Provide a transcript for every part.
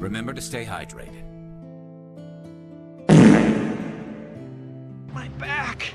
Remember to stay hydrated. My back!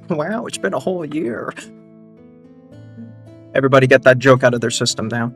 Wow, it's been a whole year. Everybody get that joke out of their system now.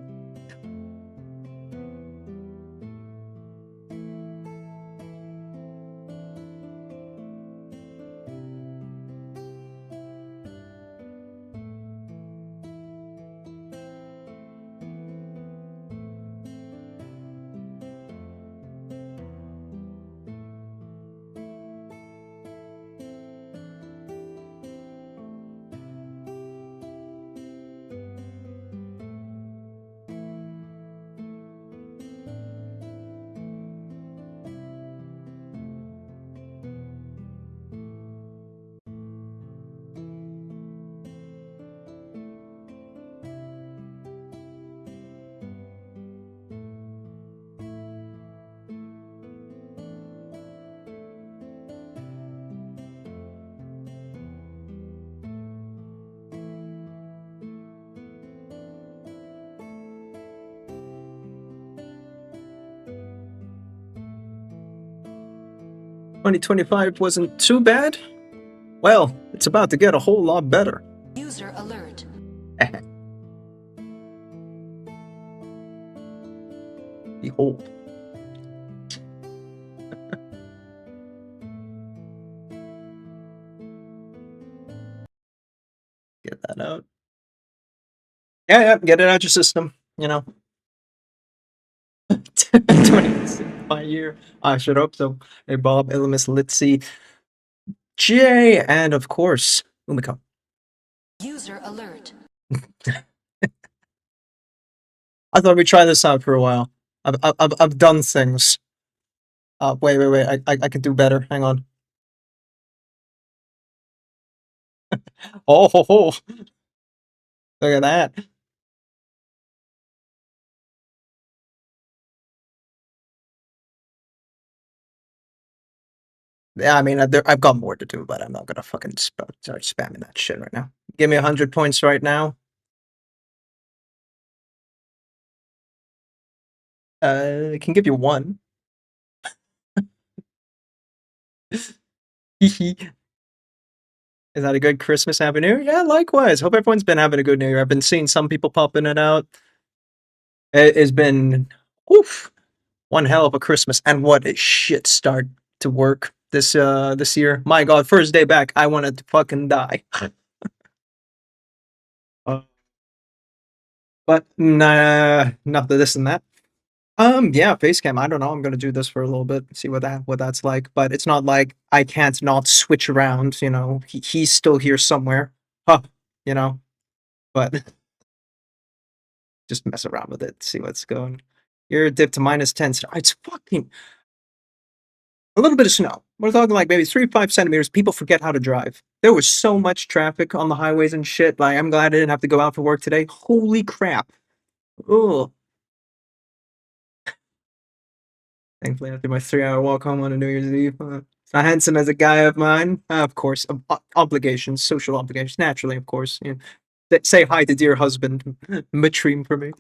"2025 wasn't too bad? Well, it's about to get a whole lot better." User alert. Behold. Get that out. Yeah, get it out your system, you know. 20 year. I should hope so. Hey, Bob, Illumis, Litzy, Jay, and of course, Umiko. User alert. I thought we'd try this out for a while. I've done things. Wait. I can do better. Hang on. Oh, ho, ho. Look at that. Yeah, I mean, I've got more to do, but I'm not gonna fucking start spamming that shit right now. Give me 100 points right now. I can give you one. Is that a good Christmas, Happy New Year? Yeah, likewise. Hope everyone's been having a good New Year. I've been seeing some people popping it out. It has been, oof, one hell of a Christmas, and what a shit start to work this year. My God, first day back, I wanted to fucking die. Uh, but nah, not this and that. Yeah, Facecam. I don't know. I'm gonna do this for a little bit, see what that's like. But it's not like I can't not switch around. You know, he's still here somewhere. Huh? You know, but just mess around with it, see what's going. You're dipped to -10. It's fucking a little bit of snow. We're talking like maybe 3 to 5 centimeters. People forget how to drive. There was so much traffic on the highways and shit. Like, I'm glad I didn't have to go out for work today. Holy crap. Ugh. Thankfully, after my 3-hour walk home on a New Year's Eve, not handsome as a guy of mine. Of course, obligations, social obligations, naturally, of course. You know, say hi to dear husband, Matreem for me.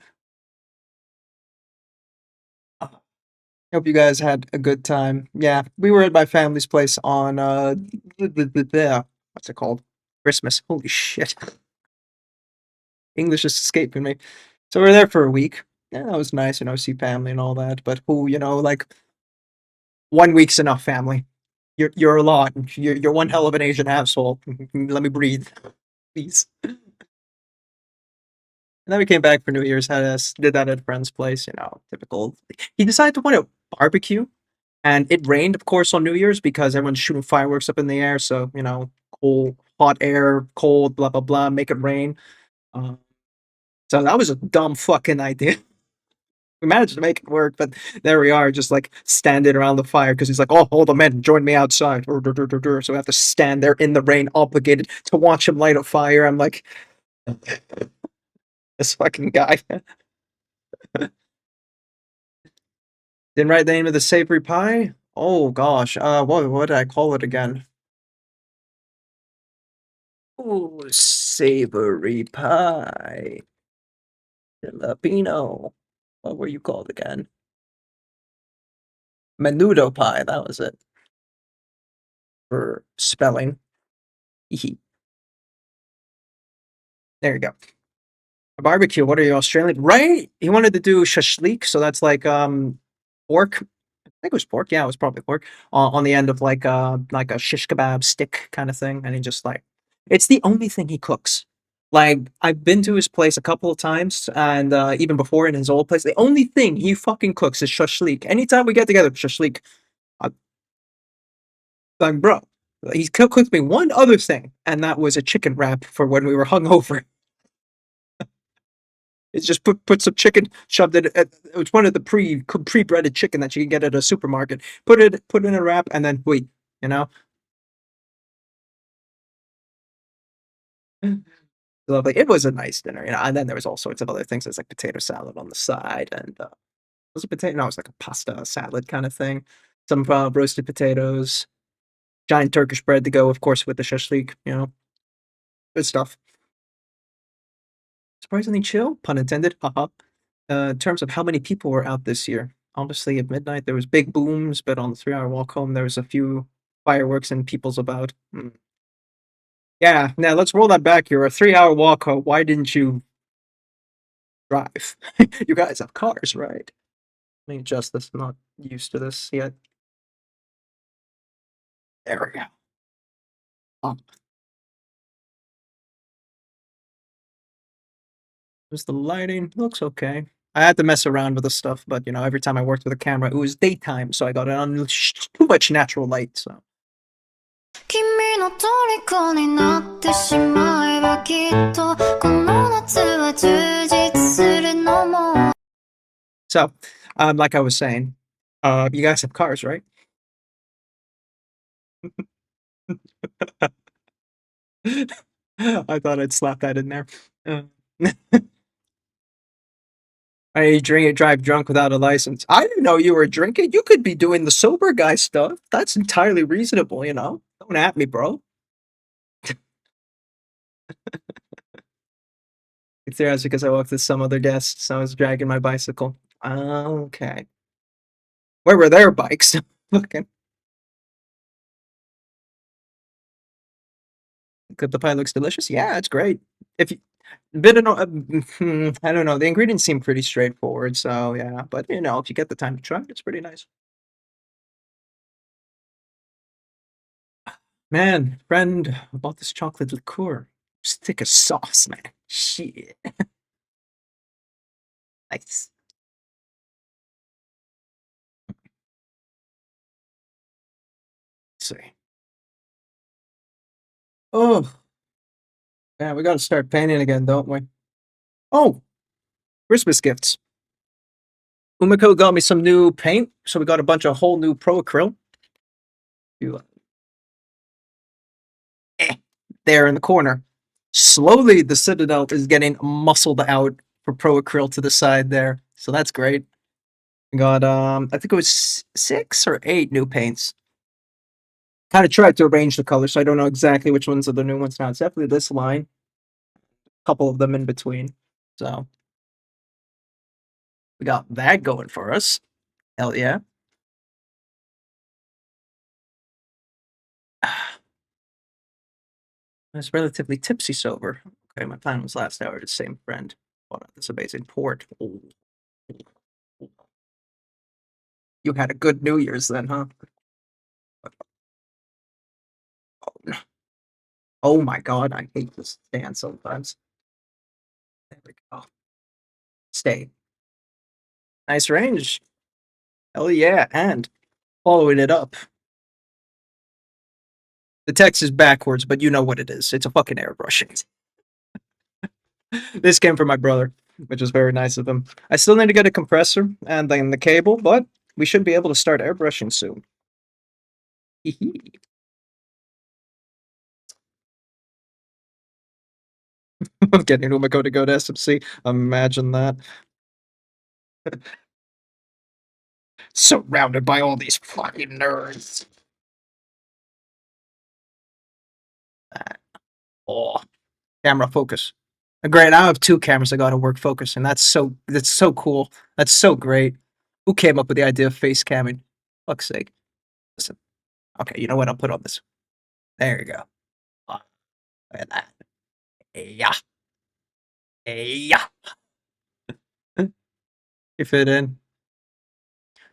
Hope you guys had a good time. Yeah, we were at my family's place on what's it called? Christmas. Holy shit. English is escaping me. So we were there for a week. Yeah, that was nice, see family and all that. But like 1 week's enough family. You're a lot. You're one hell of an Asian asshole. Let me breathe, please. And then we came back for New Year's, had us did that at a friend's place, typical. He decided to want to barbecue, and it rained, of course, on New Year's because everyone's shooting fireworks up in the air. So, cold, hot air, cold, blah blah blah, make it rain. Uh, so that was a dumb fucking idea. We managed to make it work, but there we are, just like standing around the fire because he's like, "Oh, all the men join me outside." So we have to stand there in the rain, obligated to watch him light a fire. I'm like, this fucking guy. Didn't write the name of the savory pie. Oh gosh, what did I call it again? Oh, savory pie. Filipino. What were you called again? Menudo pie. That was it for spelling. There you go. A barbecue. What are you, Australian? Right? He wanted to do shashlik, so that's like pork. I think it was pork. Yeah, it was probably pork on the end of like a shish kebab stick kind of thing, and he just like it's the only thing he cooks. Like I've been to his place a couple of times, and even before in his old place, the only thing he fucking cooks is shashlik. Anytime we get together, shashlik. I- I'm bro. He cooked me one other thing, and that was a chicken wrap for when we were hungover. It's just put some chicken, shoved it. It's one of the pre breaded chicken that you can get at a supermarket. Put in a wrap, and then wait. You know, lovely. It was a nice dinner. And then there was all sorts of other things. There's like potato salad on the side, and was it potato? No, it was like a pasta salad kind of thing. Some roasted potatoes, giant Turkish bread to go, of course, with the shashlik. Good stuff. Surprisingly chill, pun intended. Haha. In terms of how many people were out this year, honestly, at midnight there was big booms, but on the 3 hour walk home there was a few fireworks and people's about. Yeah, now let's roll that back. You're a 3 hour walk home. Why didn't you drive? You guys have cars, right? Let me adjust this. I'm not used to this yet. There we go. Oh, just the lighting looks okay. I had to mess around with the stuff, but every time I worked with a camera, it was daytime, so I got it on too much natural light. So 君の虜になってしまえばきっとこの夏は充実するのも So, like I was saying, you guys have cars, right? I thought I'd slap that in there. Uh, I drive drunk without a license. I didn't know you were drinking. You could be doing the sober guy stuff. That's entirely reasonable. Don't at me, bro. It's there because I walked with some other guests, so I was dragging my bicycle. Okay. Where were their bikes? Fucking. The pie looks delicious. Yeah, it's great. If you, bit of, I don't know. The ingredients seem pretty straightforward, so yeah. But if you get the time to try it, it's pretty nice. Man, friend bought this chocolate liqueur. Stick of sauce, man. Shit. Nice. Let's see. Oh, yeah, we gotta start painting again, don't we? Oh, Christmas gifts. Umiko got me some new paint, so we got a bunch of whole new pro acryl. You, there in the corner. Slowly, the Citadel is getting muscled out for pro acryl to the side there, so that's great. We got I think it was 6 or 8 new paints. Kind of tried to arrange the colors, so I don't know exactly which ones are the new ones now. It's definitely this line, a couple of them in between. So we got that going for us. Hell yeah. I was relatively tipsy sober. Okay, my plan was last hour, the same friend. Hold on, this amazing port. Oh. You had a good New Year's then, huh? Oh, no. Oh my god, I hate this stand sometimes. There we go. Stay. Nice range. Hell yeah, and following it up. The text is backwards, but you know what it is. It's a fucking airbrushing. This came from my brother, which is very nice of him. I still need to get a compressor and then the cable, but we should be able to start airbrushing soon. I'm getting Umiko to go to SMC. Imagine that. Surrounded by all these fucking nerds. Oh, camera focus. Great, I have two cameras that gotta work focus, and that's so cool. That's so great. Who came up with the idea of face camming? Fuck's sake. Listen. Okay, you know what? I'll put on this. There you go. Oh, look at that. Yeah. Yeah. You fit in.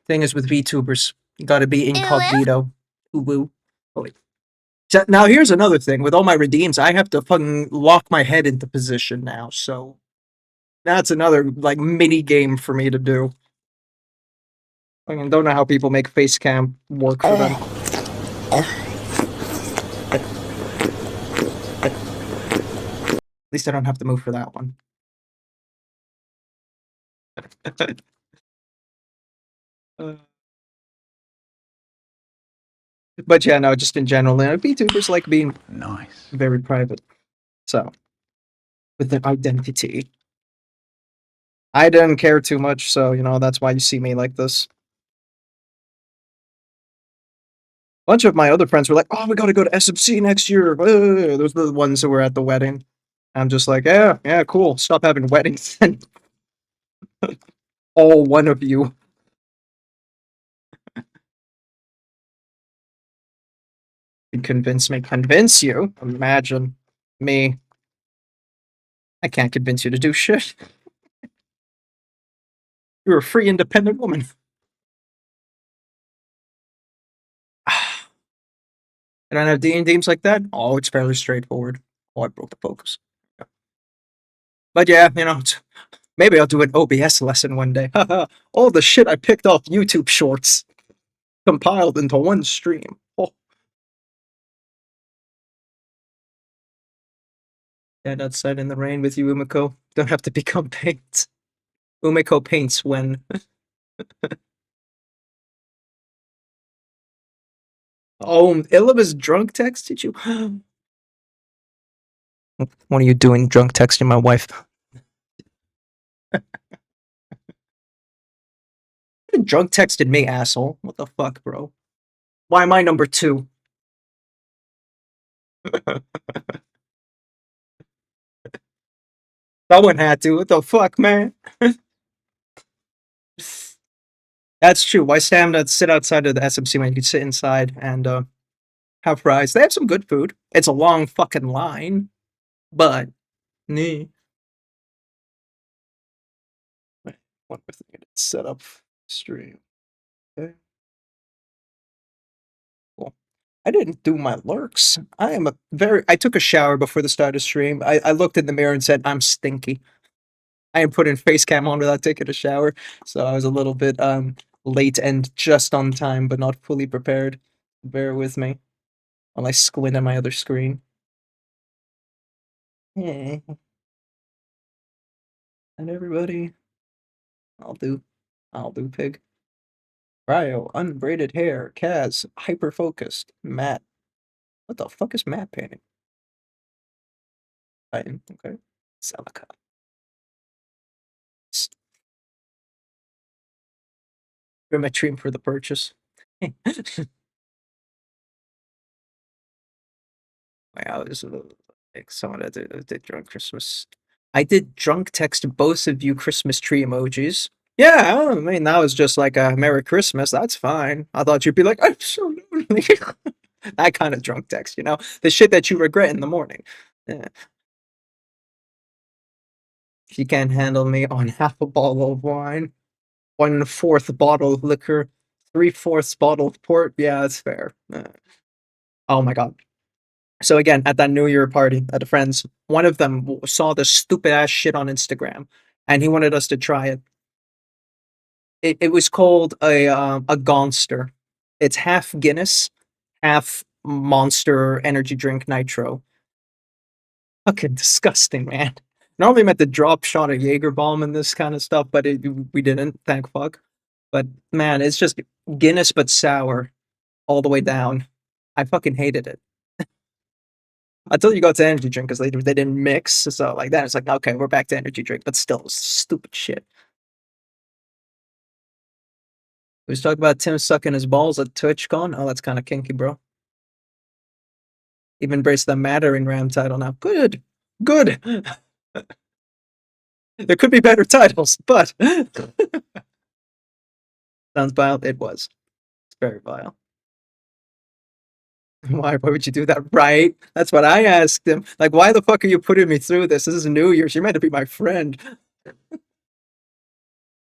Thing is with VTubers, you gotta be incognito. Woo. Now here's another thing. With all my redeems, I have to fucking lock my head into position now, so that's another like mini game for me to do. I mean, don't know how people make face cam work for them. At least I don't have to move for that one. But yeah, no, just in general, VTubers like being Nice. very private. So, with their identity. I didn't care too much, so, you know, that's why you see me like this. A bunch of my other friends were like, oh, we gotta go to SMC next year. Those were the ones who were at the wedding. I'm just like, yeah, cool. Stop having weddings then. All one of you. Convince me. Convince you? Imagine me. I can't convince you to do shit. You're a free, independent woman. And I have D&Ds like that? Oh, it's fairly straightforward. Oh, I broke the focus. But yeah, you know, maybe I'll do an OBS lesson one day. All the shit I picked off YouTube shorts compiled into one stream. Oh. Stand outside in the rain with you, Umiko. Don't have to become paints. Umiko paints when. Oh, Illiva's drunk texted you? What are you doing drunk texting my wife? Drunk texted me, asshole. What the fuck, bro? Why am I number 2? Someone had to. What the fuck, man? That's true. Why stand and sit outside of the SMC when you can sit inside and have fries? They have some good food. It's a long fucking line, but nee. Wait, one more thing to set up stream. Okay. Cool. I didn't do my lurks. I took a shower before the start of stream. I looked in the mirror and said, I'm stinky. I am putting face cam on without taking a shower, so I was a little bit late and just on time, but not fully prepared. Bear with me while I squint at my other screen. Hey. And everybody. I'll do pig. Ryo, unbraided hair. Kaz, hyper focused. Matt. What the fuck is Matt painting? Titan, okay. Celica. My dream for the purchase. Wow, this is like someone that did drunk Christmas. I did drunk text both of you Christmas tree emojis. Yeah, I mean that was just like a Merry Christmas. That's fine. I thought you'd be like, I'm so lonely. That kind of drunk text, you know? The shit that you regret in the morning. Yeah. She can't handle me on half a bottle of wine, 1/4 bottle of liquor, 3/4 bottle of port. Yeah, that's fair. Oh my god. So again, at that New Year party at a friend's, one of them saw this stupid ass shit on Instagram, and he wanted us to try it. It was called a Gonster. It's half Guinness, half Monster energy drink Nitro. Fucking disgusting, man. Normally meant to drop shot of Jaeger bomb and this kind of stuff, but we didn't, thank fuck. But man, it's just Guinness but sour all the way down. I fucking hated it. Until you got to energy drink because they didn't mix, so like that it's like okay, we're back to energy drink, but still stupid shit. We was talking about Tim sucking his balls at TwitchCon. Oh, that's kind of kinky, bro. Even embraced the Mattering Ram title now. Good, good. There could be better titles, but sounds vile. It was. It's very vile. Why would you do that? Right? That's what I asked him. Like, why the fuck are you putting me through this? This is New Year's. You're meant to be my friend.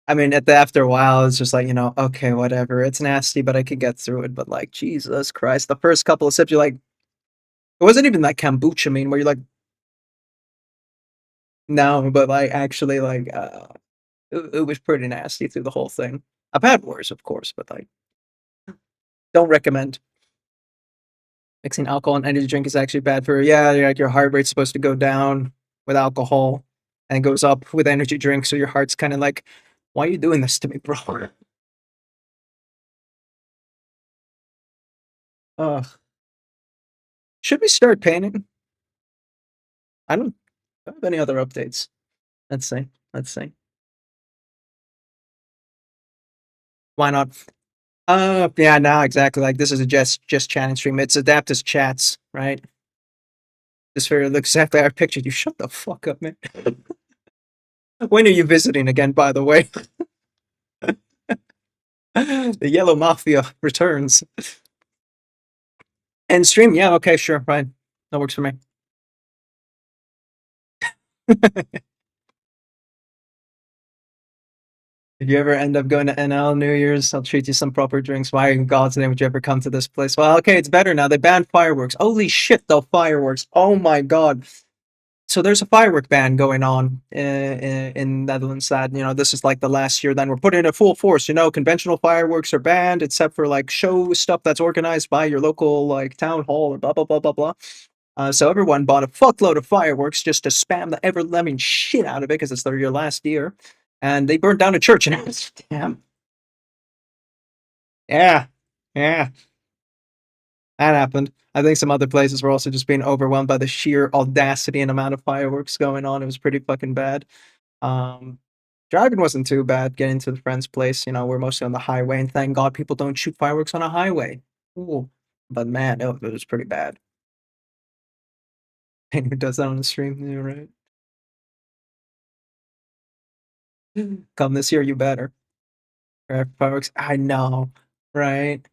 I mean, after a while, it's just like, you know, okay, whatever. It's nasty, but I could get through it. But like, Jesus Christ, the first couple of sips, you're like, it wasn't even like kombucha, I mean, where you're like, no, but like, actually, like, it was pretty nasty through the whole thing. I've had worse, of course, but like, don't recommend. Mixing alcohol and energy drink is actually bad for you. Yeah, like your heart rate's supposed to go down with alcohol and goes up with energy drink, so your heart's kind of like, why are you doing this to me, bro? Ugh. Should we start painting? I don't have any other updates. Let's see. Let's see. Why not? Yeah, no, exactly. Like this is a just chatting stream. It's Adaptus chats, right? This very looks exactly how I pictured you. Shut the fuck up, man. When are you visiting again, by the way? The Yellow Mafia returns. End stream? Yeah, okay, sure, fine. That works for me. If you ever end up going to NL New Year's, I'll treat you some proper drinks. Why in God's name would you ever come to this place? Well, okay, it's better now. They banned fireworks. Holy shit, though, fireworks. Oh my God. So there's a firework ban going on in Netherlands that, you know, this is like the last year, then we're putting it in full force. You know, conventional fireworks are banned except for like show stuff that's organized by your local like town hall or blah, blah, blah, blah, blah. So everyone bought a fuckload of fireworks just to spam the ever-loving shit out of it because it's their last year. And they burned down a church in Amsterdam. Yeah, yeah, that happened. I think some other places were also just being overwhelmed by the sheer audacity and amount of fireworks going on. It was pretty fucking bad. Um, Driving wasn't too bad. Getting to the friend's place, you know, we're mostly on the highway, and thank God people don't shoot fireworks on a highway. Ooh. But man, it was pretty bad. And who does that on the stream? Yeah, right. Come this year, you better. Fireworks. I know, right?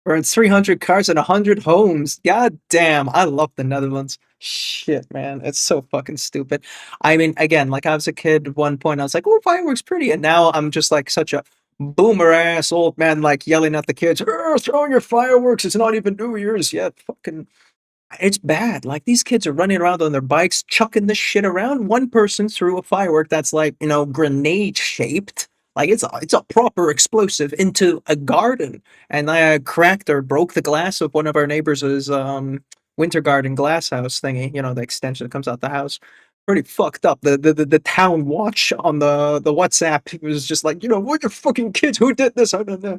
We're in 300 cars and 100 homes. God damn, I love the Netherlands. Shit, man, it's so fucking stupid. I mean, again, like I was a kid at one point, I was like, oh, fireworks pretty. And now I'm just like such a boomer ass old man, like yelling at the kids, throw your fireworks. It's not even New Year's yet. Fucking it's bad. Like these kids are running around on their bikes, chucking this shit around. One person threw a firework that's like, you know, grenade shaped. Like it's a proper explosive into a garden, and I cracked or broke the glass of one of our neighbors' winter garden glass house thingy. You know, the extension that comes out the house. Pretty fucked up. The town watch on the WhatsApp was just like, you know, what your fucking kids? Who did this? I don't know.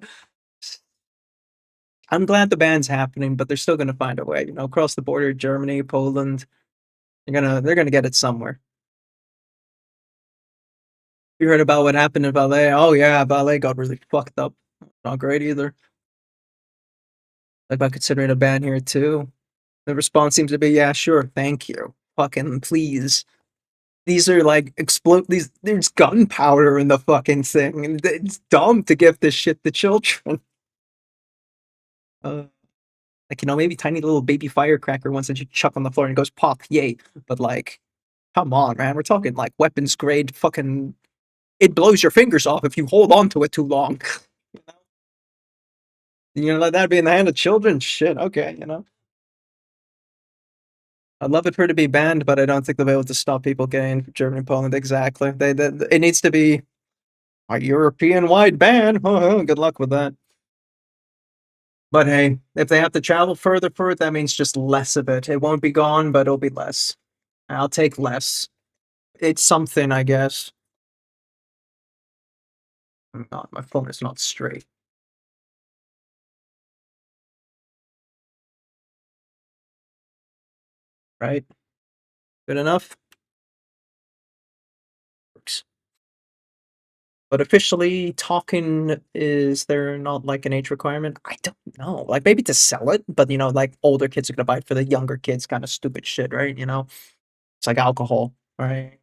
I'm glad the ban's happening, but they're still gonna find a way. You know, across the border, Germany, Poland, they're gonna get it somewhere. You heard about what happened in Valais? Oh yeah, Valais got really fucked up. Not great either. Like about considering a ban here too. The response seems to be, yeah, sure, thank you. Fucking please. These are like explode. There's gunpowder in the fucking thing, and it's dumb to give this shit to children. Uh, Like, maybe tiny little baby firecracker ones that you chuck on the floor and it goes pop, yay. But like, come on, man. We're talking like weapons grade fucking. It blows your fingers off if you hold on to it too long. Let that be in the hand of children? Shit, okay, I'd love it for it to be banned, but I don't think they'll be able to stop people getting Germany and Poland. Exactly. It needs to be a European-wide ban. Oh, good luck with that. But hey, if they have to travel further for it, that means just less of it. It won't be gone, but it'll be less. I'll take less. It's something, I guess. God, my phone is not straight. Right? Good enough? Works. But officially, talking, is there not like an age requirement? I don't know. Like maybe to sell it, but like older kids are gonna buy it for the younger kids, kind of stupid shit, right? It's like alcohol, right?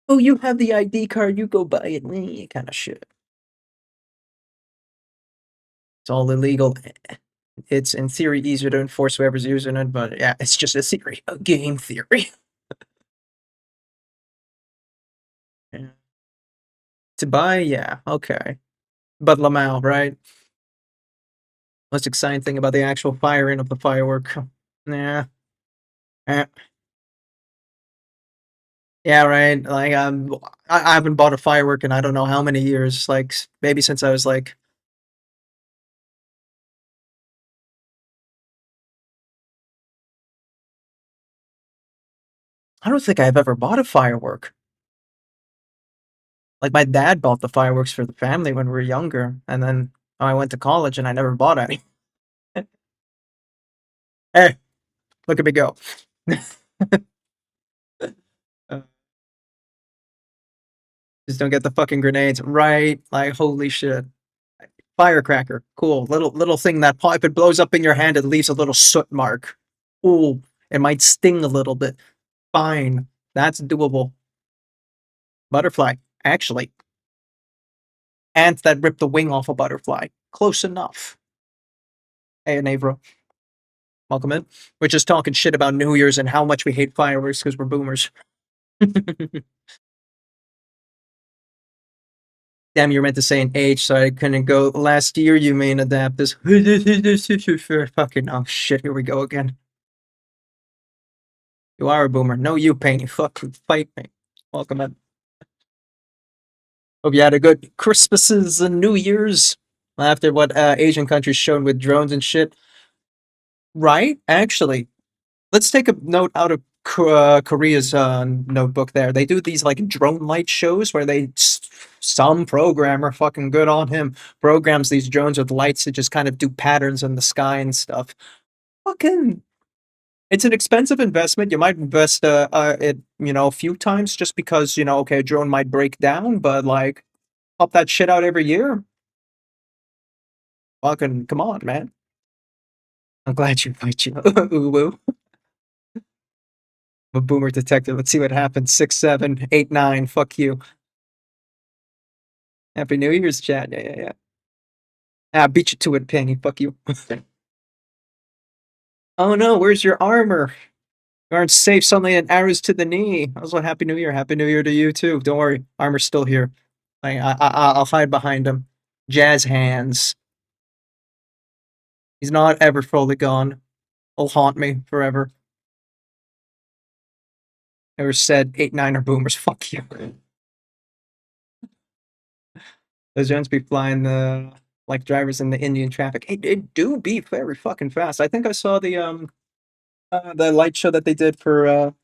Oh, you have the ID card, you go buy it, kind of shit. It's all illegal. It's in theory easier to enforce whoever's using it, but yeah, it's just a theory, a game theory. Yeah. To buy, yeah, okay. But Lamau, right? Most exciting thing about the actual firing of the firework. Yeah. Eh. Yeah, right. Like I haven't bought a firework in I don't know how many years. Like maybe since I was like I don't think I've ever bought a firework. Like my dad bought the fireworks for the family when we were younger, and then I went to college and I never bought any. Hey, look at me go. Uh, just don't get the fucking grenades. Right. Like holy shit. Firecracker. Cool. Little thing that if it blows up in your hand, it leaves a little soot mark. Ooh. It might sting a little bit. Fine. That's doable. Butterfly. Actually. Ant that ripped the wing off a butterfly. Close enough. Hey, Navro. Welcome in. We're just talking shit about New Year's and how much we hate fireworks because we're boomers. Damn, you're meant to say an age, so I couldn't go. Last year, you mean Adaptus. Fucking, oh shit, here we go again. You are a boomer. No, you, Painty. Fucking fight me. Welcome in. Hope you had a good Christmases and New Year's. After what Asian countries showed with drones and shit. Right? Actually, let's take a note out of Korea's notebook there. They do these like drone light shows where some programmer, fucking good on him, programs these drones with lights to just kind of do patterns in the sky and stuff. Fucking, it's an expensive investment. You might invest it, a few times just because, okay, a drone might break down, but like, pop that shit out every year. Fucking, come on, man. I'm glad you fight you. Ooh, woo. I'm a boomer detective. Let's see what happens. 6, 7, 8, 9. Fuck you. Happy New Year's, chat. Yeah, yeah, yeah. Ah, beat you to it, Penny. Fuck you. Oh no, where's your armor? You aren't safe. Suddenly, an arrows to the knee. Also, Happy New Year. Happy New Year to you too. Don't worry, armor's still here. I'll hide behind him. Jazz hands. He's not ever fully gone. He'll haunt me forever. Never said 8, 9 are boomers. Fuck you. Those drones be flying the like drivers in the Indian traffic. It do be very fucking fast. I think I saw the light show that they did for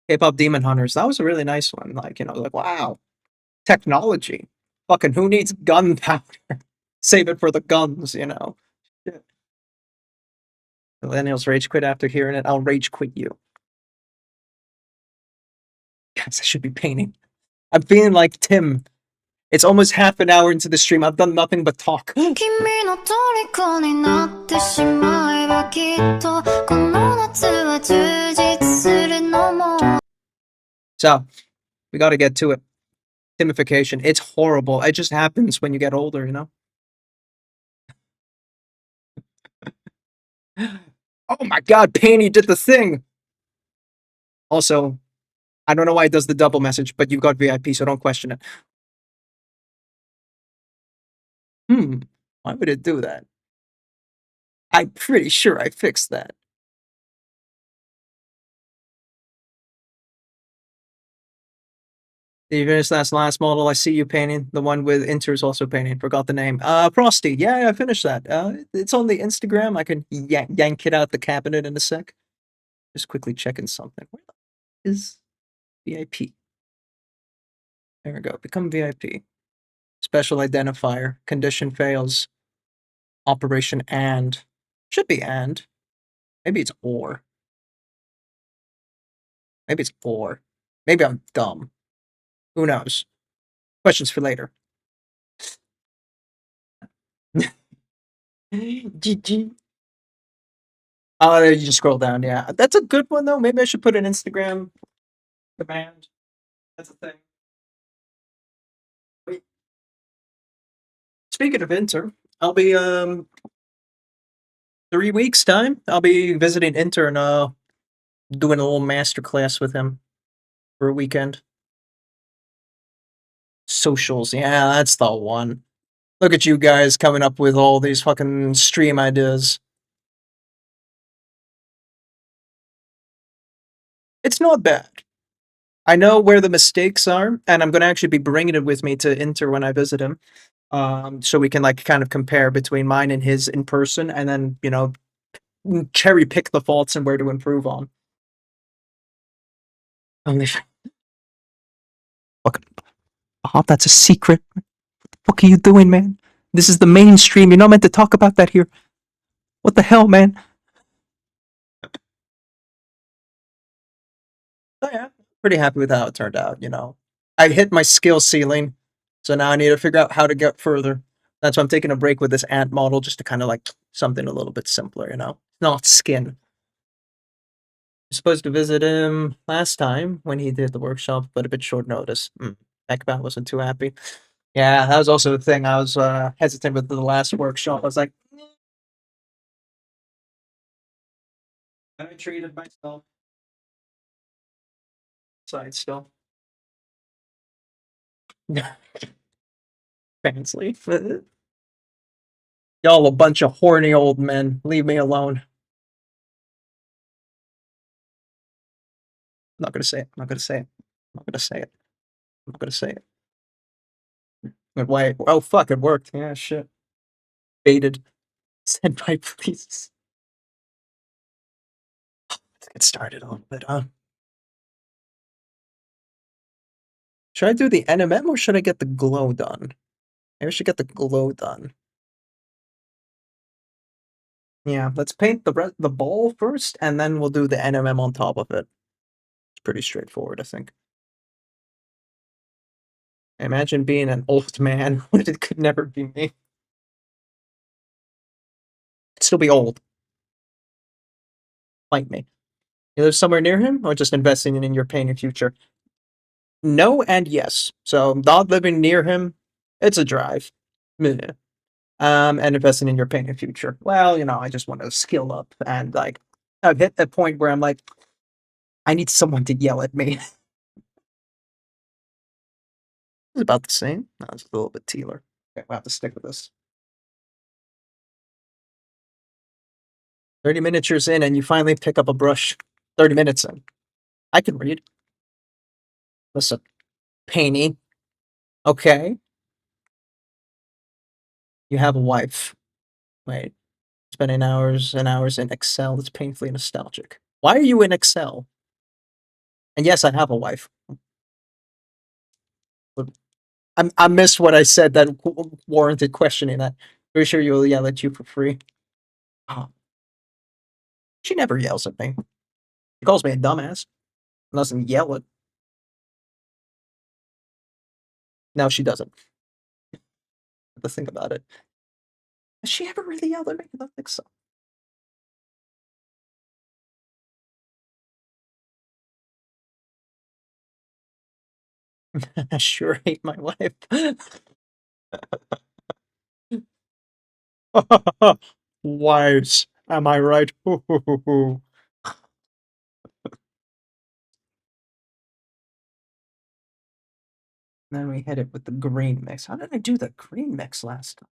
K-pop Demon Hunters. That was a really nice one. Like, like wow, technology. Fucking who needs gunpowder? Save it for the guns. Shit. Millennials rage quit after hearing it. I'll rage quit you. Guys, I should be painting. I'm feeling like Tim. It's almost half an hour into the stream. I've done nothing but talk. 君の虜になってしまえばきっとこの夏は充実するのも So, we gotta get to it. Timification. It's horrible. It just happens when you get older, Oh my god, Painty did the thing! Also, I don't know why it does the double message, but you've got VIP, so don't question it. Why would it do that? I'm pretty sure I fixed that. Did you finish that last model? I see you painting. The one with Inter's also painting. Forgot the name. Frosty. Yeah, I finished that. It's on the Instagram. I can yank it out the cabinet in a sec. Just quickly checking something. Where is VIP? There we go. Become VIP. Special identifier. Condition fails. Operation and. Should be and. Maybe it's or. Maybe it's or. Maybe I'm dumb. Who knows? Questions for later. GG. Oh, you just scroll down. Yeah, that's a good one though. Maybe I should put an Instagram command. That's a thing. Wait. Speaking of Inter, I'll be 3 weeks time. I'll be visiting Inter and doing a little master class with him for a weekend. Socials, yeah, that's the one. Look at you guys coming up with all these fucking stream ideas. It's not bad. I know where the mistakes are, and I'm going to actually be bringing it with me to Inter when I visit him. So we can like kind of compare between mine and his in person, and then cherry pick the faults and where to improve on. Only fuck, Bob, that's a secret. What the fuck are you doing, man? This is the mainstream. You're not meant to talk about that here. What the hell, man? So yeah, pretty happy with how it turned out. I hit my skill ceiling, so now I need to figure out how to get further. That's why I'm taking a break with this ant model, just to kind of like something a little bit simpler. Not skin. Supposed to visit him last time when he did the workshop, but a bit short notice. Ekbat wasn't too happy. Yeah, that was also the thing. I was hesitant with the last workshop. I was like, I treated myself. Side still. Fansly. Y'all a bunch of horny old men. Leave me alone. I'm not gonna say it. I'm not gonna say it. I'm not gonna say it. I'm not gonna say it. But wait. Oh fuck, it worked. Yeah, shit. Baited. Send by please. Let's get started a little bit, huh? Should I do the NMM or should I get the glow done? Maybe I should get the glow done. Yeah, let's paint the ball first, and then we'll do the NMM on top of it. It's pretty straightforward, I think. Imagine being an old man when it could never be me. I'd still be old. Fight me. You live somewhere near him, or just investing in your painting future? No and yes. So not living near him, it's a drive. Meh. And investing in your painting future. Well, I just want to skill up, and like I've hit a point where I'm like, I need someone to yell at me. It's about the same. No, it's a little bit tealer. Okay, we'll have to stick with this. 30 miniatures in, and you finally pick up a brush. 30 minutes in. I can read. Listen, painty. Okay. You have a wife. Wait. Spending hours and hours in Excel. It's painfully nostalgic. Why are you in Excel? And yes, I have a wife. I missed what I said that warranted questioning that. Pretty sure you'll yell at you for free. Oh. She never yells at me. She calls me a dumbass. Doesn't yell at. No, she doesn't. To think about it. Has she ever really yelled at me? I don't think so. I sure hate my wife. Wives. Am I right? Then we hit it with the green mix. How did I do the green mix last time?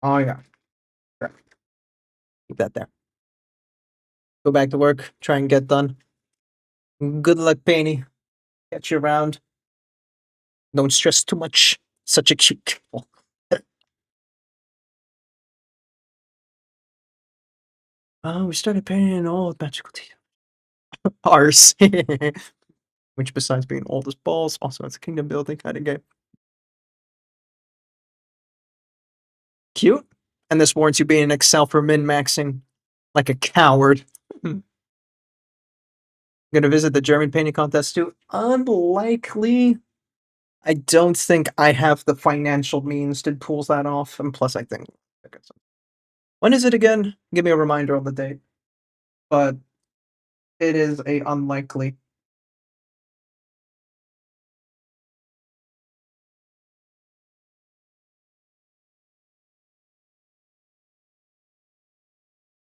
Oh yeah. Right. Keep that there. Go back to work. Try and get done. Good luck, Painty. Catch you around. Don't stress too much. Such a cute girl. We started painting an old magical tea. Ours. Which, besides being old as balls, also has a kingdom building kind of game. Cute. And this warrants you being in Excel for min-maxing like a coward. I'm gonna visit the German painting contest too. Unlikely. I don't think I have the financial means to pull that off, and plus I think when is it again? Give me a reminder on the date. But it is a unlikely.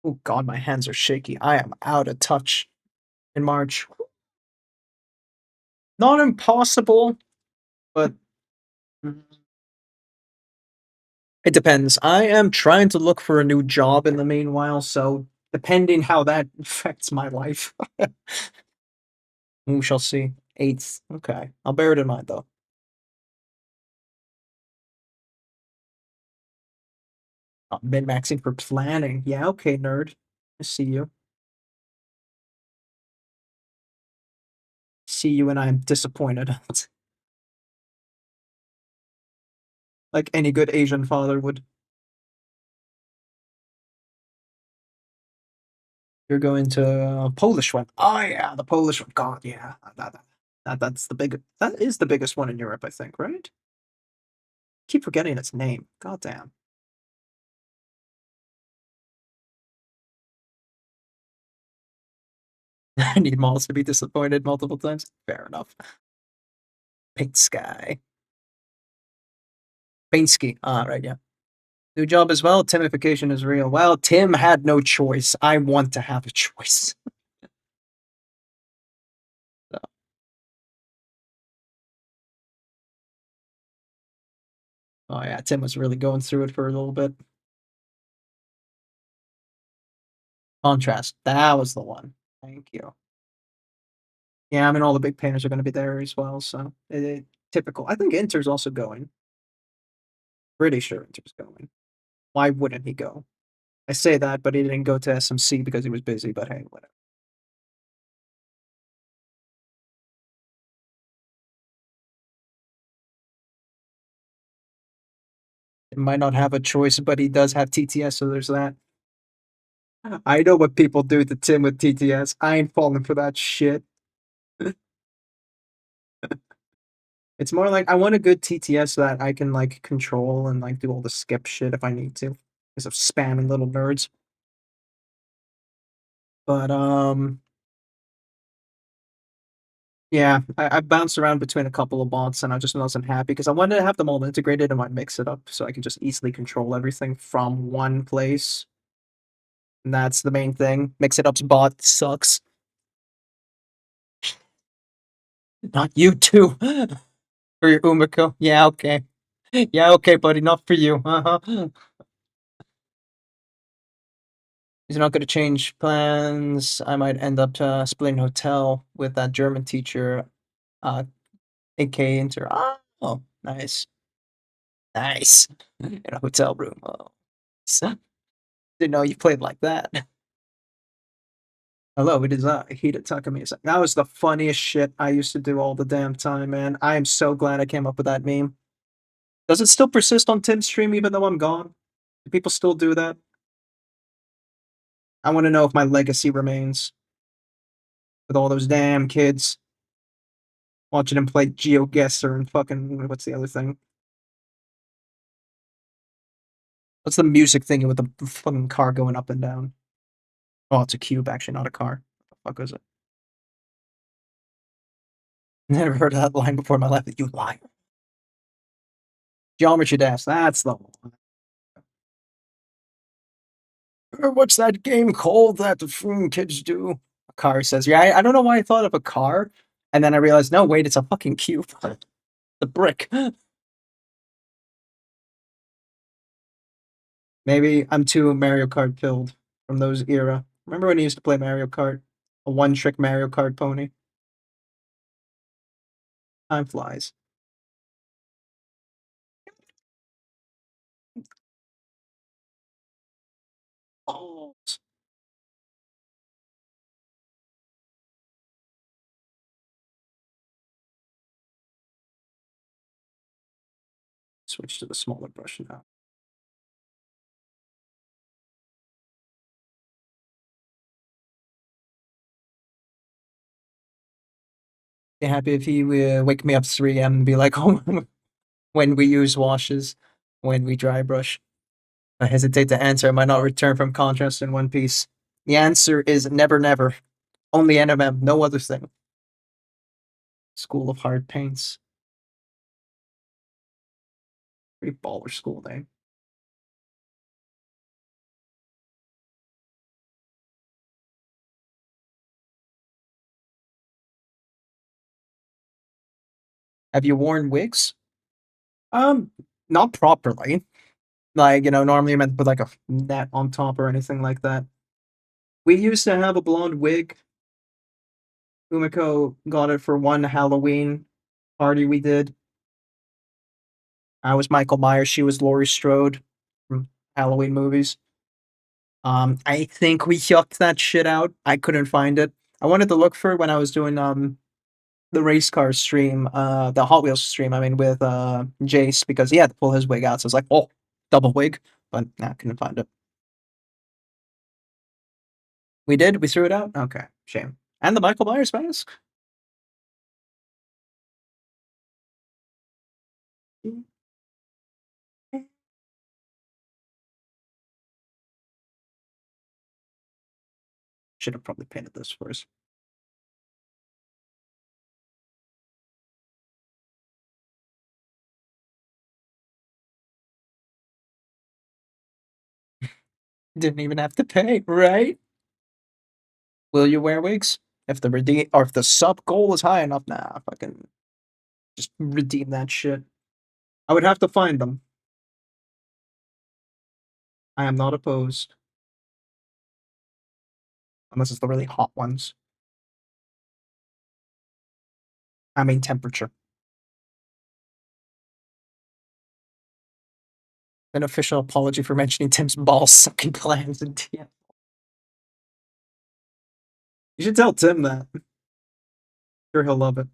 Oh god, my hands are shaky. I am out of touch in March. Not impossible, but it depends. I am trying to look for a new job in the meanwhile, so depending how that affects my life. We shall see. 8th. Okay. I'll bear it in mind though. Min-maxing for planning. Yeah, okay, nerd. I see you. See you and I'm disappointed. Like any good Asian father would. You're going to Polish one. Oh yeah, the Polish one. God, yeah. That's the big. That is the biggest one in Europe, I think. Right? Keep forgetting its name. God damn. I need malls to be disappointed multiple times. Fair enough. Paint Sky. Paintsky. Ah, right, yeah. New job as well. Timification is real. Well, Tim had no choice. I want to have a choice. So. Oh yeah, Tim was really going through it for a little bit. Contrast. That was the one. Thank you. Yeah, I mean, all the big painters are going to be there as well, so typical. I think Inter's also going. Pretty sure Inter's going. Why wouldn't he go? I say that, but he didn't go to SMC because he was busy, but hey, whatever. He might not have a choice, but he does have TTS, so there's that. I know what people do to Tim with TTS. I ain't falling for that shit. It's more like I want a good TTS that I can like control and like do all the skip shit if I need to, because of spamming little nerds. But yeah, I bounced around between a couple of bots and I just wasn't happy because I wanted to have them all integrated and might mix it up so I can just easily control everything from one place. And that's the main thing. Mix it up's bot sucks. Not you too. For your Umiko. Yeah, okay. Yeah, okay, buddy. Not for you. Uh-huh. He's not going to change plans. I might end up splitting hotel with that German teacher, aka Inter. Oh, nice. Nice. In a hotel room. Oh. Didn't know you played like that. Hello, it is Hida Takami. That was the funniest shit I used to do all the damn time, man. I am so glad I came up with that meme. Does it still persist on Tim's stream even though I'm gone? Do people still do that? I want to know if my legacy remains. With all those damn kids. Watching him play GeoGuessr and fucking, what's the other thing? What's the music thingy with the fucking car going up and down? Oh, it's a cube, actually, not a car. What the fuck is it? Never heard of that line before in my life. You liar. Geometry Dash, that's the one. What's that game called that the kids do? A car says, yeah, I don't know why I thought of a car. And then I realized, no, wait, it's a fucking cube. The brick. Maybe I'm too Mario Kart filled from those era. Remember when you used to play Mario Kart? A one-trick Mario Kart pony? Time flies. Oh. Switch to the smaller brush now. Be happy if you wake me up 3 a.m. and be like, oh, when we use washes, when we dry brush. I hesitate to answer. I might not return from contrast in one piece. The answer is never, never. Only NMM, no other thing. School of Hard Paints. Pretty baller school name. Have you worn wigs? Not properly. Like, normally you're meant to put like a net on top or anything like that. We used to have a blonde wig. Umiko got it for one Halloween party we did. I was Michael Myers, she was Laurie Strode from Halloween movies. I think we yucked that shit out. I couldn't find it. I wanted to look for it when I was doing the race car stream, the Hot Wheels stream, I mean, with Jace, because he had to pull his wig out. So I was like, oh, double wig. But nah, I couldn't find it. We did? We threw it out? Okay, shame. And the Michael Myers mask? Should have probably painted this first. Didn't even have to pay, right? Will you wear wigs? If the sub goal is high enough, nah, fucking just redeem that shit. I would have to find them. I am not opposed. Unless it's the really hot ones. I mean temperature. An official apology for mentioning Tim's ball sucking plans in TM. You should tell Tim that. Sure, he'll love it.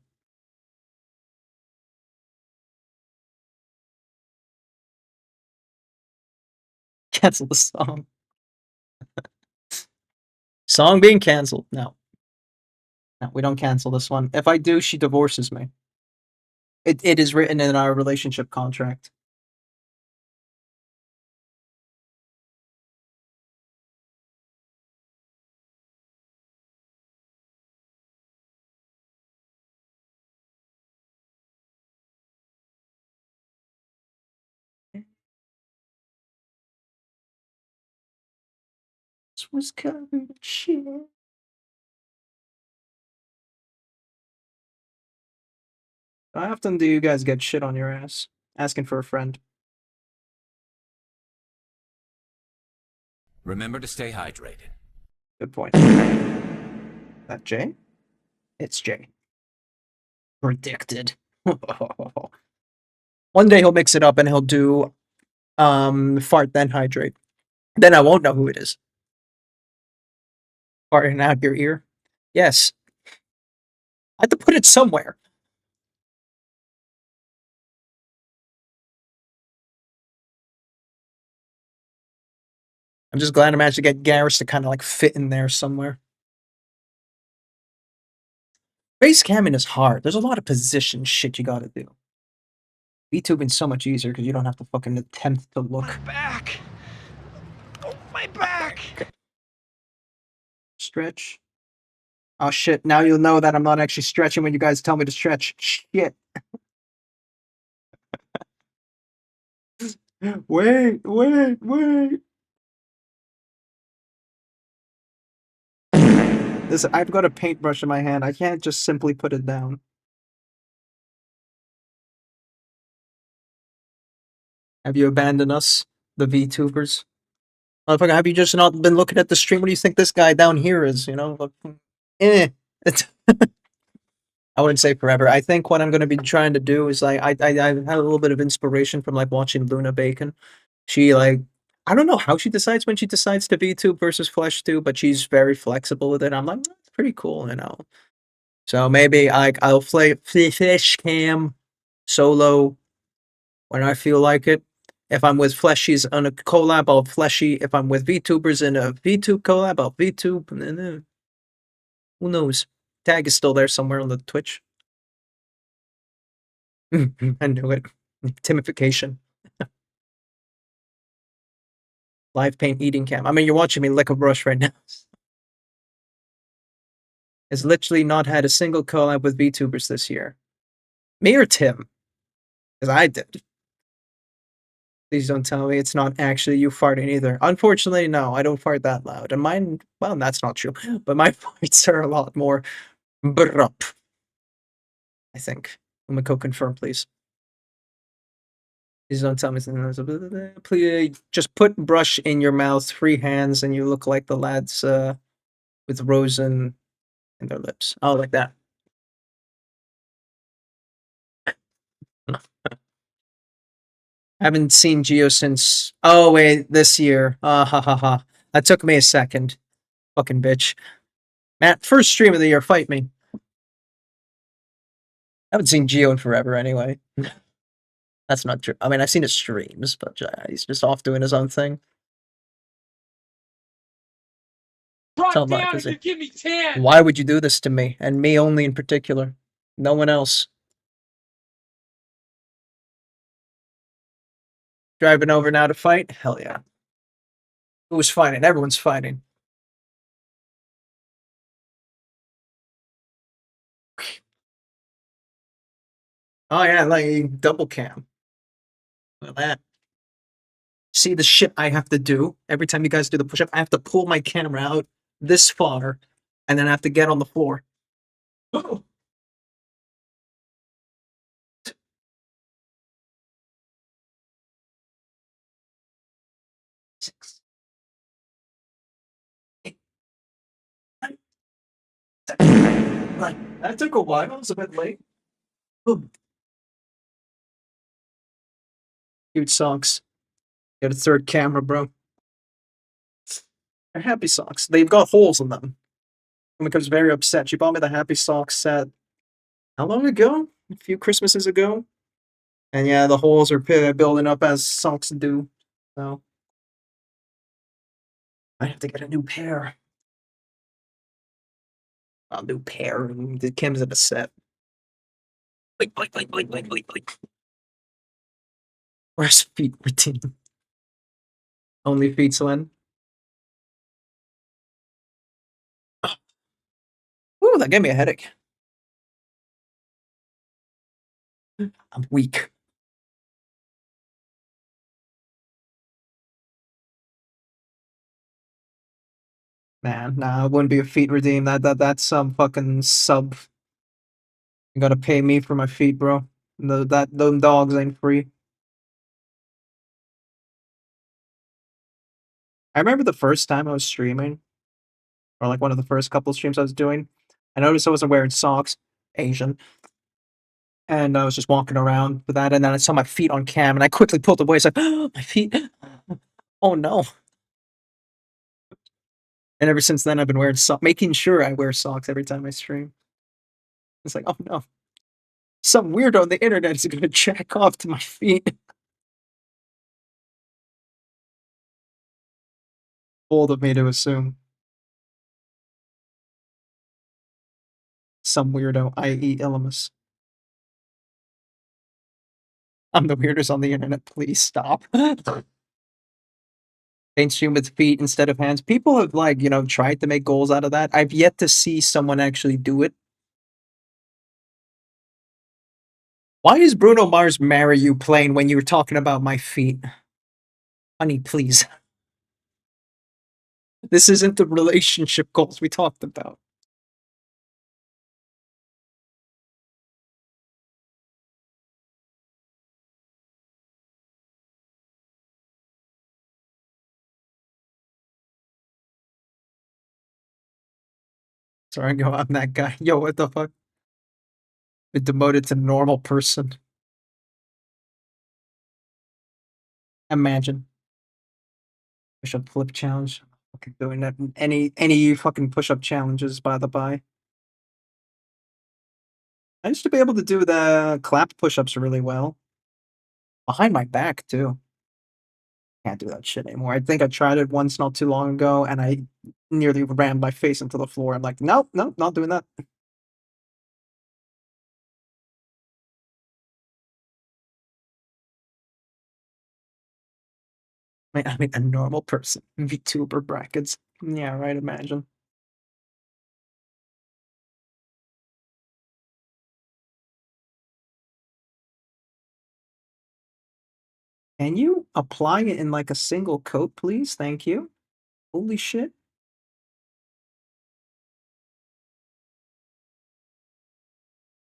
Cancel the song. Song being canceled. No. No, we don't cancel this one. If I do, she divorces me. It is written in our relationship contract. This was covered in shit. How often do you guys get shit on your ass? Asking for a friend. Remember to stay hydrated. Good point. That Jay? It's Jay. Predicted. One day he'll mix it up and he'll do fart then hydrate. Then I won't know who it is. Farting out your ear? Yes. I had to put it somewhere. I'm just glad I managed to get Garrus to kind of like fit in there somewhere. Face camming is hard. There's a lot of position shit you gotta do. VTubing's so much easier because you don't have to fucking attempt to look. My back! Oh, my back! Stretch. Oh shit, now you'll know that I'm not actually stretching when you guys tell me to stretch. Shit. Wait. This, I've got a paintbrush in my hand. I can't just simply put it down. Have you abandoned us, the VTubers? Motherfucker, have you just not been looking at the stream? What do you think this guy down here is, you know? It's I wouldn't say forever. I think what I'm gonna be trying to do is like I had a little bit of inspiration from like watching Luna Bacon. She like I don't know how she decides when she decides to VTube versus FleshTube, but she's very flexible with it. I'm like, that's pretty cool, you know. So maybe I'll play fish cam solo when I feel like it. If I'm with Fleshies on a collab, I'll Fleshy. If I'm with VTubers in a VTube collab, I'll VTube. And then, who knows? Tag is still there somewhere on the Twitch. I knew it. Timification. Live paint eating cam. I mean, you're watching me lick a brush right now. Has literally not had a single collab with VTubers this year. Me or Tim? Because I did. Please don't tell me it's not actually you farting either. Unfortunately, no, I don't fart that loud. And mine, well, that's not true. But my farts are a lot more brup. I think. Umiko, confirm, please. Please don't tell me something. Please just put brush in your mouth, free hands, and you look like the lads with rose in their lips. Oh, like that. I haven't seen Geo since. Oh wait, this year. Ha ha ha. That took me a second. Fucking bitch. Matt, first stream of the year. Fight me. I haven't seen Geo in forever anyway. That's not true. I mean, I've seen his streams, but he's just off doing his own thing. Tell him Down and give me 10. Why would you do this to me? And me only in particular. No one else. Driving over now to fight? Hell yeah. Who's fighting? Everyone's fighting. Oh yeah, like double cam. Look at that. See the shit I have to do every time you guys do the push-up? I have to pull my camera out this far, and then I have to get on the floor. Oh. Six. Eight. Nine. Seven. That took a while. I was a bit late. Ooh. Cute socks. Get a third camera, bro. They're happy socks. They've got holes in them. And becomes very upset. She bought me the happy socks set how long ago? A few Christmases ago. And yeah, the holes are building up as socks do. So I have to get a new pair. A new pair. The Kim's in a set. Wait. Where's feet routine? Only feet, Slen. Ooh, that gave me a headache. I'm weak. Man, nah, it wouldn't be a feet redeem. That's some fucking sub. You gotta pay me for my feet, bro. Those dogs ain't free. I remember the first time I was streaming, or like one of the first couple streams I was doing. I noticed I wasn't wearing socks, Asian, and I was just walking around with that, and then I saw my feet on cam, and I quickly pulled away. It's like, oh, my feet. Oh no. And ever since then, I've been wearing socks, making sure I wear socks every time I stream. It's like, oh no. Some weirdo on the internet is gonna jack off to my feet. Bold of me to assume. Some weirdo, i.e. Illimus. I'm the weirdest on the internet, please stop. Paint stream with feet instead of hands. People have like, you know, tried to make goals out of that. I've yet to see someone actually do it. Why is Bruno Mars Marry You playing when you were talking about my feet? Honey, please. This isn't the relationship goals we talked about. Sorry, go. I'm that guy. Yo, what the fuck? Been demoted to normal person. Imagine. Push-up flip challenge. Fucking doing that. Any fucking push-up challenges, by the by. I used to be able to do the clap push-ups really well. Behind my back, too. Can't do that shit anymore. I think I tried it once not too long ago, and I nearly ran my face into the floor. I'm like, nope, nope, not doing that. I mean, a normal person. VTuber brackets. Yeah, right, imagine. Can you apply it in like a single coat, please? Thank you. Holy shit.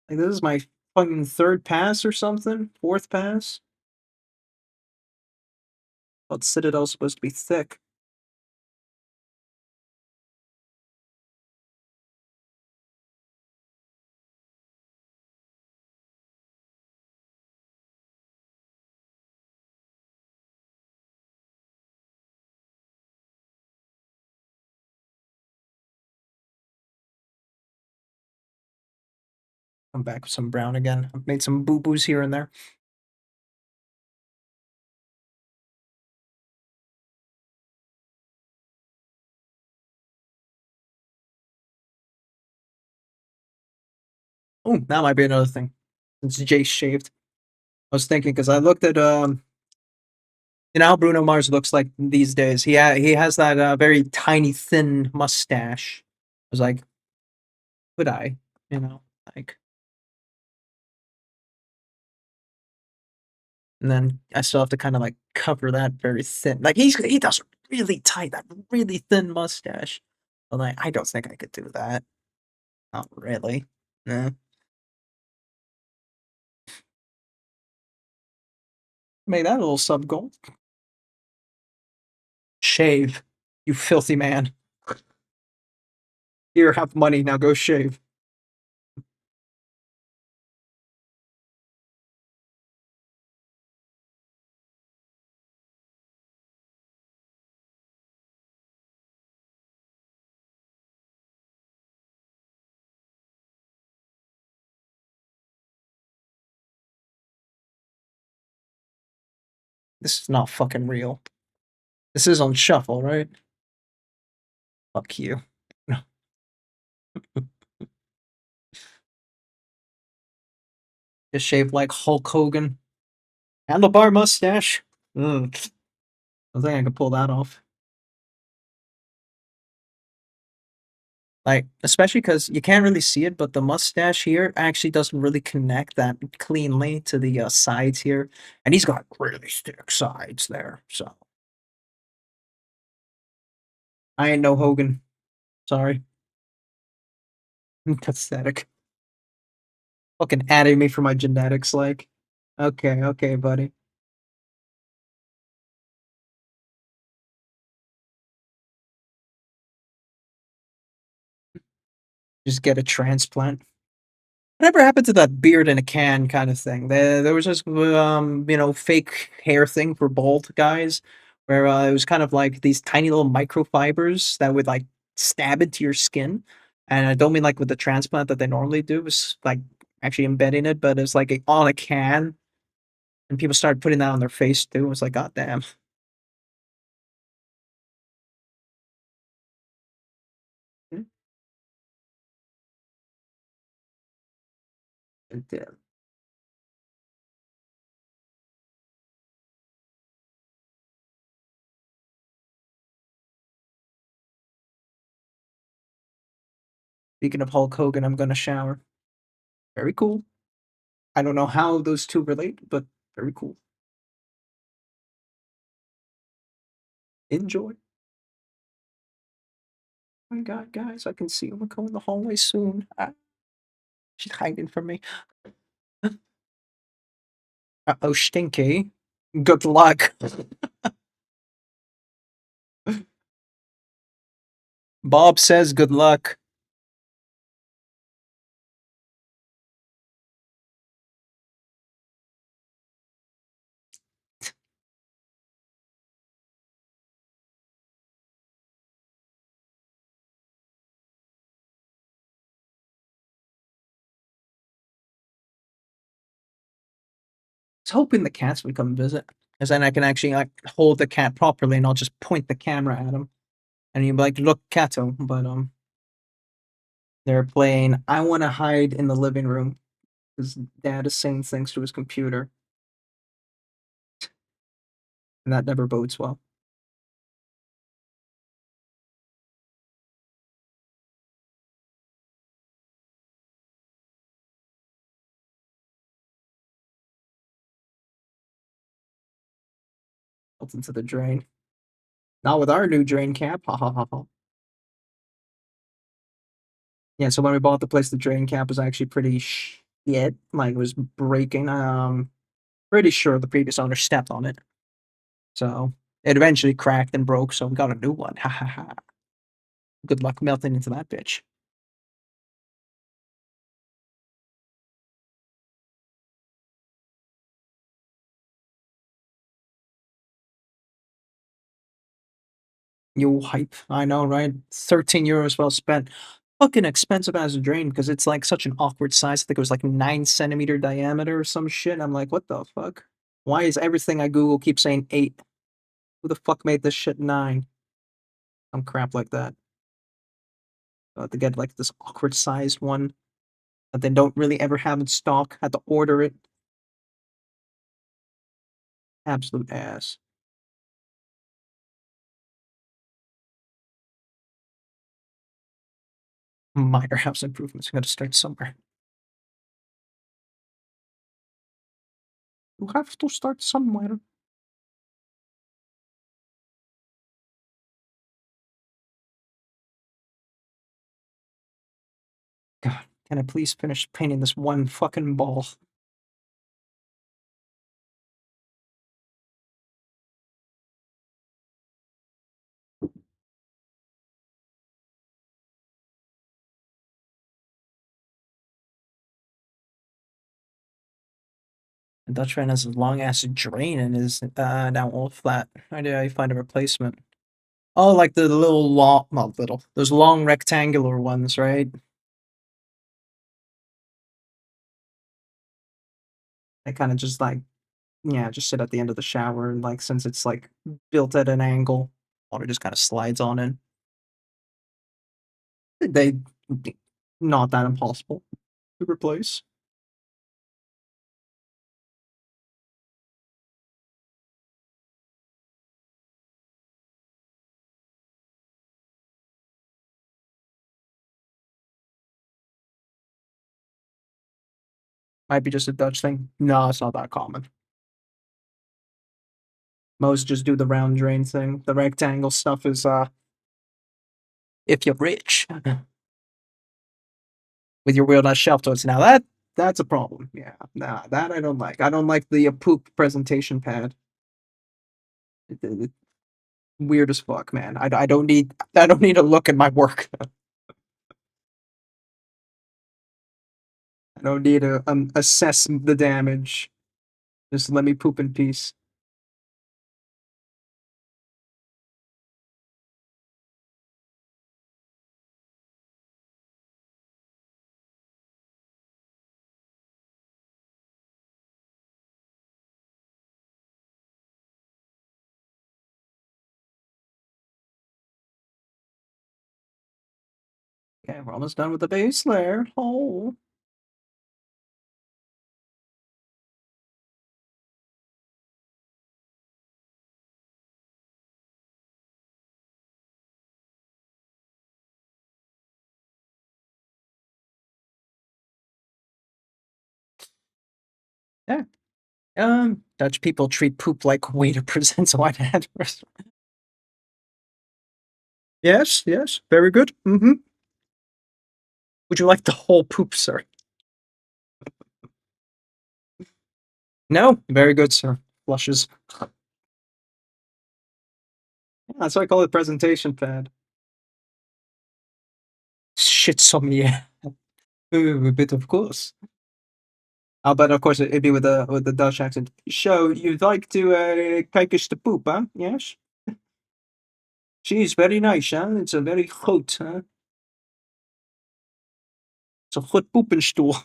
Like, this is my fucking third pass or something? Fourth pass? But Citadel's supposed to be thick. I'm back with some brown again. I've made some boo-boos here and there. Oh, that might be another thing. Since Jace shaved. I was thinking, because I looked at, you know how Bruno Mars looks like these days? He has that very tiny, thin mustache. I was like, would I? You know, like... And then I still have to kind of like cover that very thin. Like he does really tight, that really thin mustache. But like, I don't think I could do that. Not really. Nah. Make that a little sub goal. Shave, you filthy man. Here, have money, now go shave. This is not fucking real. This is on shuffle, right? Fuck you. Just shave like Hulk Hogan. Handlebar mustache. Ugh. I think I can pull that off. Like, especially because you can't really see it, but the mustache here actually doesn't really connect that cleanly to the sides here. And he's got really thick sides there, so. I ain't no Hogan. Sorry. Pathetic. Fucking adding me for my genetics, like. Okay, okay, buddy. Just get a transplant. Whatever happened to that beard in a can kind of thing? There was this, you know, fake hair thing for bald guys, where it was kind of like these tiny little microfibers that would like stab into your skin. And I don't mean like with the transplant that they normally do, it's like actually embedding it, but it's like on a can, and people started putting that on their face too. It was like, God damn. Damn. Speaking of Hulk Hogan, I'm gonna shower. Very cool. I don't know how those two relate, but very cool. Enjoy. Oh my god, guys, I can see him go in the hallway soon. She's hiding from me. Uh-oh, Stinky. Good luck. Bob says good luck. I was hoping the cats would come visit, because then I can actually like hold the cat properly, and I'll just point the camera at him, and you'll be like, "Look, Cato." But they're playing. I want to hide in the living room because Dad is saying things to his computer, and that never bodes well. Falls into the drain. Not with our new drain cap. Ha ha ha ha. Yeah, so when we bought the place, the drain cap was actually pretty shit. Like it was breaking. Pretty sure the previous owner stepped on it. So it eventually cracked and broke, so we got a new one. Ha ha ha. Good luck melting into that bitch. You hype. I know, right? 13 euros well spent. Fucking expensive as a drain because it's like such an awkward size. I think it was like 9 centimeter diameter or some shit. I'm like, what the fuck? Why is everything I Google keep saying 8? Who the fuck made this shit 9? Some crap like that. I have to get like this awkward sized one that they don't really ever have in stock. Had to order it. Absolute ass. Minor house improvements. I gotta start somewhere. You have to start somewhere. God, can I please finish painting this one fucking ball? The Dutchman has a long ass drain and is now all flat. How do I find a replacement? Oh, like the little long, well, little, those long rectangular ones, right? They kind of just like, yeah, just sit at the end of the shower, and like since it's like built at an angle, water just kind of slides on in. They not that impossible to replace. Might be just a Dutch thing. No, it's not that common. Most just do the round drain thing. The rectangle stuff is if you're rich with your weird ass shelf toys. Now that's a problem. Yeah, nah, that I don't like. I don't like the poop presentation pad. Weird as fuck, man. I don't need a look at my work. I don't need to assess the damage. Just let me poop in peace. Okay, we're almost done with the base layer. Oh. Yeah. Dutch people treat poop like way to present, so I'd had Yes, yes, very good. Mm-hmm. Would you like the whole poop, sir? No, very good, sir. Flushes. Yeah, that's why I call it presentation pad. Shit sommelier. Ooh, a bit of course. But of course it'd be with the Dutch accent. So you'd like to kijk eens de poep, huh? Yes. She's very nice, huh? It's a very goed, huh? It's a goed poepenstoel.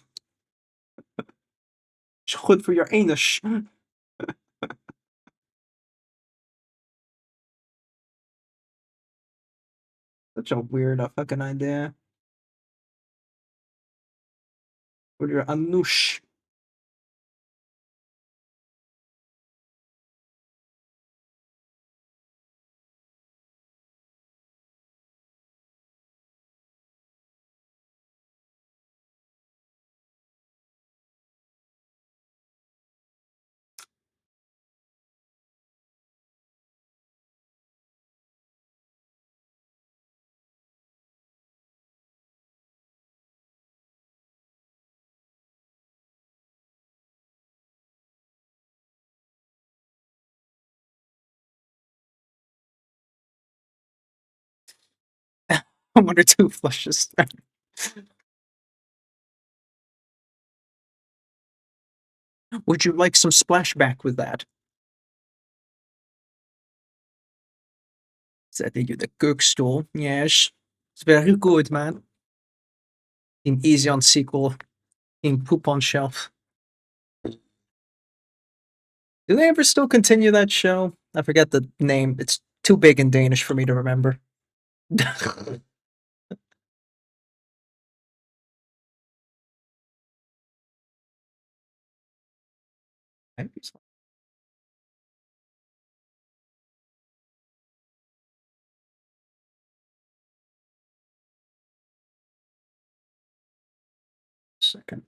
It's good for your anus. Such a weird fucking idea. For your anus. One or two flushes. Would you like some splashback with that? Said they do the cookstool. Yes. It's very good, man. In easy on sequel. In poop on shelf. Do they ever still continue that show? I forget the name. It's too big in Danish for me to remember. Maybe so. Second.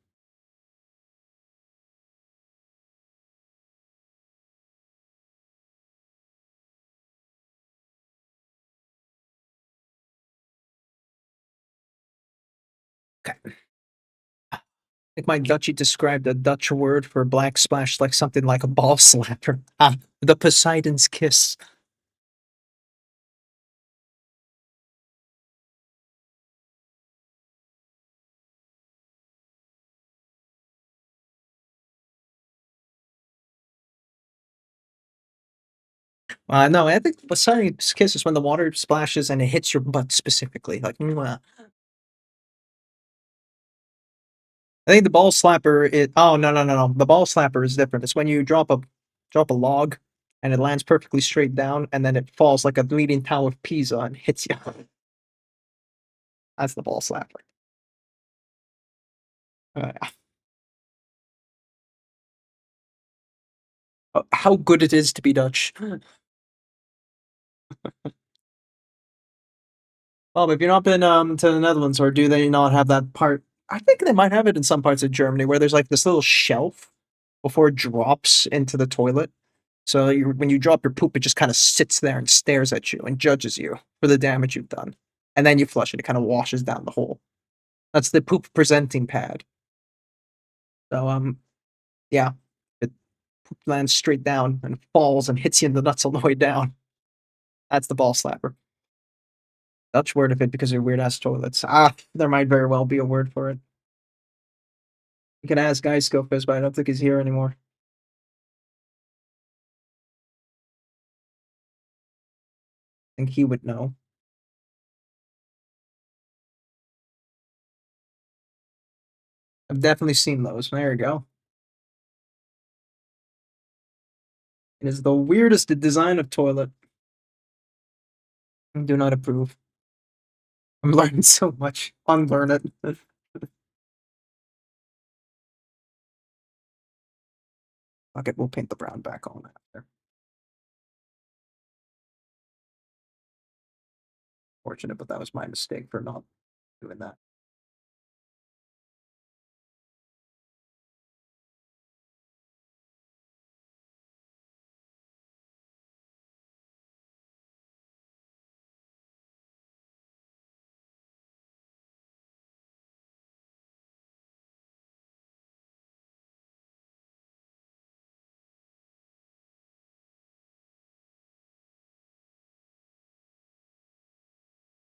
Okay. I think my Dutchie described a Dutch word for black splash like something like a ball slapper. The Poseidon's kiss. No, I think Poseidon's kiss is when the water splashes and it hits your butt specifically. Like, mwah. I think the ball slapper is. Oh no! The ball slapper is different. It's when you drop a log, and it lands perfectly straight down, and then it falls like a leaning tower of Pisa and hits you. That's the ball slapper. Yeah. How good it is to be Dutch. Well, if you've not been to the Netherlands, or do they not have that part? I think they might have it in some parts of Germany where there's like this little shelf before it drops into the toilet. So when you drop your poop, it just kind of sits there and stares at you and judges you for the damage you've done. And then you flush it, it kind of washes down the hole. That's the poop presenting pad. So yeah. It poop lands straight down and falls and hits you in the nuts on the way down. That's the ball slapper. Dutch word of it because they're weird ass toilets. There might very well be a word for it. You can ask Guy Scopus, but I don't think he's here anymore. I think he would know. I've definitely seen those. There you go. It is the weirdest design of toilet. I do not approve. I'm learning so much. Unlearn it. Fuck it, we'll paint the brown back on after. Fortunate, but that was my mistake for not doing that.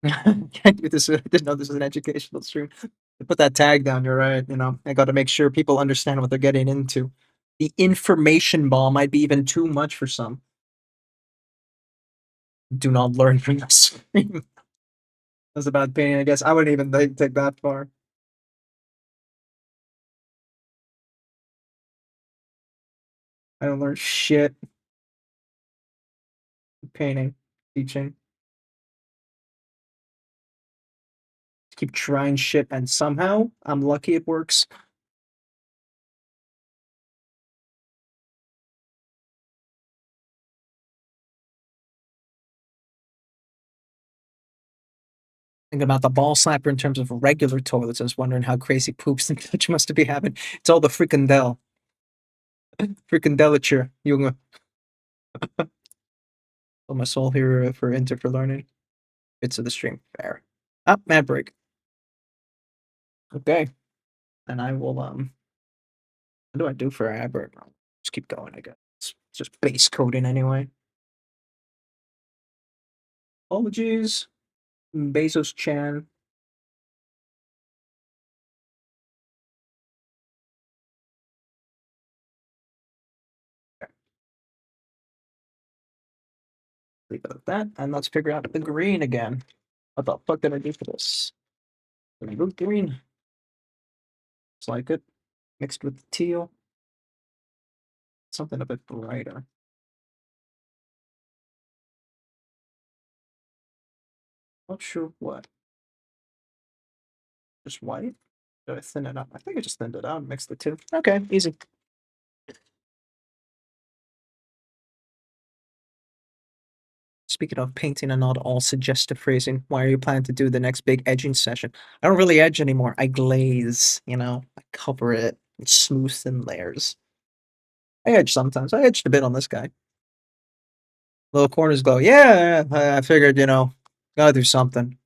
Can't do this. I didn't know this was an educational stream. Put that tag down. You're right. You know, I got to make sure people understand what they're getting into. The information ball might be even too much for some. Do not learn from this stream. That's a bad painting, I guess. I wouldn't even take that far. I don't learn shit. Painting, teaching. Keep trying shit, and somehow I'm lucky it works. Thinking about the ball slapper in terms of regular toilets. I was wondering how crazy poops and such must be having. It's all the freaking Dell. Freaking Delature. You put my soul here for Inter for learning. Bits of the stream. Fair. Ah, mad break. Okay. And I will what do I do for ad break? Just keep going, I guess. It's just base coding anyway. Apologies. Bezos Chan. Leave it at that, and let's figure out the green again. What the fuck did I do for this? Remove green. It's like it. Mixed with the teal. Something a bit brighter. Not sure what. Just white? Did I thin it up? I think I just thinned it out and mixed the two. Okay, easy. Speaking of painting and not all suggestive phrasing, why are you planning to do the next big edging session? I don't really edge anymore. I glaze, you know, I cover it, it's smooth thin layers. I edge sometimes. I edged a bit on this guy. Little corners glow. Yeah, I figured, you know, gotta do something.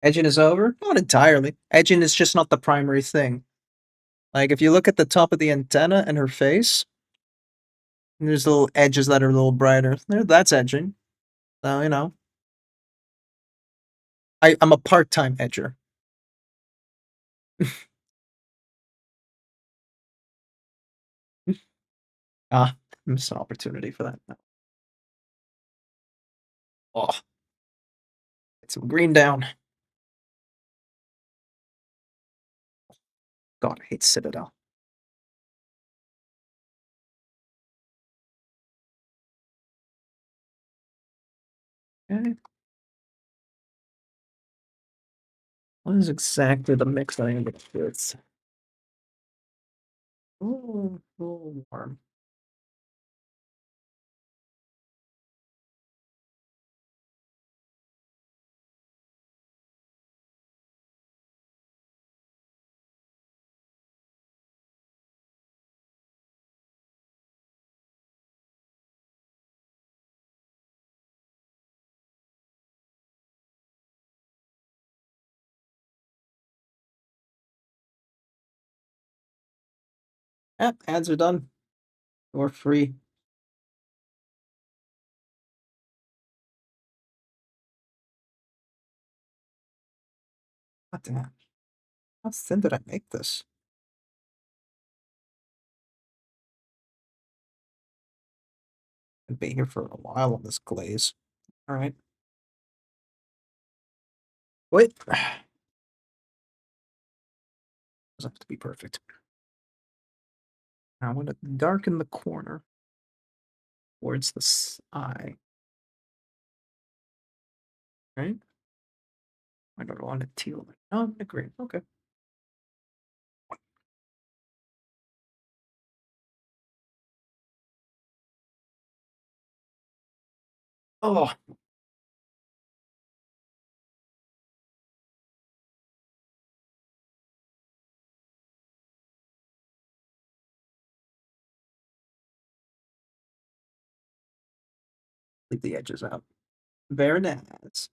Edging is over? Not entirely. Edging is just not the primary thing. Like, if you look at the top of the antenna and her face, there's little edges that are a little brighter. There, that's edging. So, you know. I'm a part-time edger. Ah, missed an opportunity for that. Oh, get some green down. God, I hate Citadel. Okay. What is exactly the mix that I am going to do? It's warm. Ah, ads are done. Or free. God damn. How thin did I make this? I've been here for a while on this glaze. Alright. Wait. Doesn't have to be perfect. Now I want to darken the corner towards the eye. Right? I don't want it teal. Oh, green. Okay. Oh, leave the edges out. Very nice.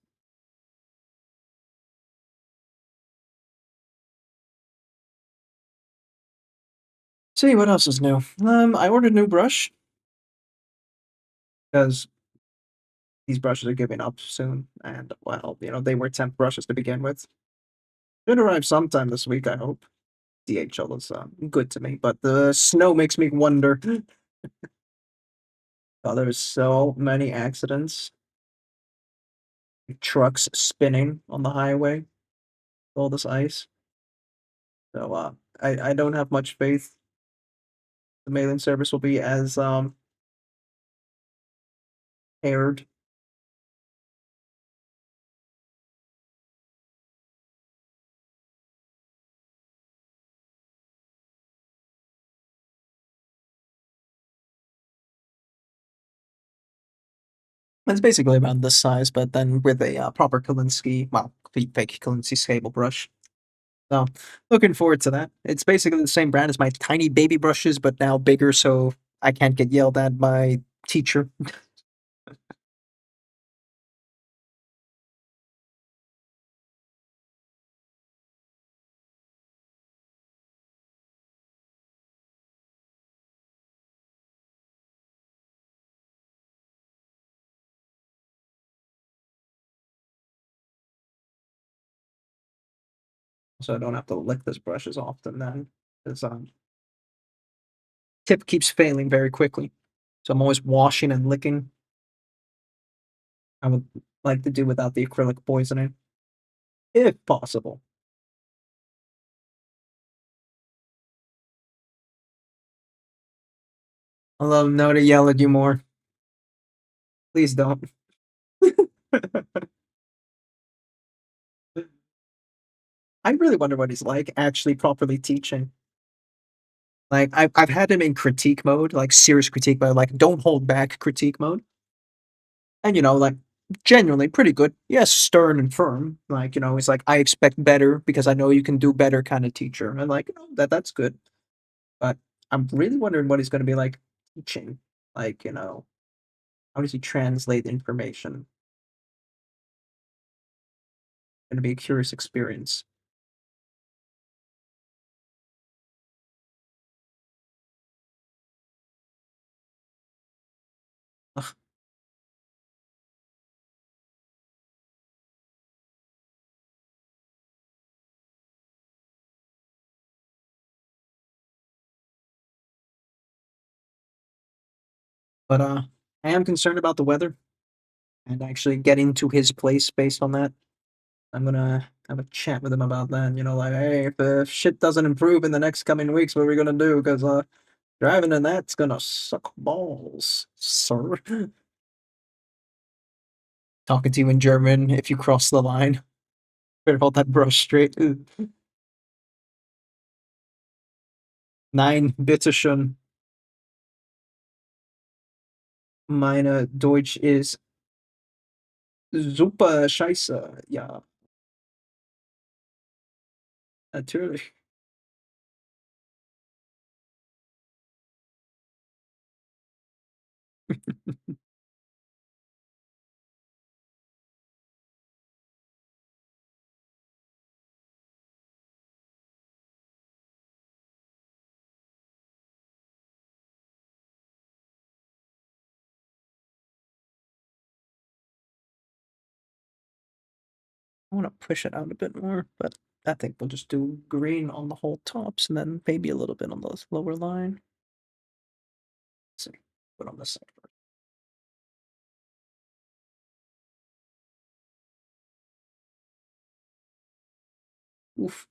See what else is new. I ordered a new brush because these brushes are giving up soon, and well, they were temp brushes to begin with. Should arrive sometime this week, I hope. DHL is good to me, but the snow makes me wonder. Oh, there's so many accidents. Trucks spinning on the highway, all this ice. So I don't have much faith the mailing service will be as aired. It's basically about this size, but then with a proper Kolinsky, well, fake Kolinsky scale brush. So, looking forward to that. It's basically the same brand as my tiny baby brushes, but now bigger, so I can't get yelled at by teacher. So I don't have to lick this brush as often then, because tip keeps failing very quickly. So I'm always washing and licking. I would like to do without the acrylic poisoning, if possible. Although, no to yell at you more. Please don't. I really wonder what he's like actually properly teaching. Like I've had him in critique mode, like serious critique mode, like don't hold back critique mode. And like genuinely pretty good. Yes, stern and firm. Like, he's like, I expect better because I know you can do better kind of teacher. And like, that's good. But I'm really wondering what he's gonna be like teaching. Like, how does he translate information? Gonna be a curious experience. Ugh. But I am concerned about the weather and actually getting to his place based on that. I'm gonna have a chat with him about that. Like, hey, if the shit doesn't improve in the next coming weeks, what are we gonna do? Because driving in that's gonna suck balls, sir. Talking to you in German if you cross the line. Better hold that brush straight. Nein, bitteschön. Meine Deutsch ist super scheiße. Ja, natürlich. I want to push it out a bit more, but I think we'll just do green on the whole tops and then maybe a little bit on the lower line. Let's see, put on this side first. Oof.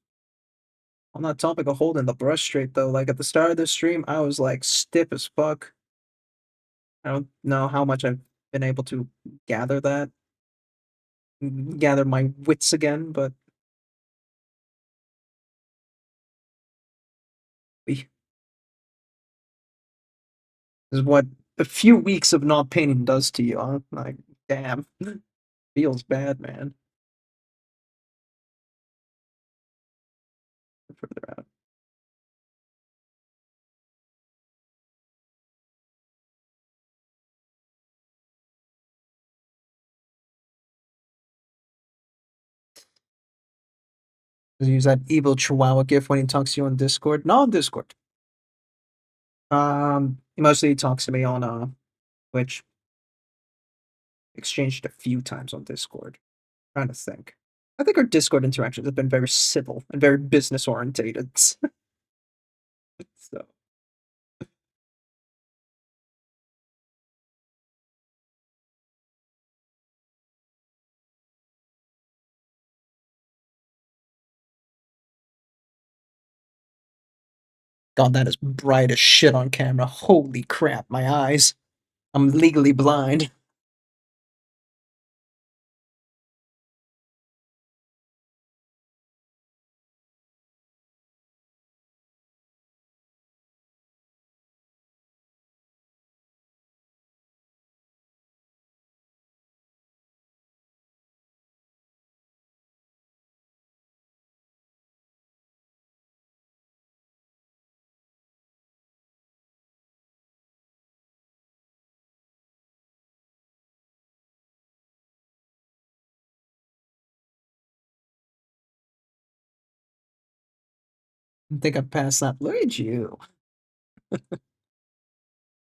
On that topic of holding the brush straight though, like at the start of the stream, I was like stiff as fuck. I don't know how much I've been able to gather that, gather my wits again, but this is what a few weeks of not painting does to you, huh? Like, damn, feels bad, man. Further out. Does he use that evil Chihuahua gif when he talks to you on Discord? No, on Discord. He mostly talks to me on Twitch. exchanged a few times on Discord. Trying to think. I think our Discord interactions have been very civil and very business orientated. So God, that is bright as shit on camera. Holy crap, my eyes. I'm legally blind. I think I passed that. Look at you.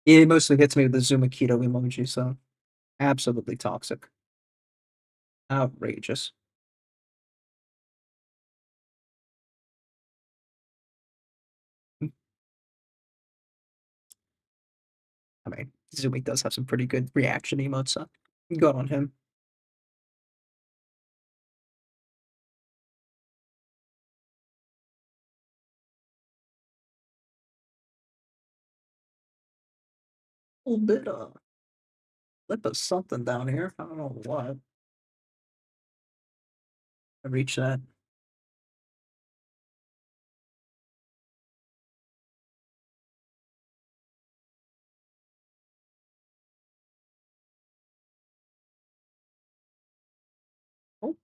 It mostly hits me with the Zumakito emoji, so absolutely toxic. Outrageous. I mean, Zumi does have some pretty good reaction emotes, so good on him. A little bit lip of something down here. I don't know what. I reached that. Oh.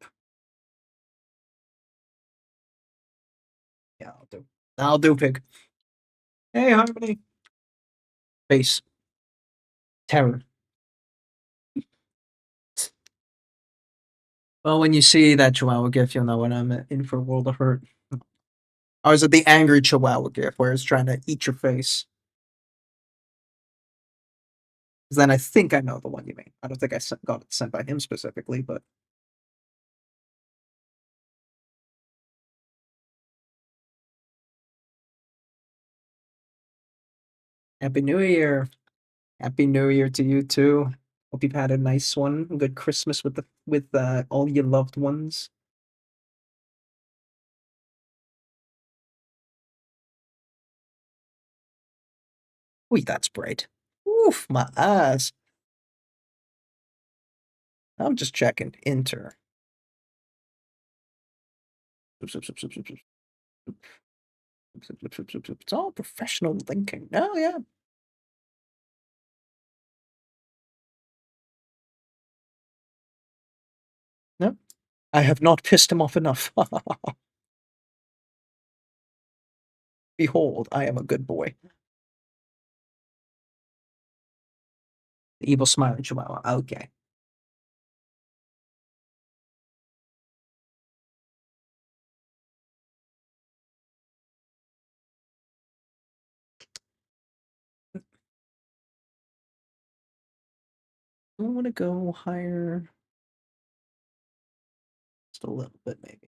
Yeah, I'll do. I'll do, pig. Hey, Harmony. Face. Terror. Well, when you see that Chihuahua gif, you'll know when I'm in for a world of hurt. I was at the angry Chihuahua gif where it's trying to eat your face. 'Cause then I think I know the one you mean. I don't think I got it sent by him specifically, but Happy New Year. Happy New Year to you too. Hope you've had a nice one. A good Christmas with all your loved ones. Wait, that's bright. Oof, my eyes. I'm just checking. Enter. It's all professional linking. Oh, yeah. No, I have not pissed him off enough. Behold, I am a good boy. The evil smiling chihuahua. Okay. I want to go higher. Just a little bit, maybe.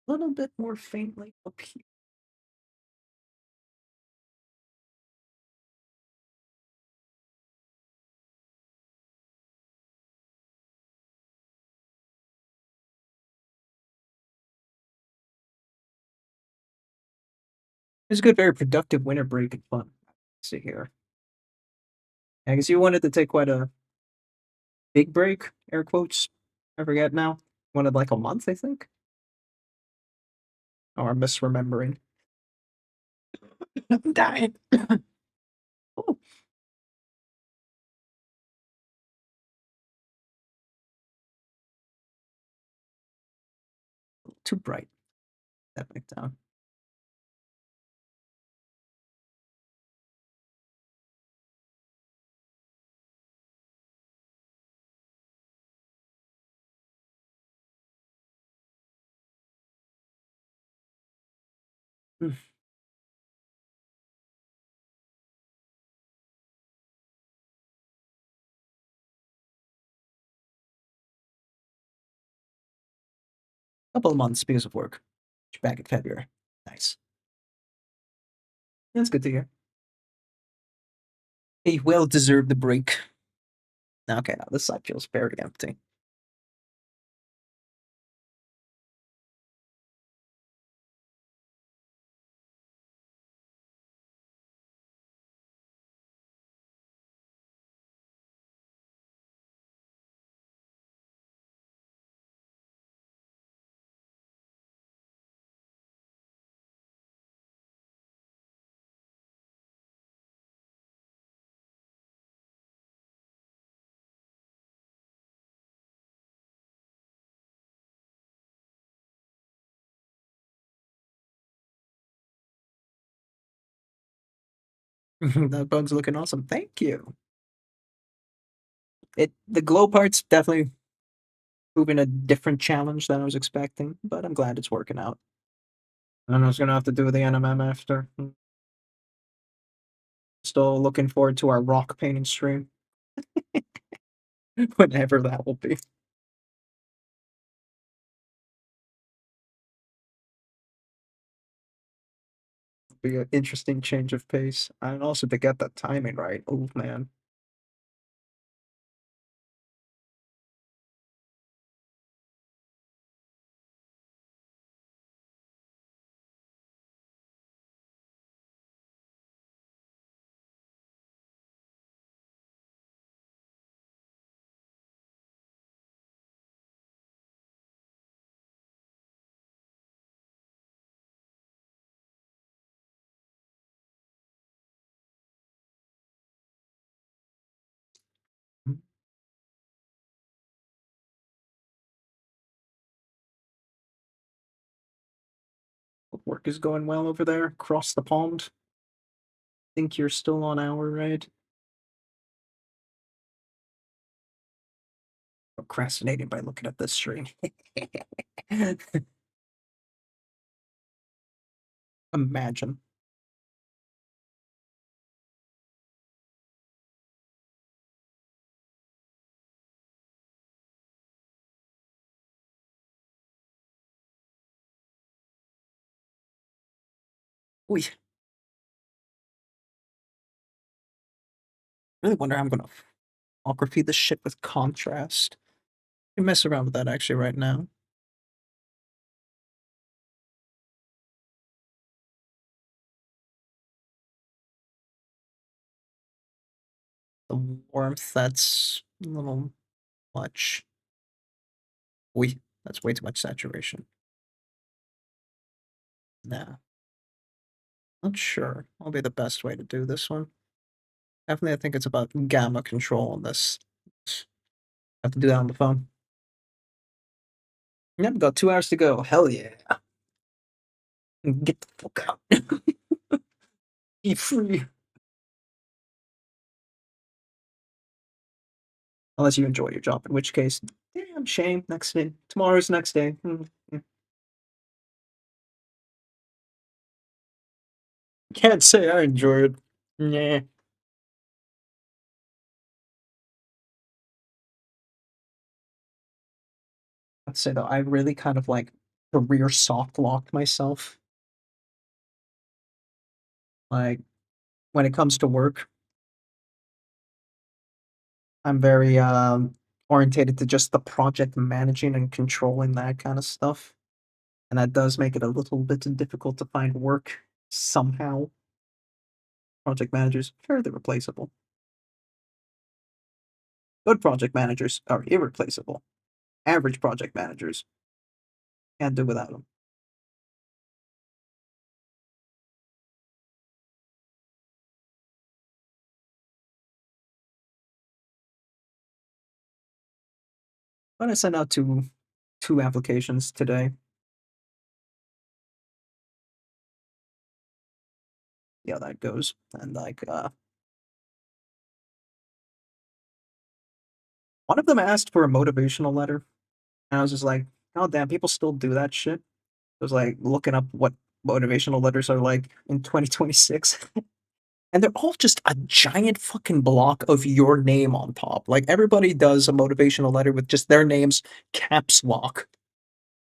A little bit more faintly up here. It's a good, very productive winter break and fun. Let's see here. I guess you wanted to take quite a big break, air quotes. I forget now. Wanted like a month, I think. Or I'm misremembering. I'm dying. Oh, too bright. That back down. Hmm. Couple of months because of work. Back in February. Nice. That's good to hear. A well-deserved break. Okay, now this side feels very empty. That bug's looking awesome. Thank you. The glow part's definitely proving a different challenge than I was expecting, but I'm glad it's working out. And I was gonna have to do the NMM after. Still looking forward to our rock painting stream. Whenever that will be. Be an interesting change of pace. And also to get that timing right. Oh man. Work is going well over there across the pond. Think you're still on hour, right? Procrastinating by looking at this stream. Imagine. We really wonder how I'm gonna photography this shit with contrast. You mess around with that actually right now. The warmth, that's a little much. That's way too much saturation. Nah, not sure. What'll be the best way to do this one. Definitely, I think it's about gamma control on this. Have to do that on the phone. Yep, got 2 hours to go. Hell yeah. Get the fuck out. Be free. Unless you enjoy your job, in which case, damn shame. Next day. Tomorrow's next day. Can't say I enjoy it. Yeah. I'd say though, I really kind of like career soft locked myself. Like when it comes to work, I'm very orientated to just the project managing and controlling that kind of stuff. And that does make it a little bit difficult to find work somehow. Project managers, fairly replaceable. Good project managers are irreplaceable. Average project managers can't do without them. But I sent out two applications today. See how that goes. And like one of them asked for a motivational letter. And I was just like, oh damn, people still do that shit. I was like looking up what motivational letters are like in 2026. And they're all just a giant fucking block of your name on top. Like everybody does a motivational letter with just their names, caps lock,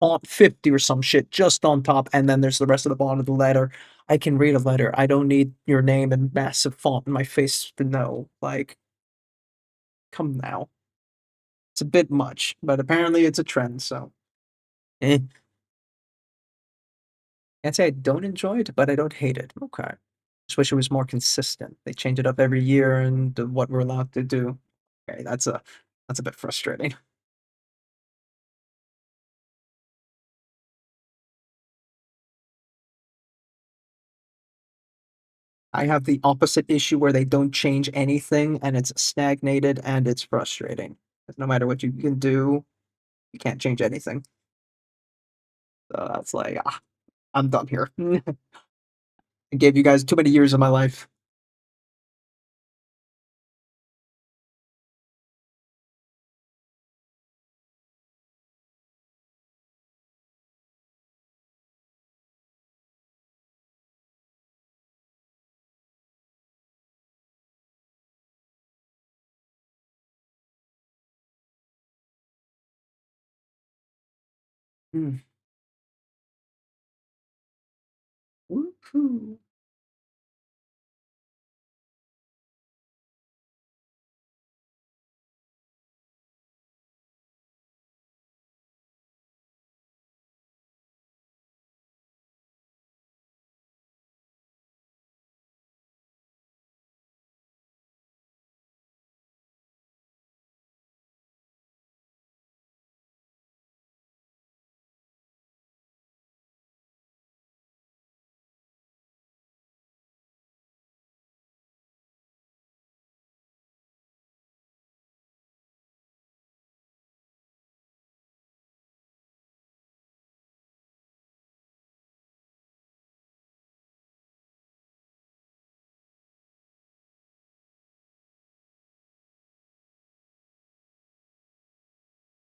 font 50 or some shit just on top, and then there's the rest of the bottom of the letter. I can read a letter. I don't need your name in massive font in my face to know. Like, come now. It's a bit much, but apparently it's a trend, so. Eh. Can't say I don't enjoy it, but I don't hate it. Okay. Just wish it was more consistent. They change it up every year and what we're allowed to do. Okay, that's a bit frustrating. I have the opposite issue where they don't change anything and it's stagnated and it's frustrating. 'Cause no matter what you can do, you can't change anything. So that's like, I'm done here. I gave you guys too many years of my life. Mm. Woohoo.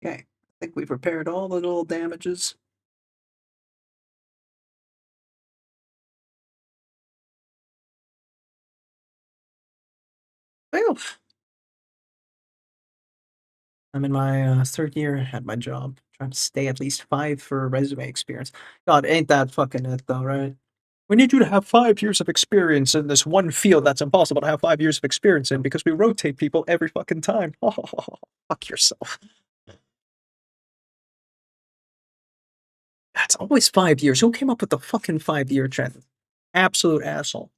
Okay, I think we've repaired all the little damages. Well, I'm in my third year at my job, trying to stay at least 5 for resume experience. God, ain't that fucking it though, right? We need you to have 5 years of experience in this one field that's impossible to have 5 years of experience in because we rotate people every fucking time. Fuck yourself. That's always 5 years. Who came up with the fucking 5-year trend? Absolute asshole.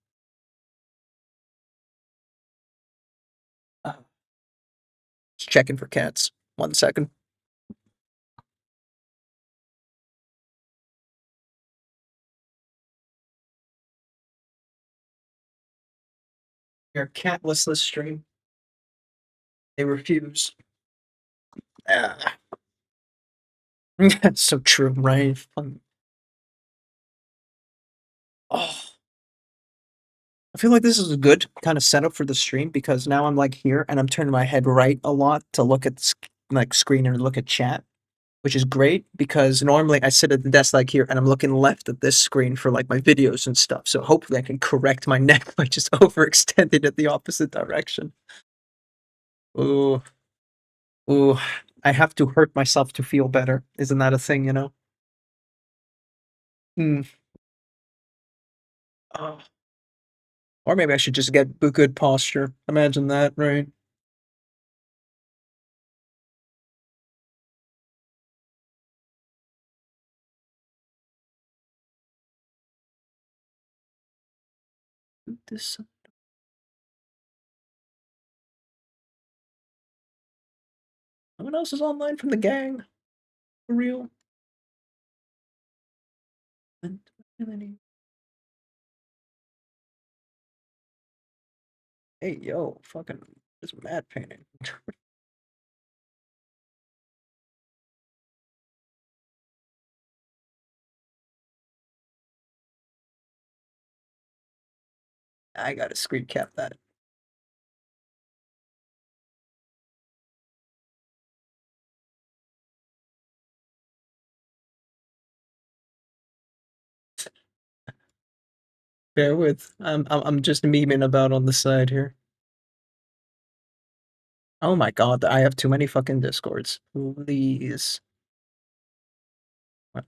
Just checking for cats. 1 second. Your catless this stream. They refuse. Ah. That's so true, right? Oh, I feel like this is a good kind of setup for the stream because now I'm like here and I'm turning my head right a lot to look at like screen and look at chat, which is great because normally I sit at the desk like here and I'm looking left at this screen for like my videos and stuff. So hopefully I can correct my neck by just overextending it the opposite direction. Ooh, ooh, I have to hurt myself to feel better. Isn't that a thing, you know? Hmm. Oh. Or maybe I should just get good posture. Imagine that, right? This. No one else is online from the gang. For real. Hey, yo, fucking, this mad painting. I gotta screen cap that. Bear with. I'm just memeing about on the side here. Oh my god, I have too many fucking discords. Please. What?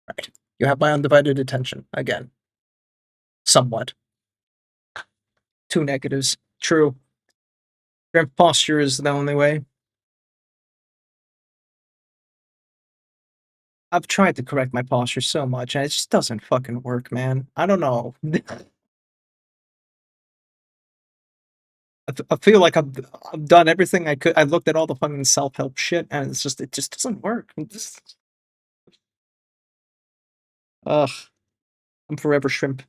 Right. You have my undivided attention again. Somewhat. Two negatives. True. Shrimp posture is the only way. I've tried to correct my posture so much, and it just doesn't fucking work, man. I don't know. I feel like I've done everything I could. I looked at all the fucking self-help shit, and it just doesn't work. Ugh. I'm forever shrimp.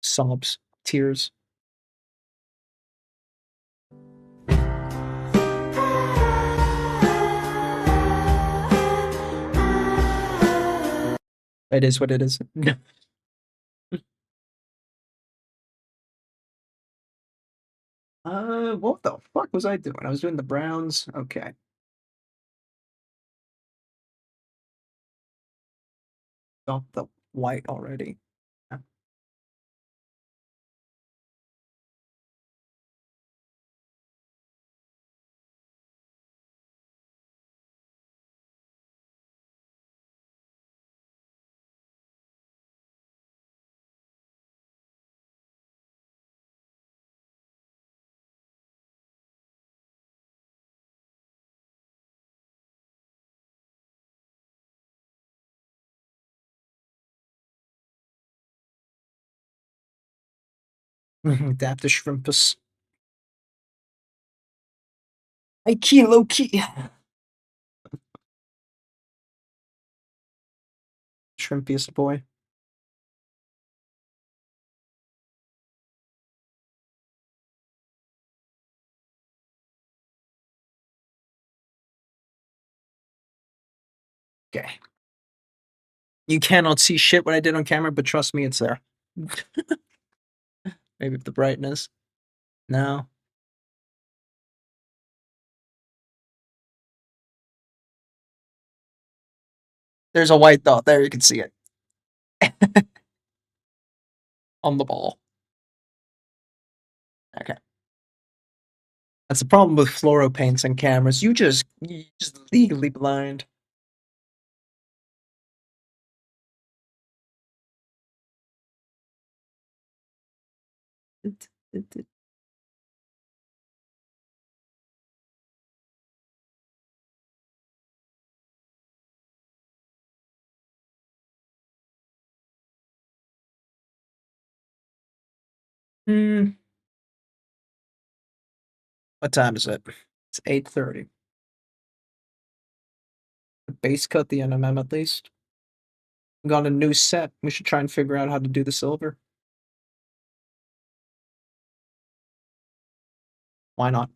Sobs. Tears. It is what it is. What the fuck was I doing? I was doing the Browns. Okay. Stop the white already. Adaptus shrimpus. High key, low key. Shrimpiest boy. Okay. You cannot see shit what I did on camera, but trust me, it's there. Maybe the brightness. No. There's a white dot there, you can see it. On the ball. Okay. That's the problem with fluoro paints and cameras. You just legally blind. Hmm. What time is it? It's 8:30. Base cut the NMM at least. Got a new set. We should try and figure out how to do the silver. Why not?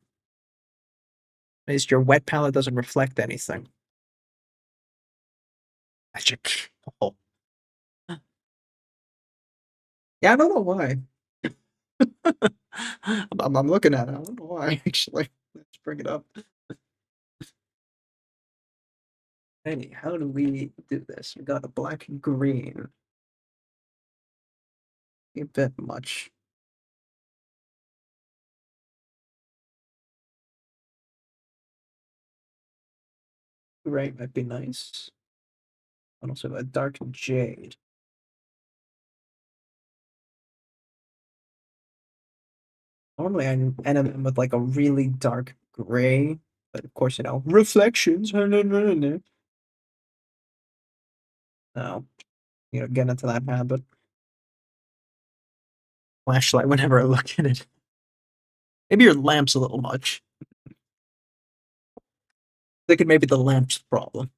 At least your wet palette doesn't reflect anything. Magic. Oh. Yeah, I don't know why. I'm looking at it. I don't know why, actually. Let's bring it up. Hey, how do we do this? We got a black and green. A bit much. Gray might be nice. And also a dark jade. Normally I end up with like a really dark gray, but of course, you know, reflections. No, you know, get into that habit. Flashlight whenever I look at it. Maybe your lamp's a little much. Thinking maybe the lamp's the problem.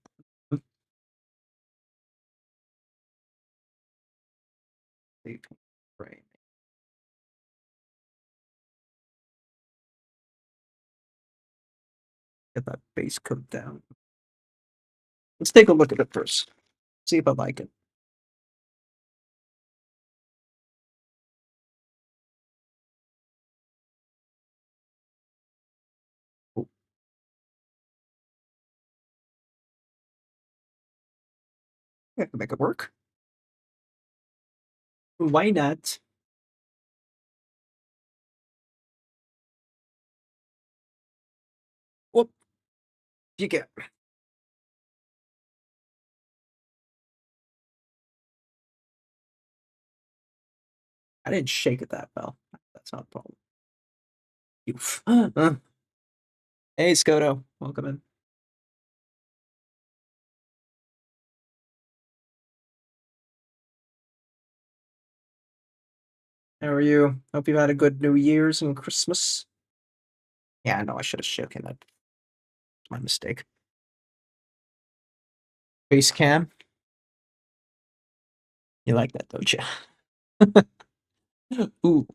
Right. Get that base coat down. Let's take a look at it first. See if I like it. Ooh. I can make it work. Why not? Whoop. You get. I didn't shake it that well. That's not a problem. Oof. Hey, Scoto. Welcome in. How are you? Hope you've had a good New Year's and Christmas. Yeah, I know I should have shaken it. My mistake. Face cam. You like that, don't you? Ooh.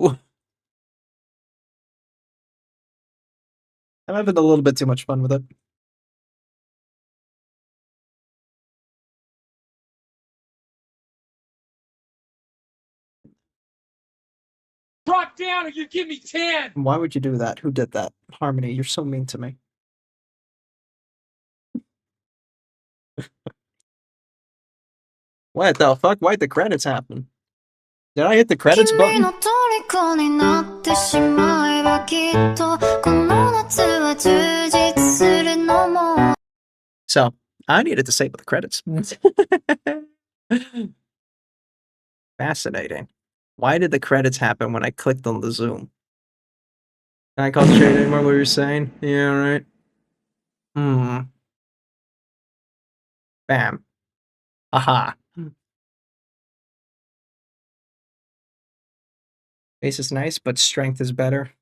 I'm having a little bit too much fun with it. Drop down or you give me 10! Why would you do that? Who did that? Harmony, you're so mean to me. What the fuck? Why'd the credits happen? Did I hit the credits 君 button? の虜になってしまえばきっとこの夏は充実するのも So, I needed to disable the credits. Fascinating. Why did the credits happen when I clicked on the zoom? Can I concentrate anymore what you're saying? Yeah, right. Bam. Aha. Base is nice, but strength is better.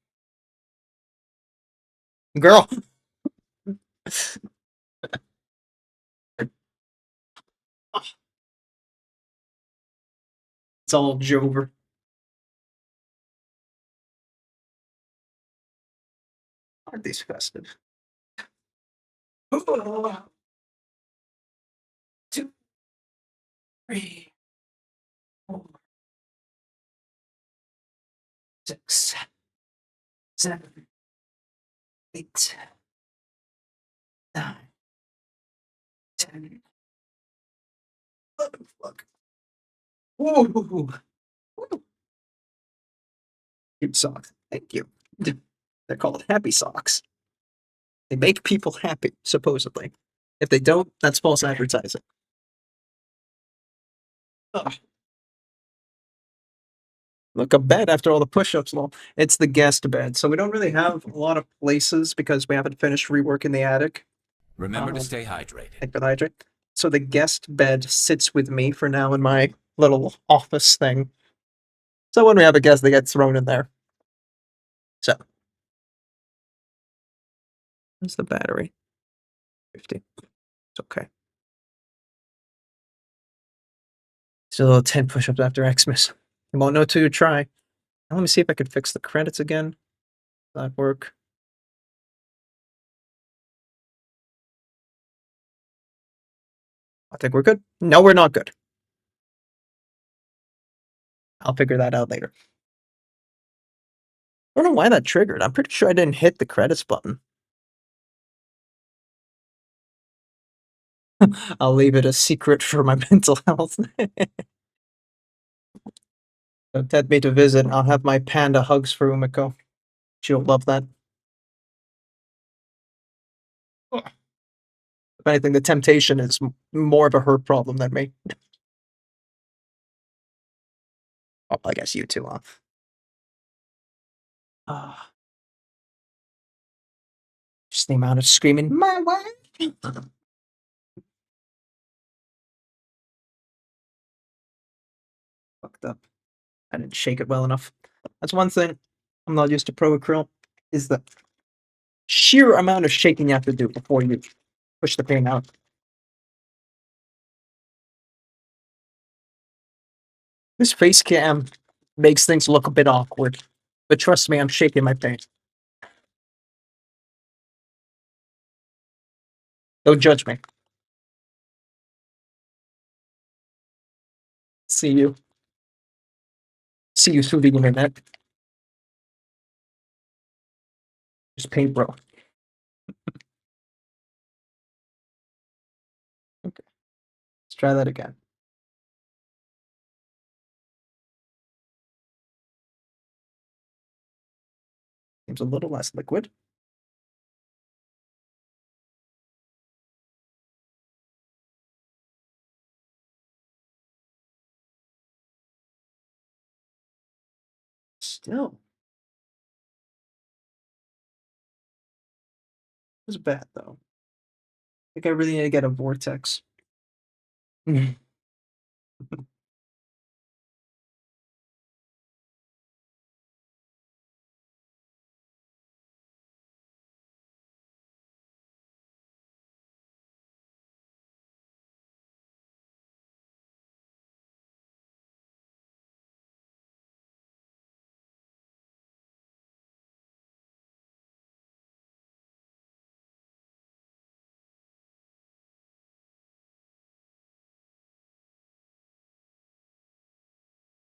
Girl! It's all Jover. Aren't these festive? 2, 3, 4, 6, 7, 8, 9, 10. Fuck. Ooh. Cute socks. Thank you. They're called happy socks. They make people happy, supposedly. If they don't, that's false advertising. Ugh. Look, a bed after all the push-ups. Well, it's the guest bed, so we don't really have a lot of places because we haven't finished reworking the attic. Remember to stay hydrated. Thank you for the hydrate. So the guest bed sits with me for now in my little office thing. So when we have a guest, they get thrown in there. So. Where's the battery? 50. It's okay. Still 10 push-ups after Xmas. You won't know till you try. Now let me see if I can fix the credits again. Does that work? I think we're good. No, we're not good. I'll figure that out later. I don't know why that triggered. I'm pretty sure I didn't hit the credits button. I'll leave it a secret for my mental health. Don't tempt me to visit. I'll have my panda hugs for Umiko. She'll love that. If anything, the temptation is more of a her problem than me. Oh, I guess you too, huh? Just the amount of screaming, my wife! Fucked up. I didn't shake it well enough. That's one thing. I'm not used to pro acryl. is the sheer amount of shaking you have to do before you push the paint out. This face cam makes things look a bit awkward, but trust me, I'm shaking my paint. Don't judge me. See you. See you through the internet. Just paint, bro. Okay, let's try that again. Seems a little less liquid. Still. It's bad though. I think I really need to get a vortex.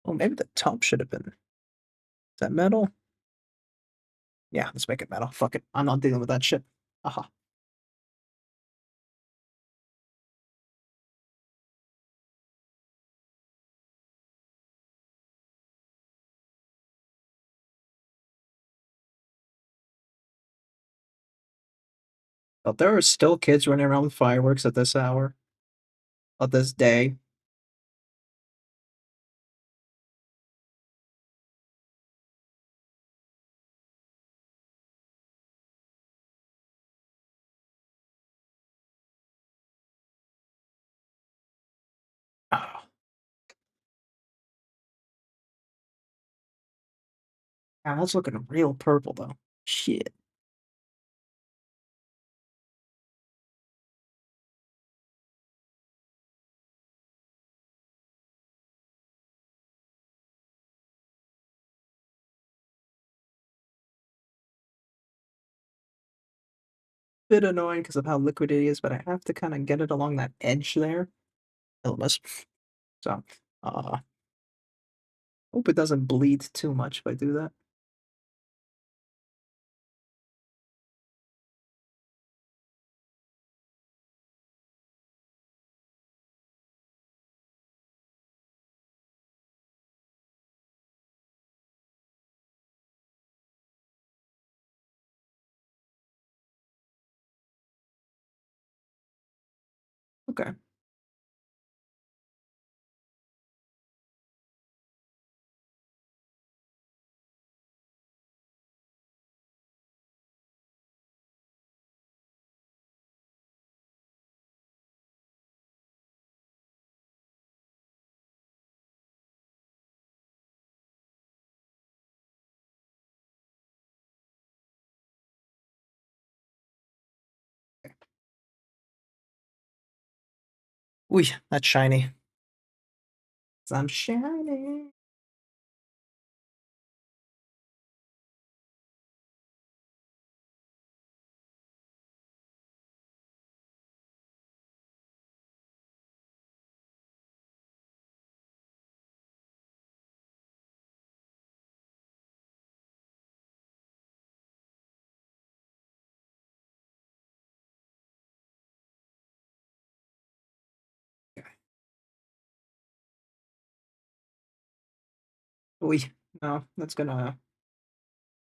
Oh, maybe the top should have been. Is that metal? Yeah, let's make it metal. Fuck it. I'm not dealing with that shit. Aha. But there are still kids running around with fireworks at this hour. At this day. Oh. Yeah, that's looking real purple though. Shit. Bit annoying because of how liquid it is, but I have to kind of get it along that edge there. Almost. So, hope it doesn't bleed too much if I do that. Okay. Ooh, that's shiny. I'm shiny. Ooh, no, that's gonna.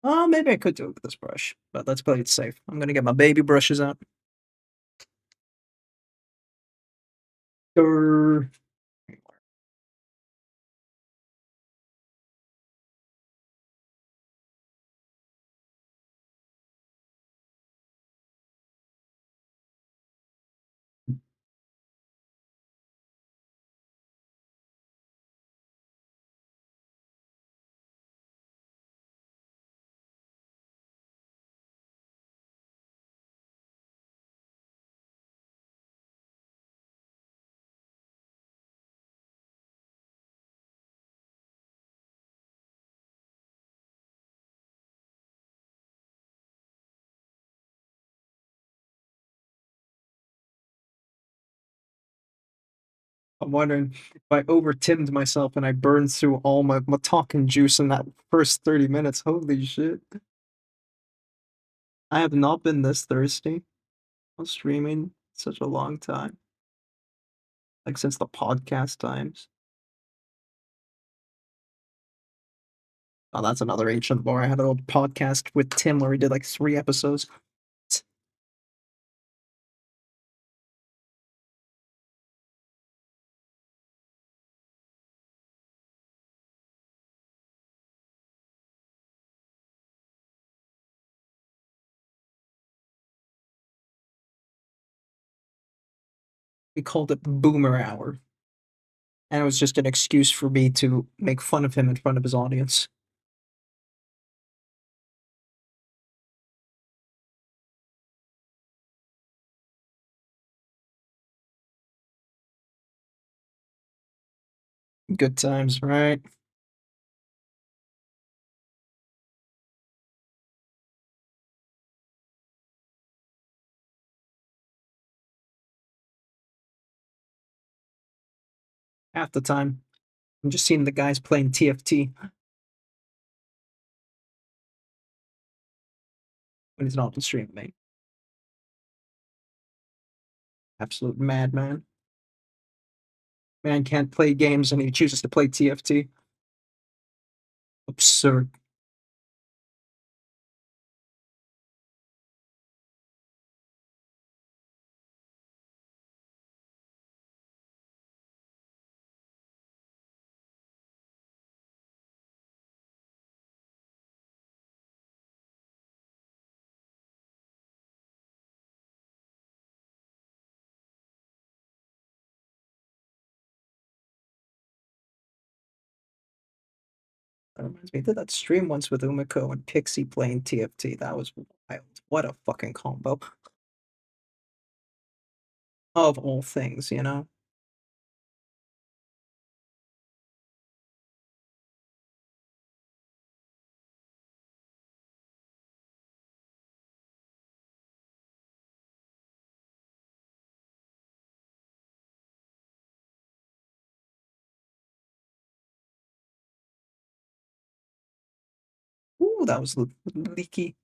Oh, maybe I could do it with this brush, but let's play it safe. I'm gonna get my baby brushes out. Grrr. I'm wondering if I over-timmed myself and I burned through all my talking juice in that first 30 minutes. Holy shit. I have not been this thirsty on streaming such a long time. Like since the podcast times. Oh, that's another ancient lore. I had a little podcast with Tim where we did like 3 episodes. We called it Boomer Hour. And it was just an excuse for me to make fun of him in front of his audience. Good times, right? Half the time. I'm just seeing the guys playing TFT when he's not on stream, mate. Absolute madman. Man can't play games and he chooses to play TFT. Absurd. That reminds me, I did that stream once with Umiko and Pixie playing TFT. That was wild. What a fucking combo. Of all things, you know? Ooh, that was leaky.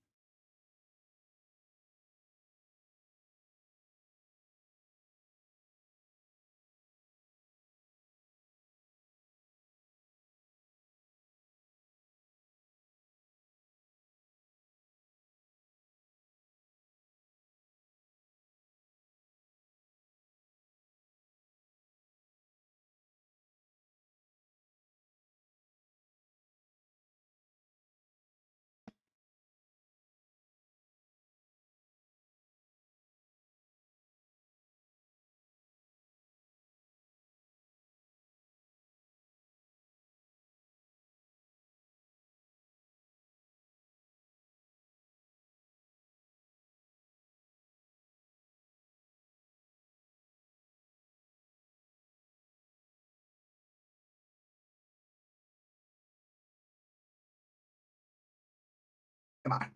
Come on.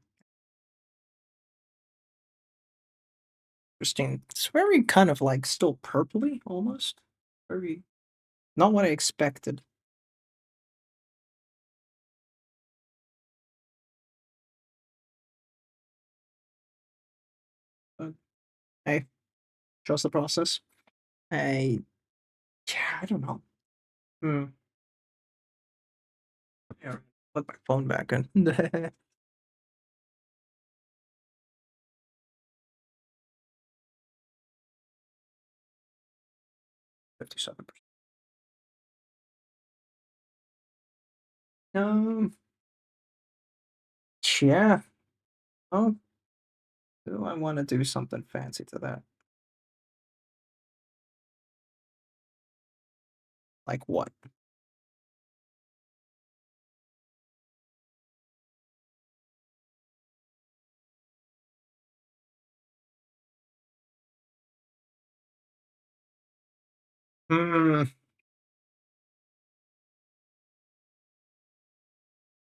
Interesting. It's very kind of like still purpley almost. Very not what I expected. But hey, trust the process. I yeah, I don't know. Hmm. Yeah, put my phone back in. 57%. Yeah. Oh, do I want to do something fancy to that? Like what? Hmm.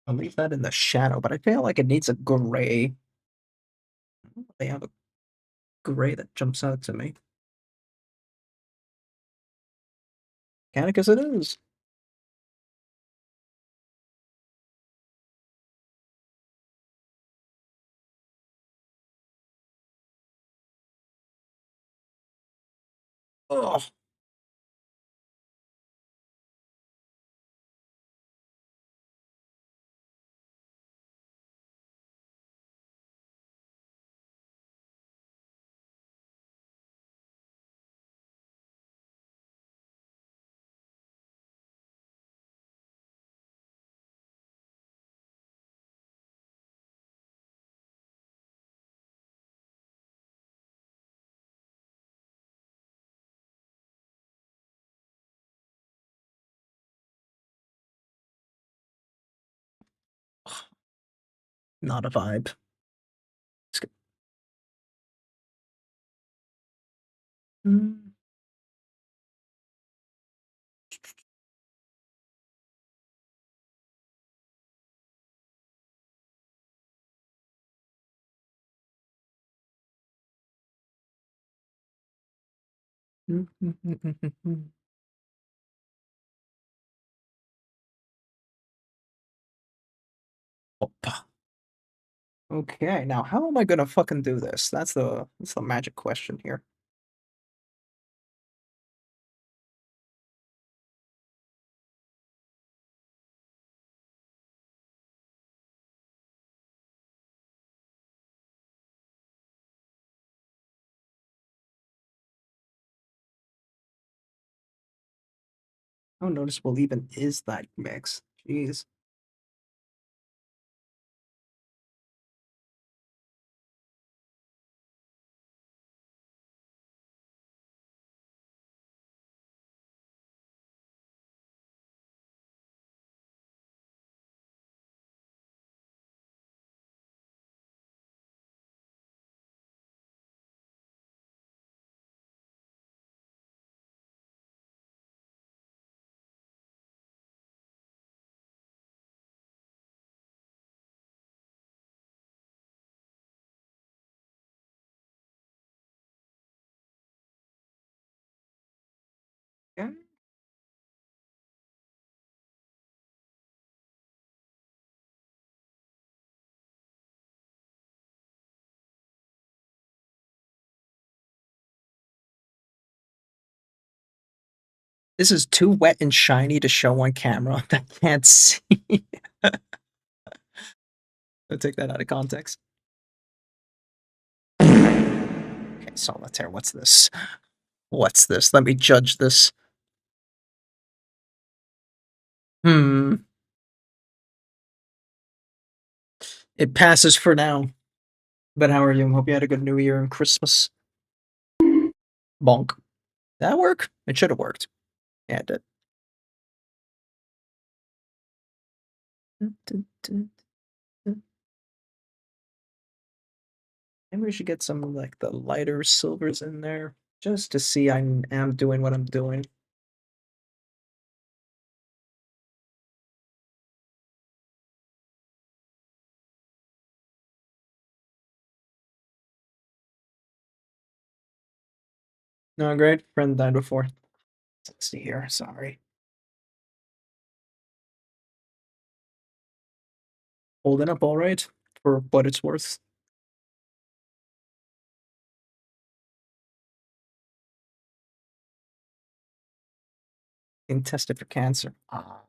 I'll leave that in the shadow, but I feel like it needs a gray. They have a gray that jumps out to me. Mechanic as it is. Ugh. Not a vibe. Let's get... Mm. Opa. Okay, now how am I gonna fucking do this? That's the magic question here. How noticeable even is that mix? Jeez. Yeah. This is too wet and shiny to show on camera. I can't see. I'll take that out of context. Okay, solitaire. What's this? What's this? Let me judge this. Hmm. It passes for now. But how are you? Hope you had a good New Year and Christmas. Bonk. Did that work? It should have worked. Yeah, it did. Maybe we should get some like the lighter silvers in there just to see I am doing what I'm doing. No, great. Friend died before. Let's see here. Sorry. Holding up all right for what it's worth. Being tested for cancer. Ah,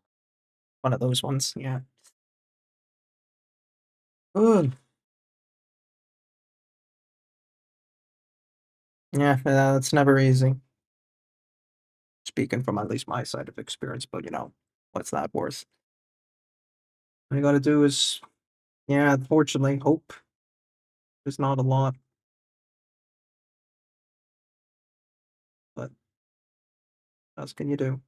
one of those ones. Yeah. Good. Yeah, it's never easy. Speaking from at least my side of experience, but you know, what's that worth? All you gotta do is, yeah, unfortunately, hope. There's not a lot, but what else can you do?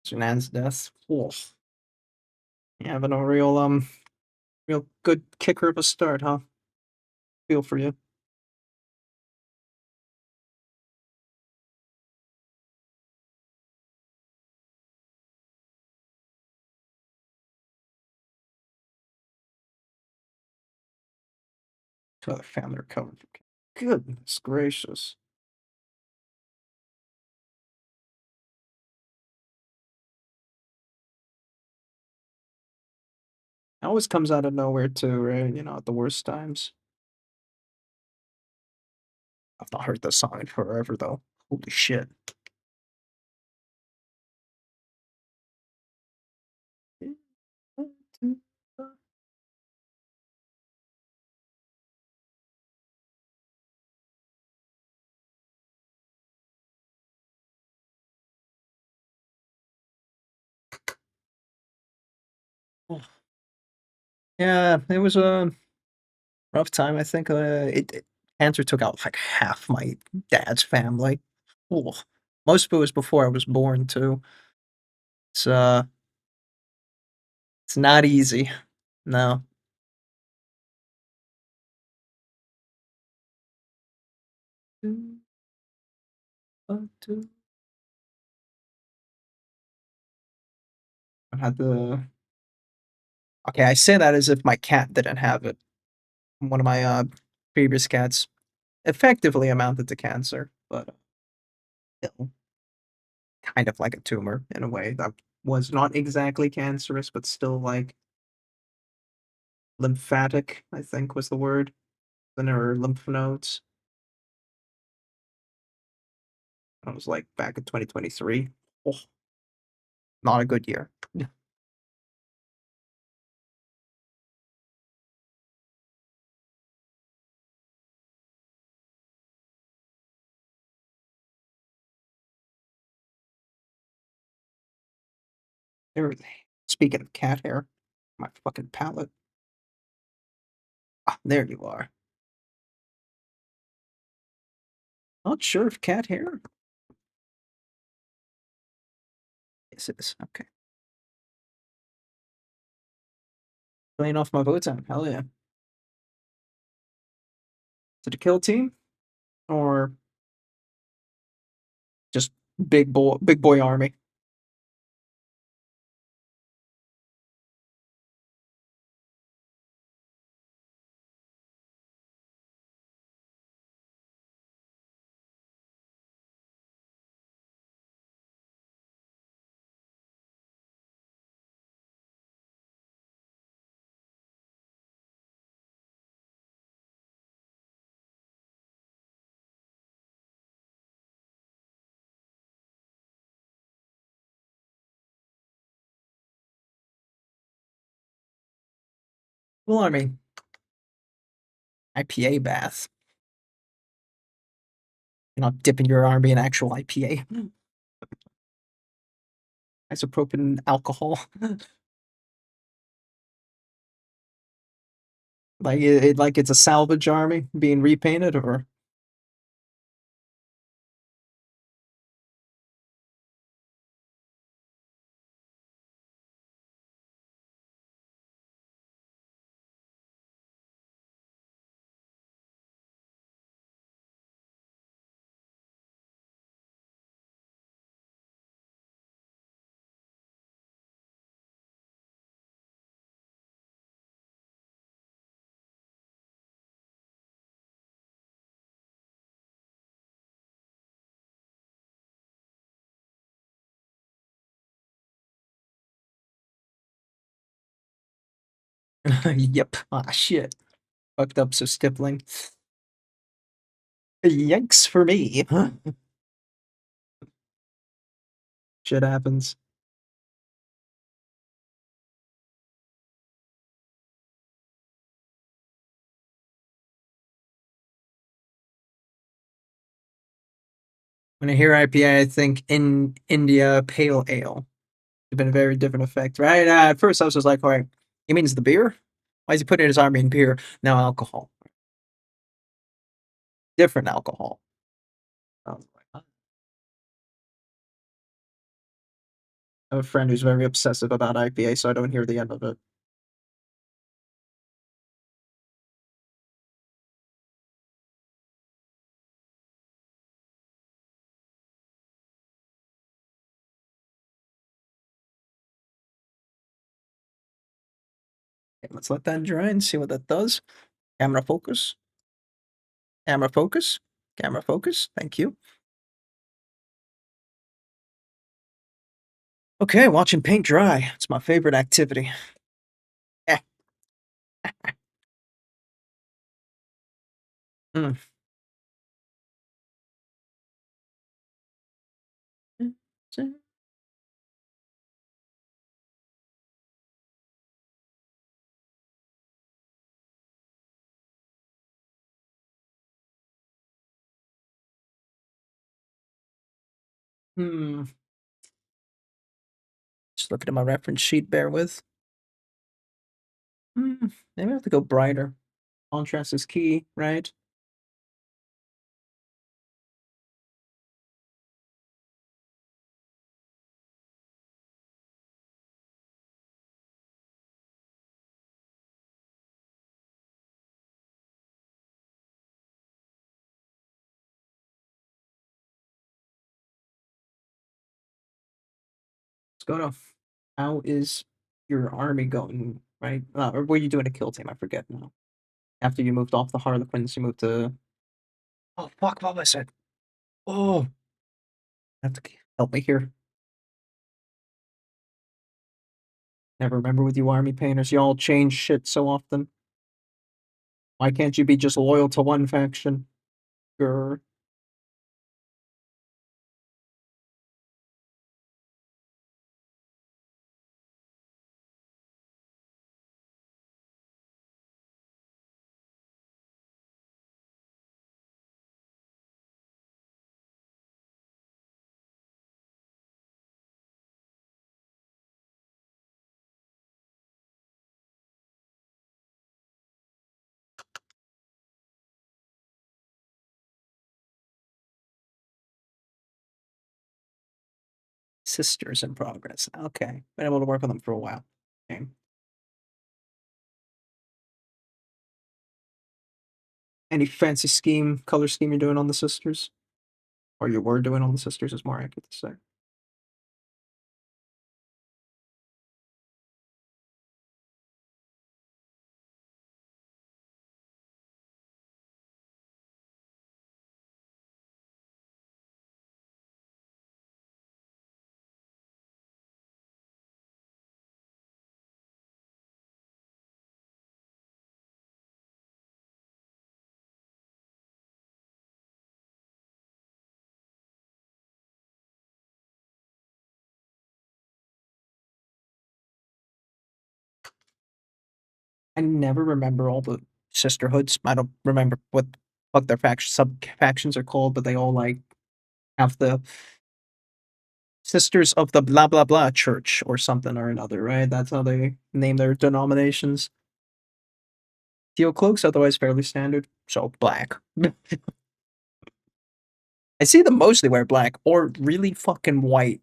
Junan's death. Oof. Yeah, having a real good kicker of a start, huh? Feel for you. To the family recovered. Goodness gracious. It always comes out of nowhere too, right? You know, at the worst times. I've not heard this song in forever though. Holy shit. Yeah, it was a rough time. I think cancer took out like half my dad's family. Ooh. Most of it was before I was born too. It's uh, it's not easy. No. I had the okay. I say that as if my cat didn't have it. One of my previous cats effectively amounted to cancer, but still kind of like a tumor in a way that was not exactly cancerous, but still like lymphatic, I think was the word, in her lymph nodes. I was like back in 2023. Oh, not a good year. There, speaking of cat hair, my fucking palette. Ah, there you are. Not sure if cat hair. Yes, it is. Okay. Playing off my Votan. Hell yeah. Is it a kill team? Or just big boy army? Full army. IPA bath. You're not dipping your army in actual IPA. Isopropyl alcohol. Like like it's a salvage army being repainted, or yep. Ah shit. Fucked up so stippling. Yikes for me. Shit happens. When I hear IPA, I think in India pale ale. It's been a very different effect, right? At first, I was just like, "All right, he means the beer? Why is he putting his army in beer? Now alcohol, different alcohol." I was like, "Huh." I have a friend who's very obsessive about IPA, so I don't hear the end of it. Okay, let's let that dry and see what that does. Camera focus. Camera focus. Camera focus. Thank you. Okay, watching paint dry. It's my favorite activity. Mm. Hmm. Just looking at my reference sheet, bear with. Maybe I have to go brighter. Contrast is key, right? Let's go to how is your army going, right? Or were you doing a kill team? I forget now. After you moved off the Harlequins, you moved to. Oh, fuck, what was it? Oh. Have to help me here. Never remember with you army painters. Y'all change shit so often. Why can't you be just loyal to one faction? Grr. Sisters in progress. Okay. Been able to work on them for a while. Okay. Any fancy scheme, color scheme you're doing on the sisters? Or you were doing on the sisters is more accurate to say. I never remember all the sisterhoods. I don't remember what their sub factions are called, but they all like have the Sisters of the blah blah blah church or something or another, right? That's how they name their denominations. Teal cloaks, otherwise fairly standard. So black. I see them mostly wear black or really fucking white.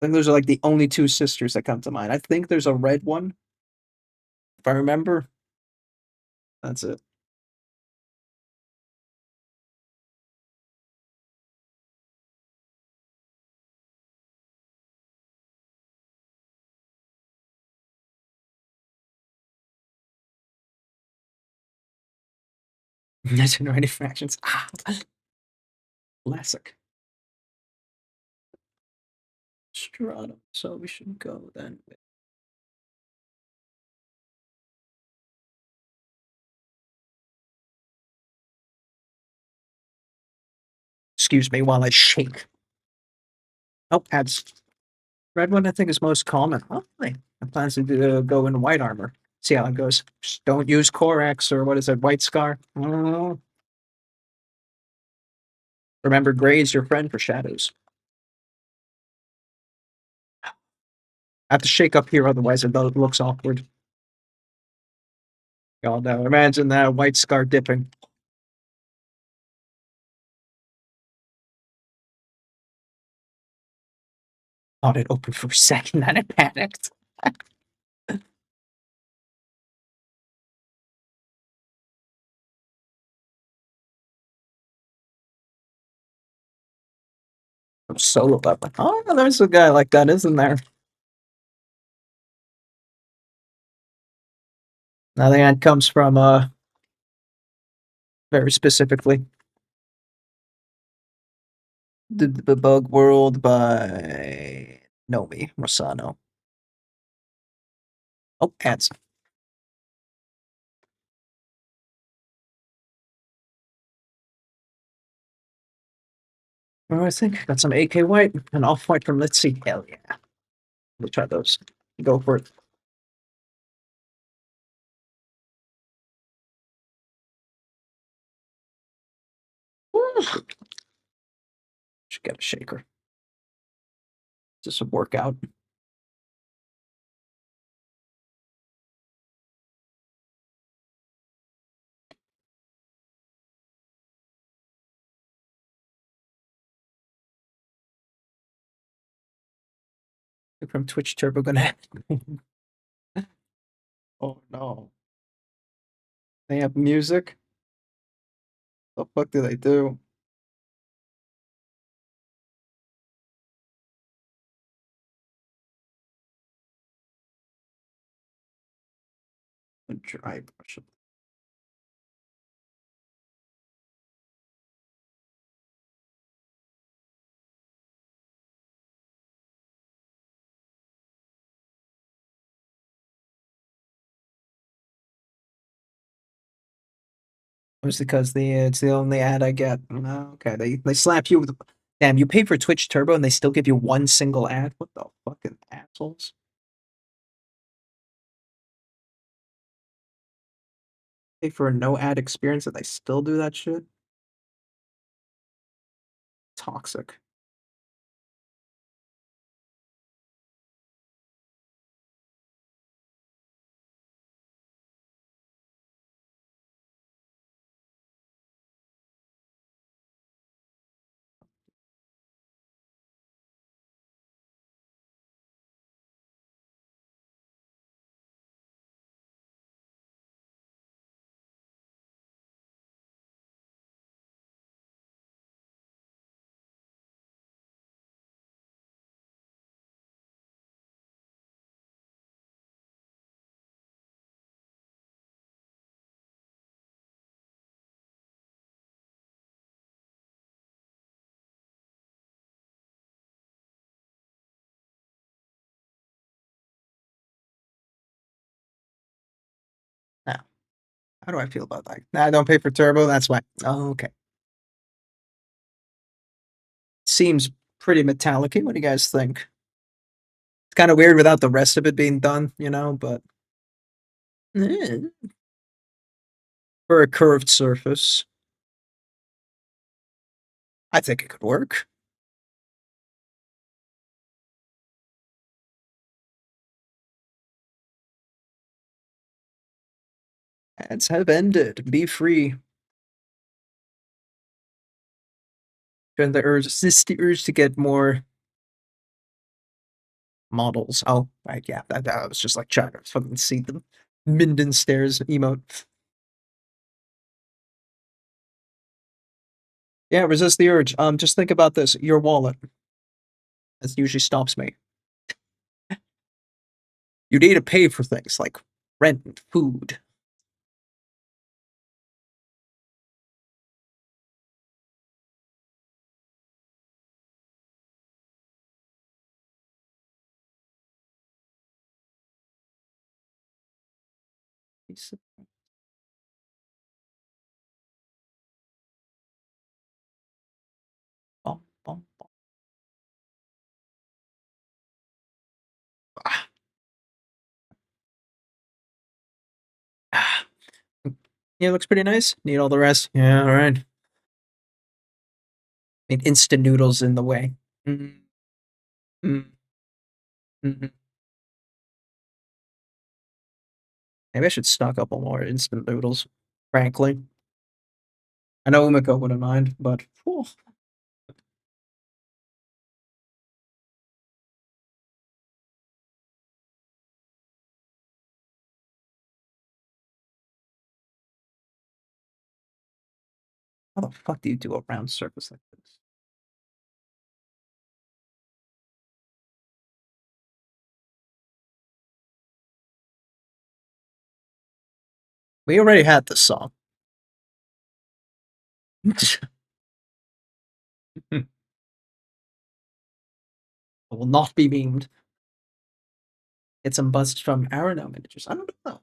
I think those are like the only two sisters that come to mind. I think there's a red one. If I remember. That's it. I don't know any fractions. Ah, classic. Stratum. So we should go then. Excuse me while I shake. Oh, adds. Red one I think is most common. Oh, I plan to go in white armor. See how it goes. Just don't use Corax or what is it, White Scar. Remember, gray is your friend for shadows. I have to shake up here, otherwise it looks awkward. God, no, imagine that White Scar dipping. Thought it opened for a second, then it panicked. Solo weapon. Oh, there's a guy like that, isn't there? Now the ad comes from very specifically. The Bug World by Nomi Rosano. Oh, ads. What do I think? Got some AK White and Off White from Let's See. Hell yeah. We'll try those. Go for it. Should get a shaker. Just a workout. From Twitch Turbo gonna happen. Oh no. They have music? The fuck do they do? A dry brush. It's because it's the only ad I get. Oh, okay, they slap you with. Damn, you pay for Twitch Turbo and they still give you one single ad. What the fucking assholes? Pay for a no ad experience and they still do that shit. Toxic. Now, how do I feel about that? Nah, I don't pay for Turbo. That's why. Oh, okay. Seems pretty metallic-y. What do you guys think? It's kind of weird without the rest of it being done, you know, but for a curved surface, I think it could work. Ads have ended. Be free. And the urge, this the urge to get more models. Oh, right, yeah, that was just like trying to fucking see them. Minden stairs emote. Yeah, resist the urge. Just think about this. Your wallet. That usually stops me. You need to pay for things like rent and food. Bum, bum, bum. Ah. Ah. Yeah, it looks pretty nice. Need all the rest. Yeah, all right. Need instant noodles in the way. Mm, mm, mhm. Maybe I should stock up on more instant noodles, frankly. I know Umiko wouldn't mind, but whew. How the fuck do you do a round surface like this? We already had this song. I will not be memed. Get some busts from Arano miniatures. I don't know.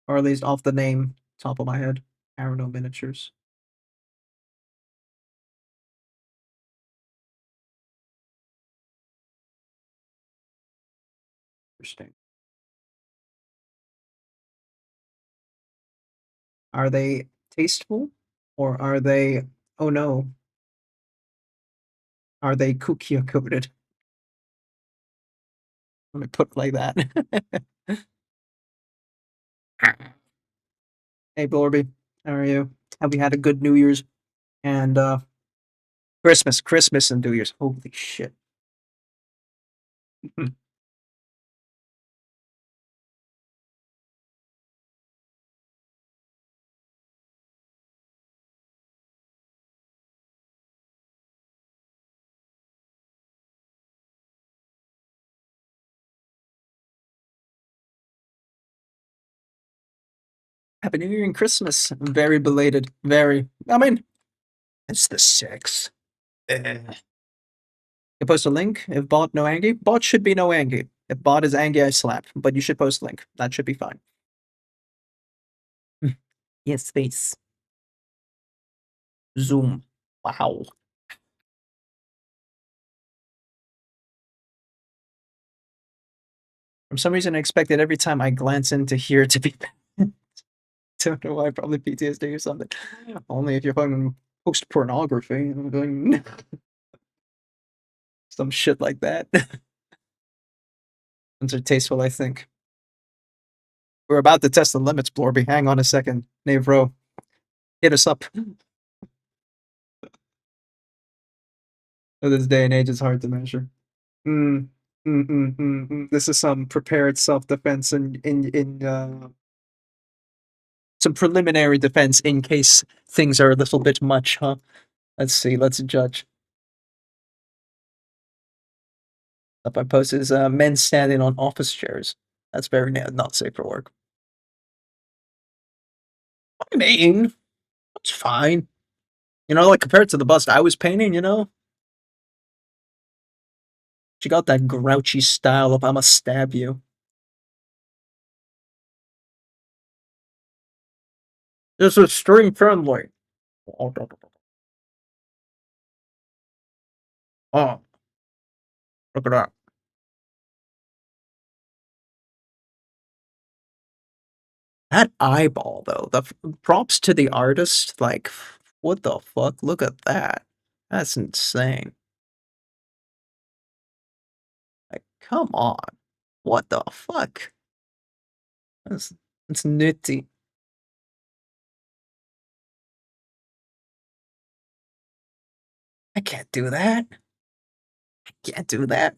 Or at least off the name, top of my head. Arano miniatures. Interesting. Are they tasteful? Or are they, oh no, are they kukia coated? Let me put it like that. Hey, Blorby, how are you? Have we had a good New Year's and Christmas and New Year's? Holy shit! Happy New Year and Christmas! Very belated. Very. I mean, it's the 6th. You post a link. If bot no Angie, bot should be no Angie. If bot is Angie, I slap. But you should post a link. That should be fine. Yes, face. Zoom. Wow. For some reason, I expected every time I glance into here to be. Don't know why. Probably PTSD or something. Only if you're fucking post pornography. Some shit like that. Those are tasteful, I think. We're about to test the limits, Blorby. Hang on a second. Navro, hit us up. In this day and age, it's hard to measure. This is some prepared self-defense in some preliminary defense in case things are a little bit much, huh? Let's see. Let's judge. Up I post is men standing on office chairs. That's very not safe for work. I mean, it's fine. You know, like compared to the bust I was painting, you know? She got that grouchy style of I'ma stab you. This is stream friendly. Oh, look at that. That eyeball, though, the props to the artist, like, what the fuck? Look at that. That's insane. Like, come on. What the fuck? That's nitty. I can't do that. I can't do that.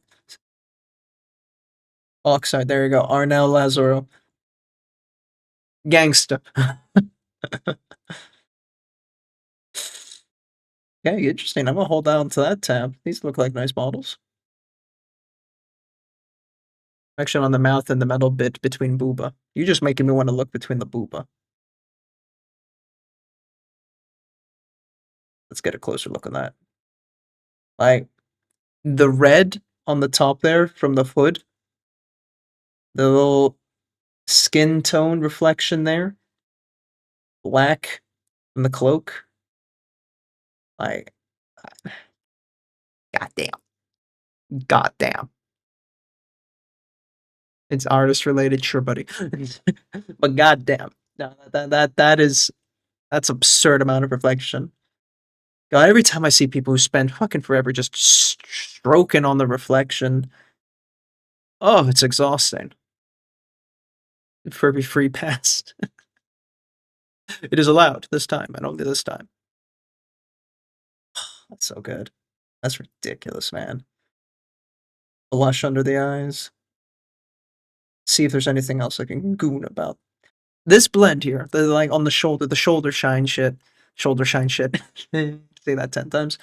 Oxide, there you go. Arnell Lazaro. Gangsta. Okay, interesting. I'm gonna hold down to that tab. These look like nice models. Action on the mouth and the metal bit between booba. You're just making me want to look between the booba. Let's get a closer look at that. Like, the red on the top there from the hood, the little skin tone reflection there, black from the cloak. Like, goddamn. Goddamn. It's artist related, sure, buddy. But goddamn. No, that's absurd amount of reflection. God, every time I see people who spend fucking forever just stroking on the reflection, oh, it's exhausting. Furby free pass. It is allowed this time, and only this time. That's so good. That's ridiculous, man. Blush under the eyes. See if there's anything else I can goon about. This blend here, the like on the shoulder shine shit. Shoulder shine shit. Say that 10 times.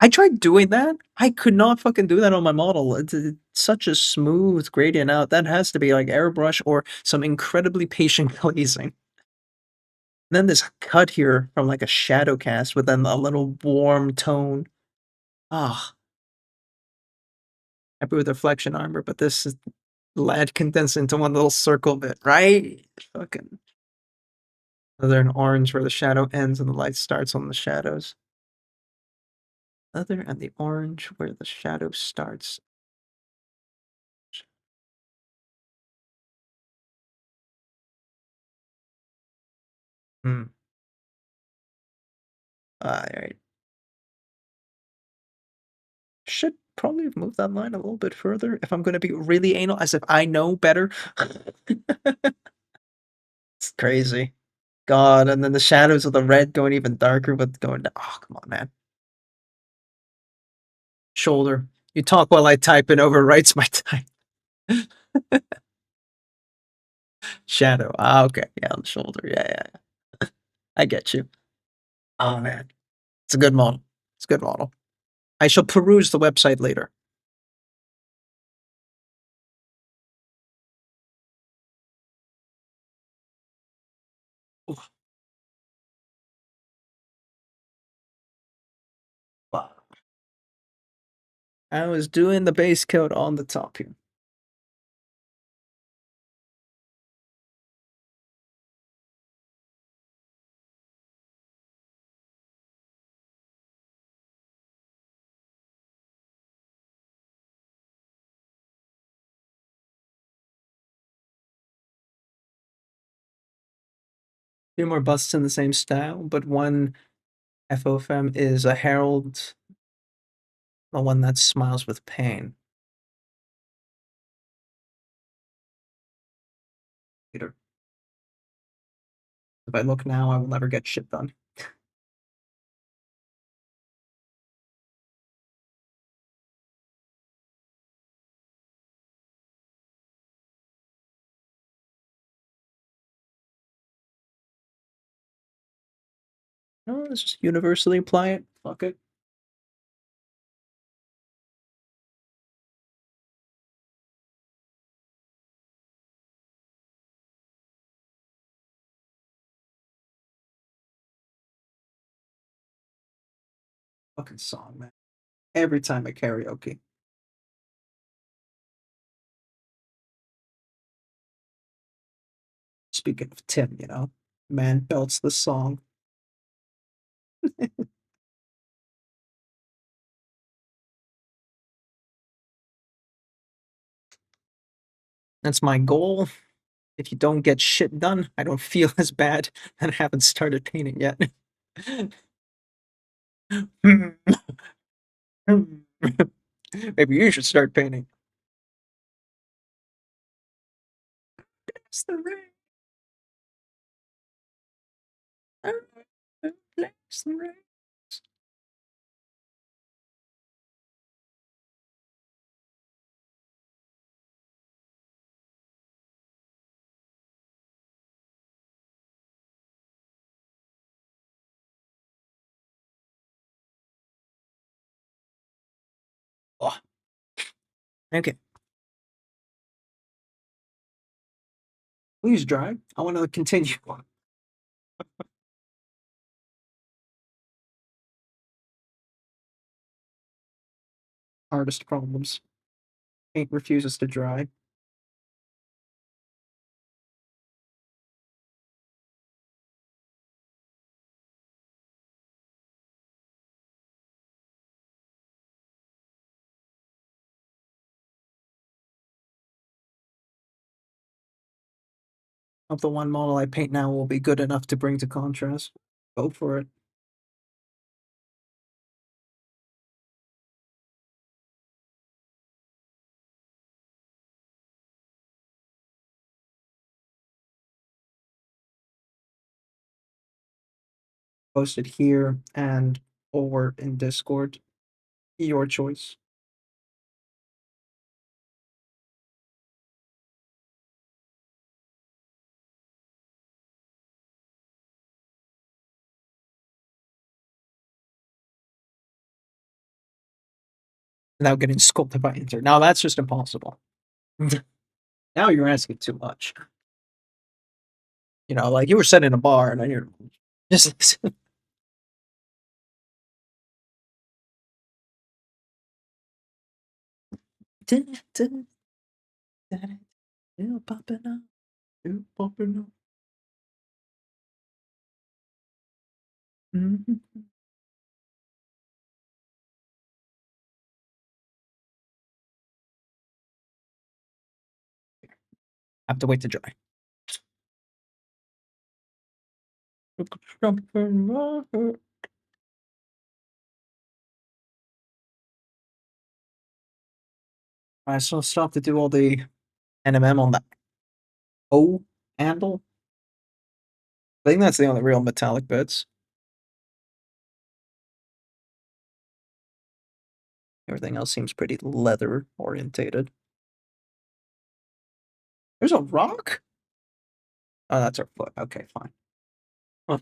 I tried doing that. I could not fucking do that on my model. It's such a smooth gradient out. That has to be like airbrush or some incredibly patient glazing. And then there's a cut here from like a shadow cast with then a little warm tone. Ah, happy with reflection armor, but this is lead condensed into one little circle bit, right? Fucking. Other and orange where the shadow ends and the light starts on the shadows. Other and the orange where the shadow starts. Hmm. Alright. Should probably have moved that line a little bit further if I'm gonna be really anal, as if I know better. It's crazy. God, and then the shadows of the red going even darker, but going to oh, come on, man. Shoulder. You talk while I type and overwrites my type. Shadow. Ah, okay. Yeah, on the shoulder. Yeah. I get you. Oh man. It's a good model. It's a good model. I shall peruse the website later. Wow. I was doing the base coat on the top here. Two more busts in the same style, but one FOFM is a herald, the one that smiles with pain. Later. If I look now, I will never get shit done. No, let's just universally apply it. Fuck it. Fucking song, man. Every time I karaoke. Speaking of Tim, you know, man belts the song. That's my goal. If you don't get shit done, I don't feel as bad and I haven't started painting yet. Maybe you should start painting. It's the rain. It's the rain. Oh, okay. Please dry. I want to continue. Hardest problems. Paint refuses to dry. Of the one model I paint now will be good enough to bring to contrast. Go for it. Post it here and or in Discord. Your choice. Without getting sculpted by Inter. Now that's just impossible. Now you're asking too much. You know, like you were sitting in a bar and then you're just you popping up, you popping up. Mhm. Have to wait to dry. I still have to do all the NMM on that O handle. I think that's the only real metallic bits. Everything else seems pretty leather orientated. There's a rock? Oh, that's our foot. Okay, fine. Huh.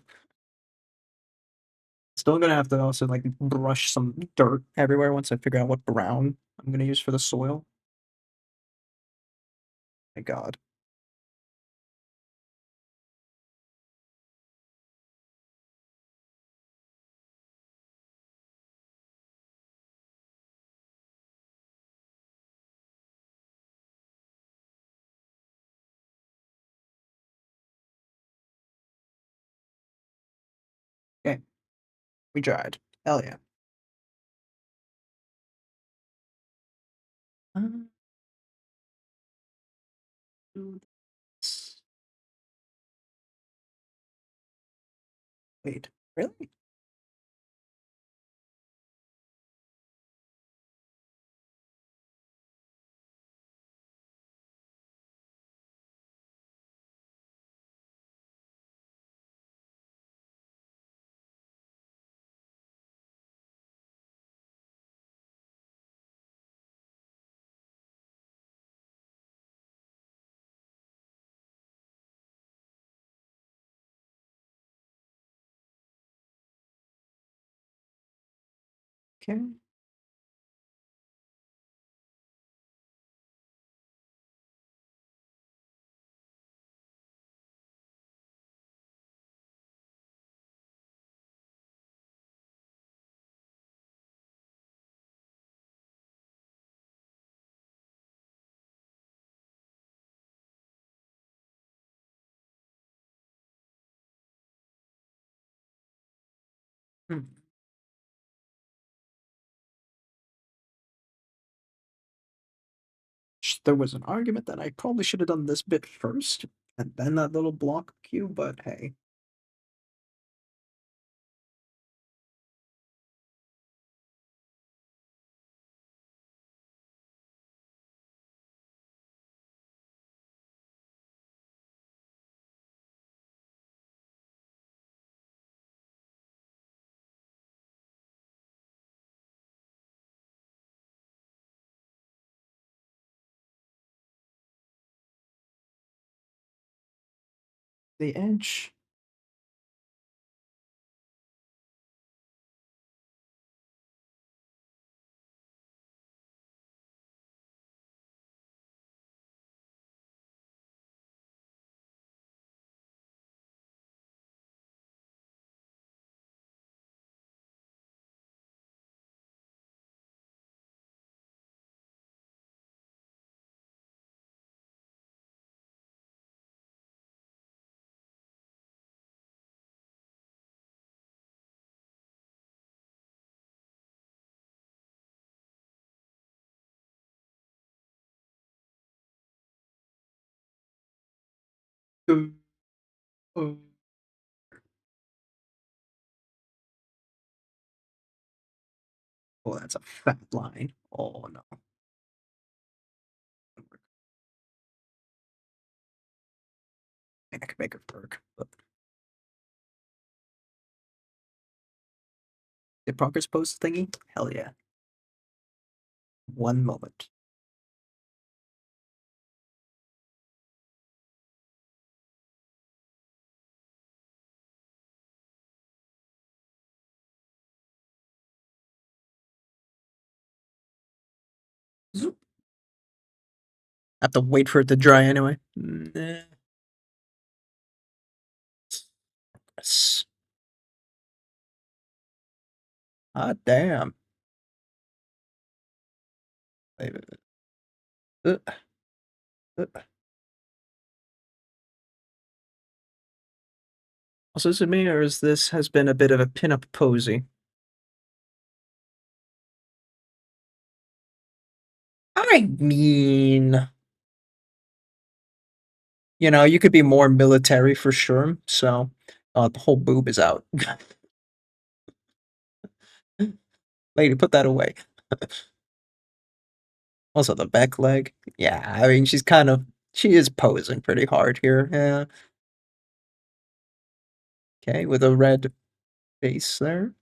Still gonna have to also like brush some dirt everywhere once I figure out what brown I'm gonna use for the soil. My God. Okay, we tried. Hell yeah. Uh, do this. Wait, really? Okay. Hmm. There was an argument that I probably should have done this bit first and then that little block cube, but hey. The edge. Oh, that's a fat line. Oh no. I could make it work, but the progress post thingy? Hell yeah. One moment. Zoop. I have to wait for it to dry anyway. Nah. Ah, damn. Wait, wait, wait. Also, is it me, or is this has been a bit of a pinup posy? I mean, you know, you could be more military for sure, so the whole boob is out. Lady, put that away. Also, the back leg. Yeah, I mean, she is posing pretty hard here. Yeah. Okay, with a red face there.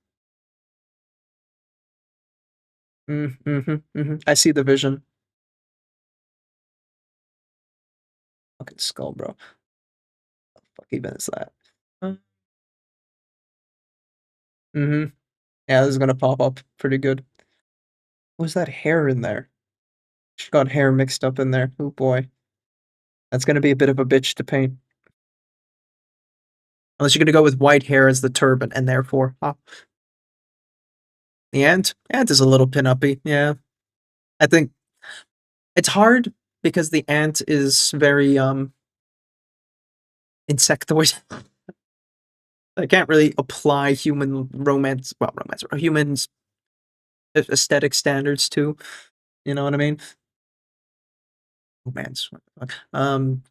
I see the vision. Fucking skull, bro. What the fuck even is that? Uh, Yeah, this is gonna pop up pretty good. Was that hair in there? She got hair mixed up in there. Oh boy. That's gonna be a bit of a bitch to paint. Unless you're gonna go with white hair as the turban, and therefore, the ant is a little pin-uppy. Yeah, I think it's hard because the ant is very insectoid. I can't really apply romance, or humans aesthetic standards to. You know what I mean? Romance, um,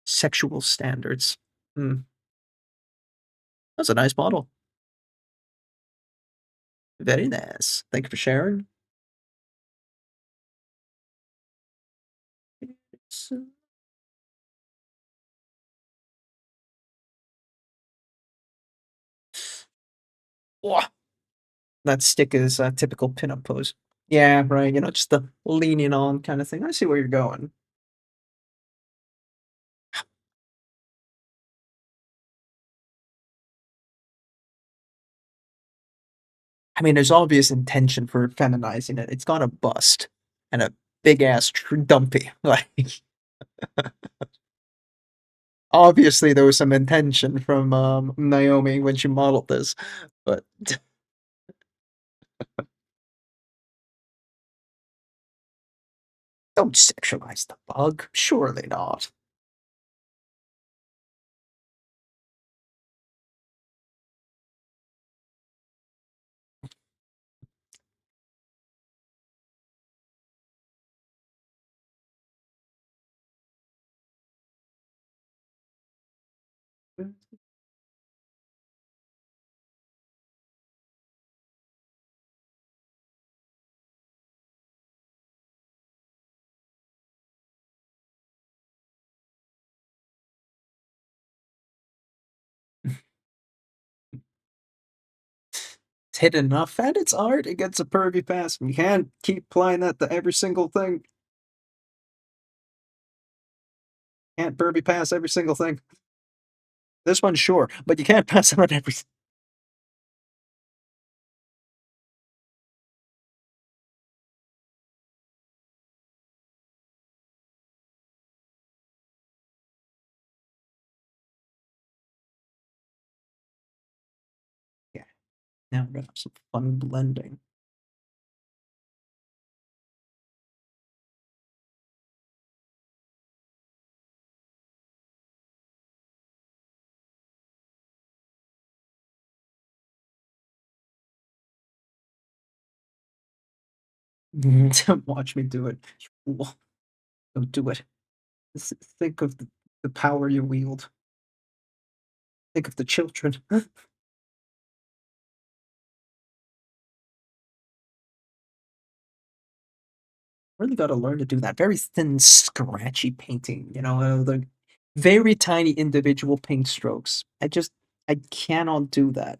sexual standards. Hmm. That's a nice model. Very nice. Thank you for sharing. Wah. That stick is a typical pinup pose. Yeah, right. You know, just the leaning on kind of thing. I see where you're going. I mean, there's obvious intention for feminizing it. It's got a bust and a big ass dumpy. Like, obviously, there was some intention from Naomi when she modeled this, but don't sexualize the bug. Surely not. It's hidden enough and it's art. It gets a pervy pass. You can't keep applying that to every single thing. Can't pervy pass every single thing. This one, sure, but you can't pass it on every. Yeah. Now we're gonna have some fun blending. Watch me do it. You fool. Don't do it. Think of the power you wield. Think of the children. Really got to learn to do that. Very thin, scratchy painting. You know, the very tiny individual paint strokes. I cannot do that.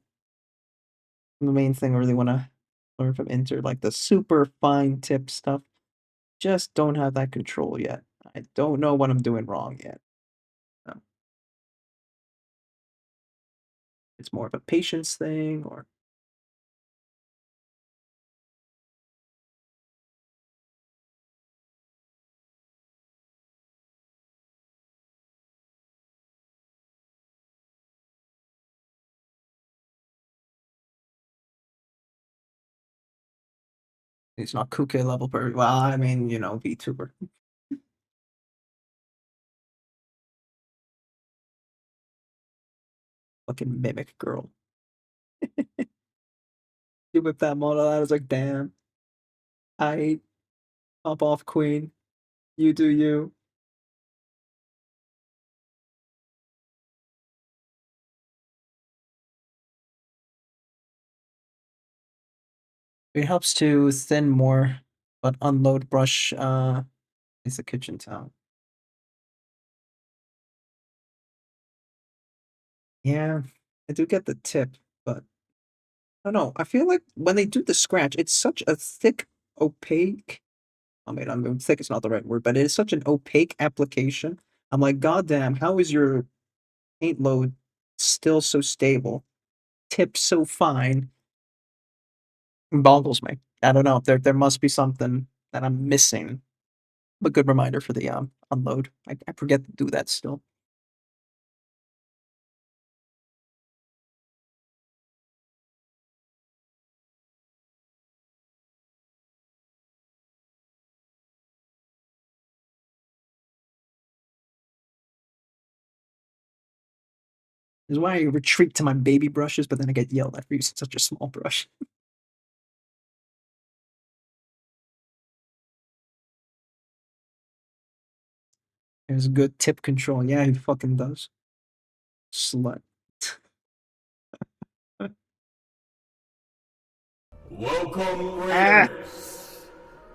The main thing I really want to learn from Inter, like the super fine tip stuff. Just don't have that control yet. I don't know what I'm doing wrong yet. No. It's more of a patience thing, or He's not Kuke level per. Well, I mean, you know, VTuber. Fucking mimic girl. You whip that model out. I was like, damn. I pop off, queen. You do you. It helps to thin more, but unload brush is the kitchen towel. Yeah, I do get the tip, but I don't know. I feel like when they do the scratch, it's such a thick, opaque. I mean, thick is not the right word, but it is such an opaque application. I'm like, goddamn, how is your paint load still so stable? Tip so fine? Boggles me. I don't know. There must be something that I'm missing. A good reminder for the unload. I forget to do that still. This is why I retreat to my baby brushes, but then I get yelled at for using such a small brush. There's good tip control. Yeah, he fucking does. Slut. Welcome, Ah! Raiders.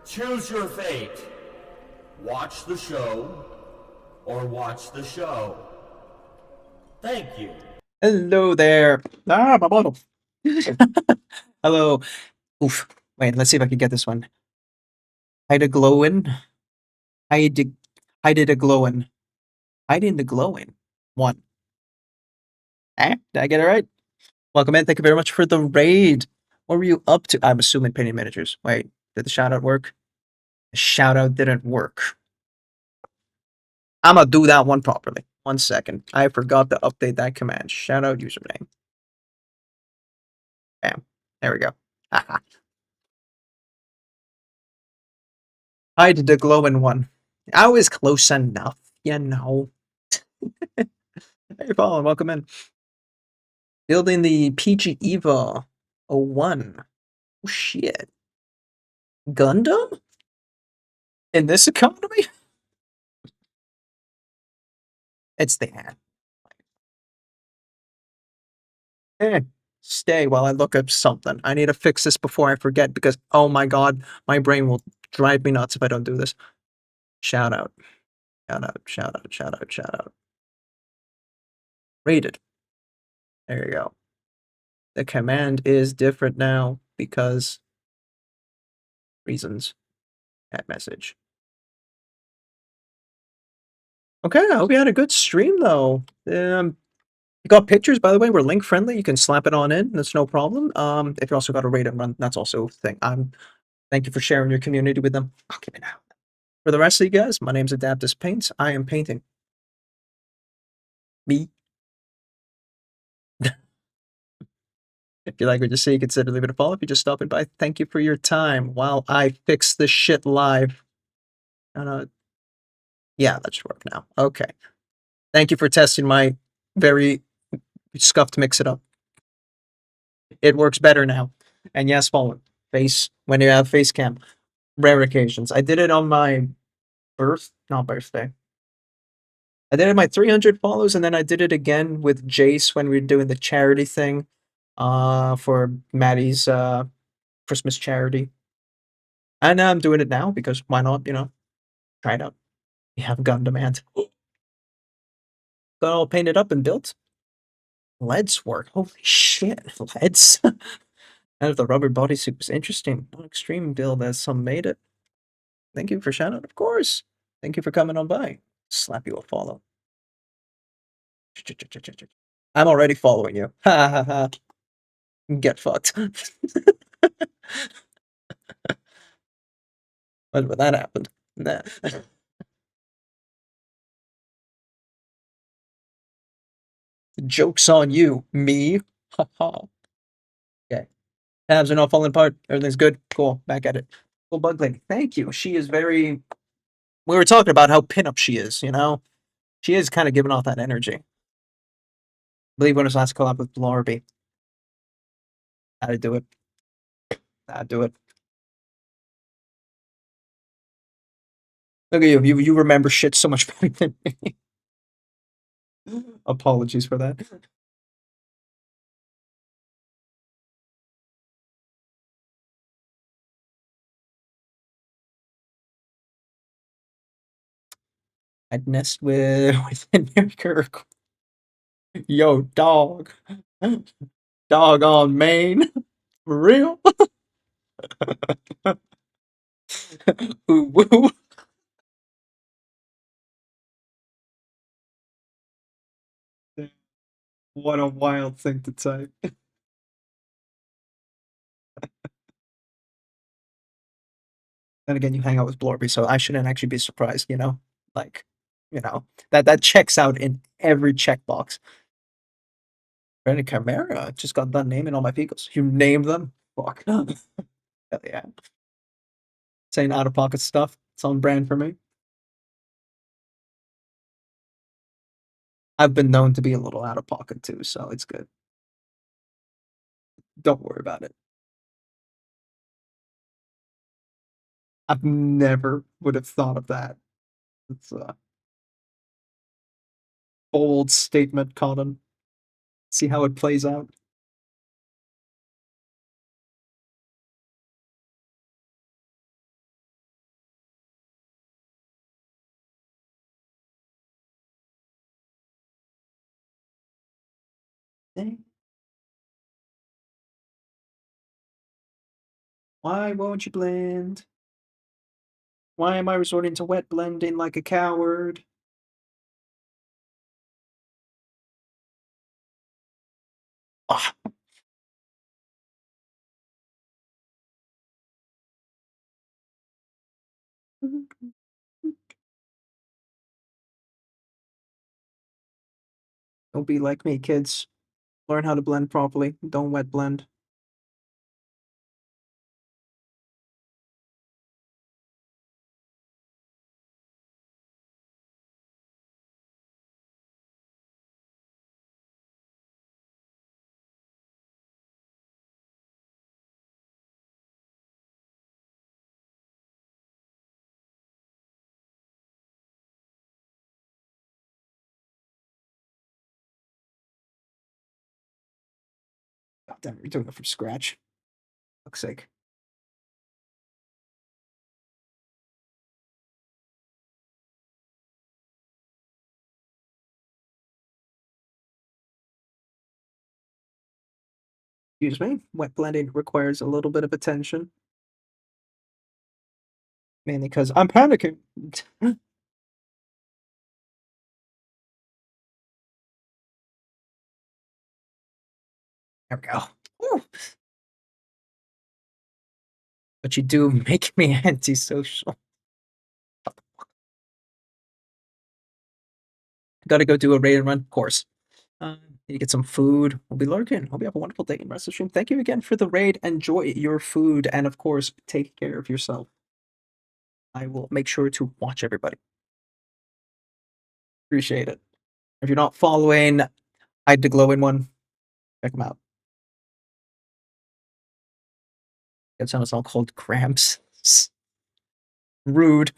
Choose your fate. Watch the show or watch the show. Thank you. Hello there. Ah, my bottle. Hello. Oof. Wait, let's see if I can get this one. Hide a glowin. Hide a glowin. Hide in the glowin. One. Eh? Did I get it right? Welcome in. Thank you very much for the raid. What were you up to? I'm assuming painting miniatures. Wait, did the shout out work? The shout out didn't work. I'm gonna do that one properly. 1 second. I forgot to update that command. Shout out username. Bam. There we go. Hide the glowing one. I was close enough, you know. Hey, Paul, welcome in. Building the PG Eva 01. Oh, shit. Gundam? In this economy? It's the hand. Eh, stay while I look up something. I need to fix this before I forget because, oh my god, my brain will drive me nuts if I don't do this. Shout out. Shout out, shout out, shout out, shout out. Rated. There you go. The command is different now because reasons. That message. Okay, I hope you had a good stream though. You got pictures, by the way. We're link friendly. You can slap it on in. That's no problem. If you also got a rate and run, that's also a thing. Thank you for sharing your community with them. I'll give it out. For the rest of you guys, my name's AdaptusPaints. I am painting. Me. If you like what you see, consider leaving a follow. If you're just stopping by, thank you for your time while I fix this shit live. Yeah, that should work now. Okay. Thank you for testing my very scuffed mix it up. It works better now. And yes, follow face when you have face cam. Rare occasions. I did it on my not birthday. I did it my 300 follows, and then I did it again with Jace when we were doing the charity thing, for Maddie's Christmas charity. And I'm doing it now because why not? You know, try it out. We have gun demand. Got all painted up and built. Leads work. Holy shit, leads. Out of the rubber bodysuit was interesting. Not extreme build as some made it. Thank you for shout out, of course. Thank you for coming on by. Slap you a follow. I'm already following you. Ha ha ha. Get fucked. When that happened. Nah. Joke's on you, me. Ha ha. Okay. Tabs are not falling apart. Everything's good. Cool. Back at it. Well, Bug Lady, thank you. She is very. We were talking about how pinup she is. She is kind of giving off that energy. I believe when was last collab with Blarby. I'd do it. I'd do it. Look at you. You remember shit so much better than me. Apologies for that. I'd nest with Kirk. Yo, dog. Dog on Maine. For real? Ooh, woo. What a wild thing to type. Then again, you hang out with Blorby, so I shouldn't actually be surprised, Like, that checks out in every checkbox. Brandon Chimera just got done naming all my vehicles. You named them? Fuck. Hell yeah. Saying out of pocket stuff. It's on brand for me. I've been known to be a little out of pocket too, so it's good. Don't worry about it. I've never would have thought of that. It's a bold statement, Colin. See how it plays out. Why won't you blend? Why am I resorting to wet blending like a coward? Ah. Don't be like me, kids. Learn how to blend properly. Don't wet blend. God damn it, you're doing it from scratch. Fuck's sake. Excuse me. Wet blending requires a little bit of attention. Mainly because I'm panicking. There we go. Woo. But you do make me antisocial. Gotta go do a raid and run, of course. You get some food. We'll be lurking. Hope you have a wonderful day in rest of the stream. Thank you again for the raid. Enjoy your food. And of course, take care of yourself. I will make sure to watch everybody. Appreciate it. If you're not following, hide the glowing one. Check them out. It's on a song called Cramps. Rude.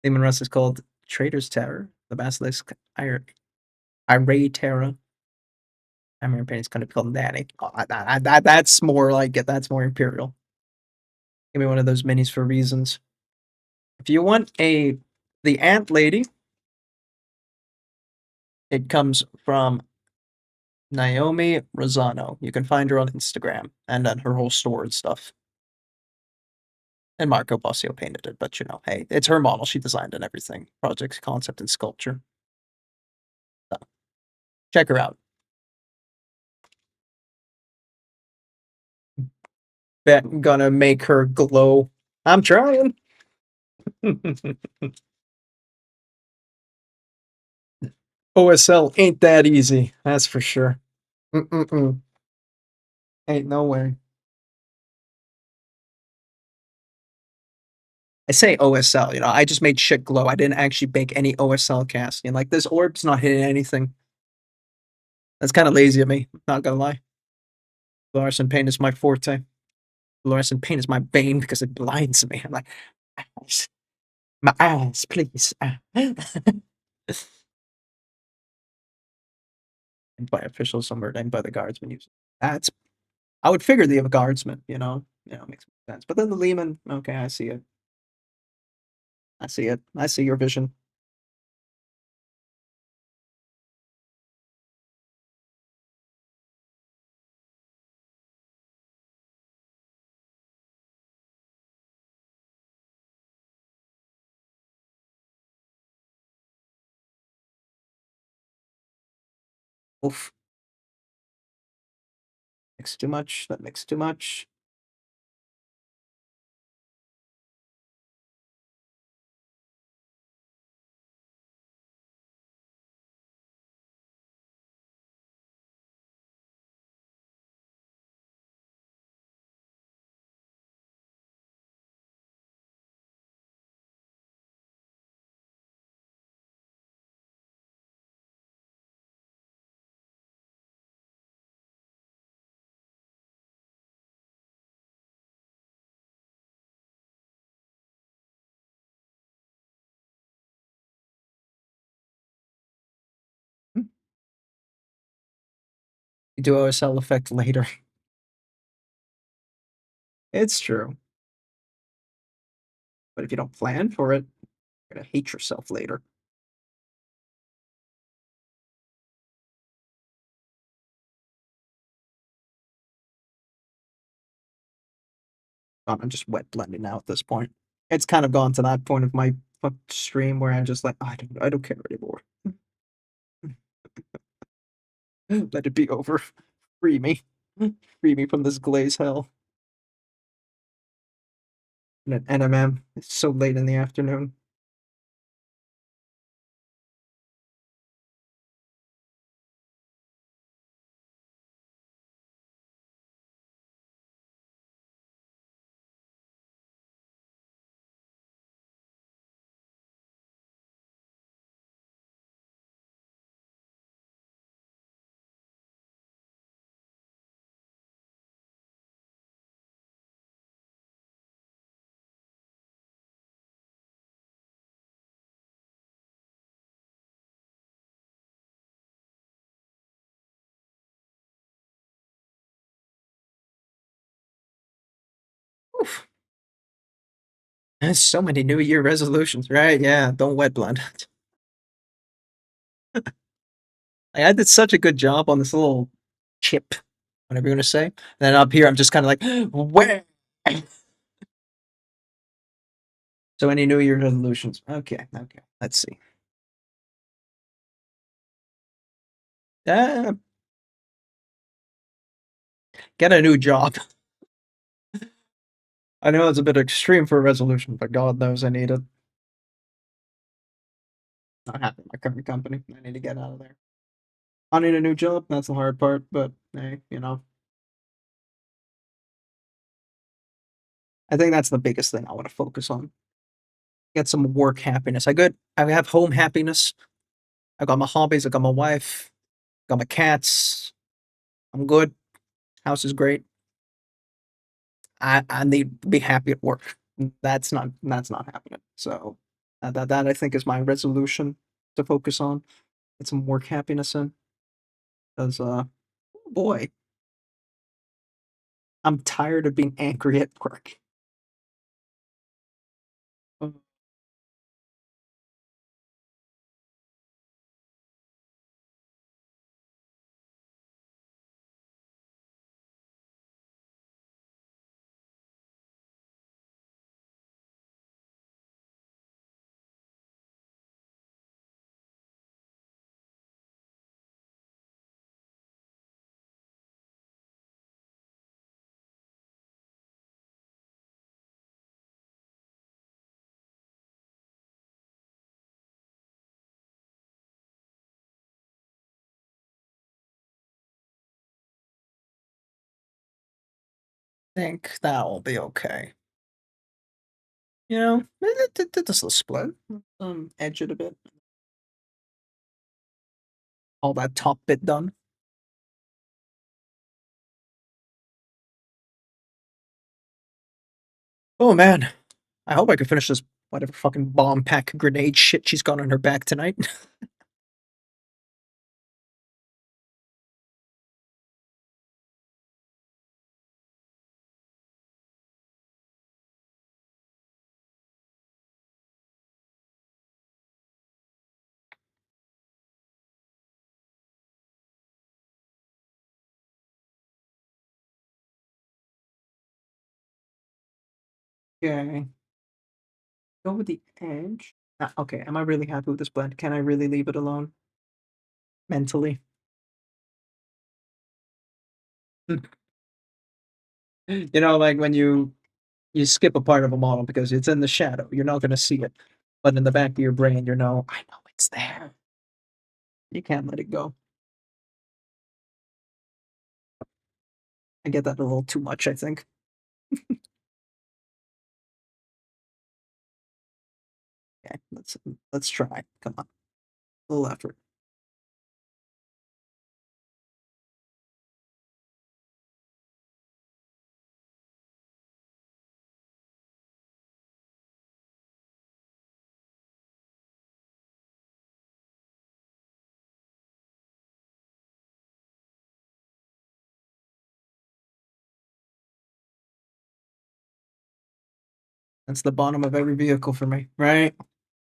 Demon Rust is called Traitor's Terror. The Basilisk Irate Terror. I'm Painting is going to be called Nanny. Oh, that's more like it. That's more Imperial. Give me one of those minis for reasons. If you want the Ant Lady, it comes from Naomi Rosano. You can find her on Instagram and on her whole store and stuff. And Marco Bossio painted it, but hey, it's her model. She designed and everything. Project, concept, and sculpture. So, check her out. Bet gonna make her glow. I'm trying. OSL ain't that easy, that's for sure. Ain't no way. I say OSL, you know, I just made shit glow. I didn't actually bake any OSL casting. Like, this orb's not hitting anything. That's kind of lazy of me, not gonna lie. Fluorescent paint is my forte. Fluorescent paint is my bane because it blinds me. I'm like, eyes. My eyes, please. Named by officials, some are named by the guardsmen. Usually, that's I would figure the guardsmen. Makes sense. But then the Lehman, okay, I see it. I see it. I see your vision. Oof. Mix too much. That mixed too much. Hmm. You do OSL effect later. It's true. But if you don't plan for it, you're gonna hate yourself later. I'm just wet blending now at this point. It's kind of gone to that point of my stream where I'm just like, I don't care anymore. Let it be over. Free me. Free me from this glaze hell. And an NMM. It's so late in the afternoon. Oof. There's so many New Year resolutions, right? Yeah, don't wet blend. I did such a good job on this little chip, whatever you're gonna say. And then up here, I'm just kind of like, where? So any New Year resolutions? Okay. Let's see. Uh, get a new job. I know it's a bit extreme for a resolution, but God knows I need it. Not happy with my current company. I need to get out of there. I need a new job. That's the hard part, but hey, I think that's the biggest thing I want to focus on. Get some work happiness. I have home happiness. I got my hobbies. I got my wife. Got my cats. I'm good. House is great. I need to be happy at work. That's not happening. So that I think is my resolution to focus on. Get some work happiness in. Because oh boy, I'm tired of being angry at work. Uh, think that'll be okay. You know, it does a split. Edge it a bit. All that top bit done. Oh man, I hope I can finish this whatever fucking bomb pack grenade shit she's got on her back tonight. Okay. Go with the edge. Okay, am I really happy with this blend? Can I really leave it alone? Mentally. You know, like when you skip a part of a model because it's in the shadow, you're not gonna see it. But in the back of your brain, you know, I know it's there. You can't let it go. I get that a little too much, I think. Okay, let's try. Come on. A little effort. That's the bottom of every vehicle for me, right?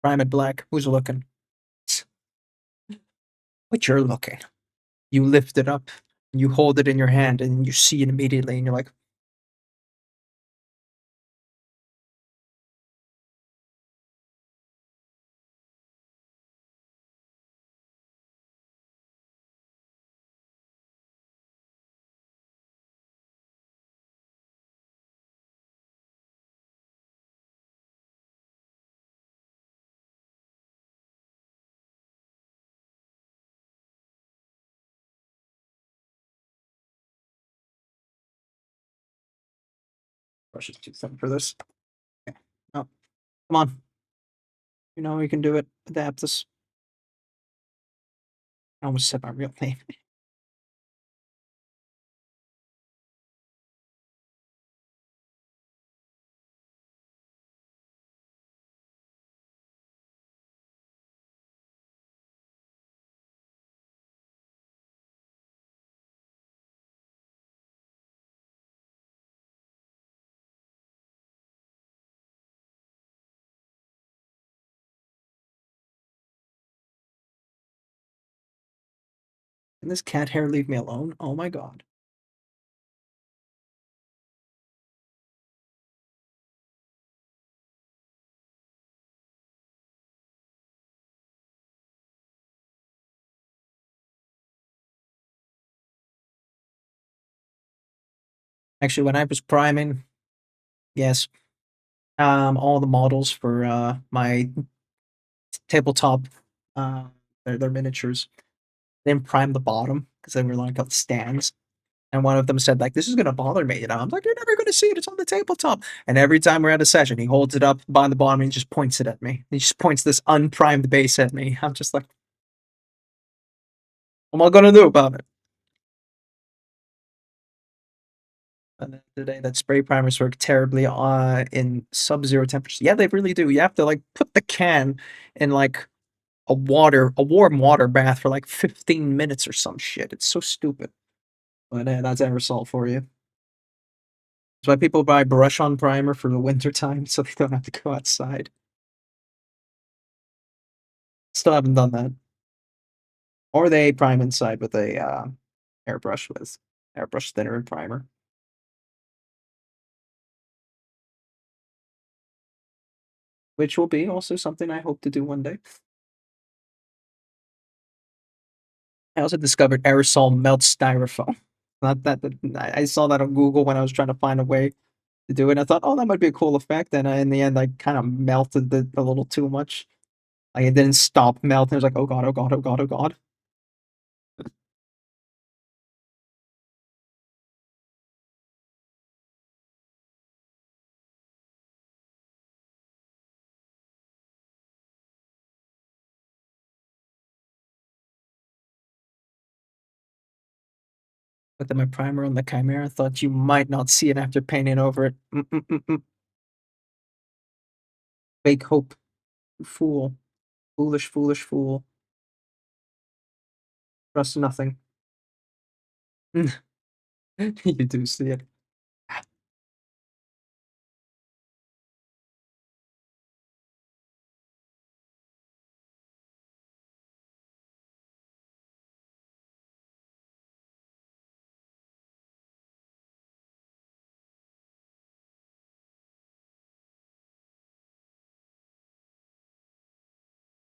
Prime it black. Who's looking? But you're looking. You lift it up, you hold it in your hand, and you see it immediately, and you're like, brush is too thin for this. Okay. Oh, come on. You know you can do it. Adaptus. I almost said my real name. Can this cat hair leave me alone? Oh my god. Actually, when I was priming, yes, all the models for my tabletop, uh, their miniatures, they didn't prime the bottom because they were like got stands. And one of them said, like, this is gonna bother me. I'm like, you're never gonna see it. It's on the tabletop. And every time we're at a session, he holds it up by the bottom and he just points it at me. He just points this unprimed base at me. I'm just like, what am I gonna do about it? And then today, that spray primers work terribly in sub-zero temperatures. Yeah, they really do. You have to like put the can in like a warm water bath for like 15 minutes or some shit. It's so stupid. But that's aerosol for you. That's why people buy brush-on primer for the winter time, so they don't have to go outside. Still haven't done that. Or they prime inside with a airbrush thinner and primer. Which will be also something I hope to do one day. I also discovered aerosol melts styrofoam. Not that, I saw that on Google when I was trying to find a way to do it. I thought, oh, that might be a cool effect. And in the end, I kind of melted it a little too much. Like it didn't stop melting. I was like, oh god, oh god, oh god, oh god. Put my primer on the Chimera. Thought you might not see it after painting over it. Fake hope. Fool. Foolish, foolish fool. Trust nothing. You do see it.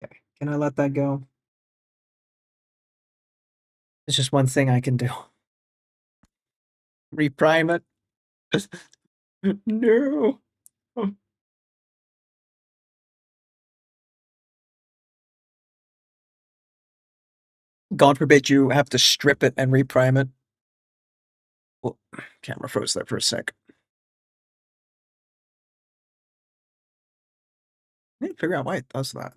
Okay. Can I let that go? It's just one thing I can do. Reprime it. No. God forbid you have to strip it and reprime it. Well, camera froze there for a sec. I need to figure out why it does that.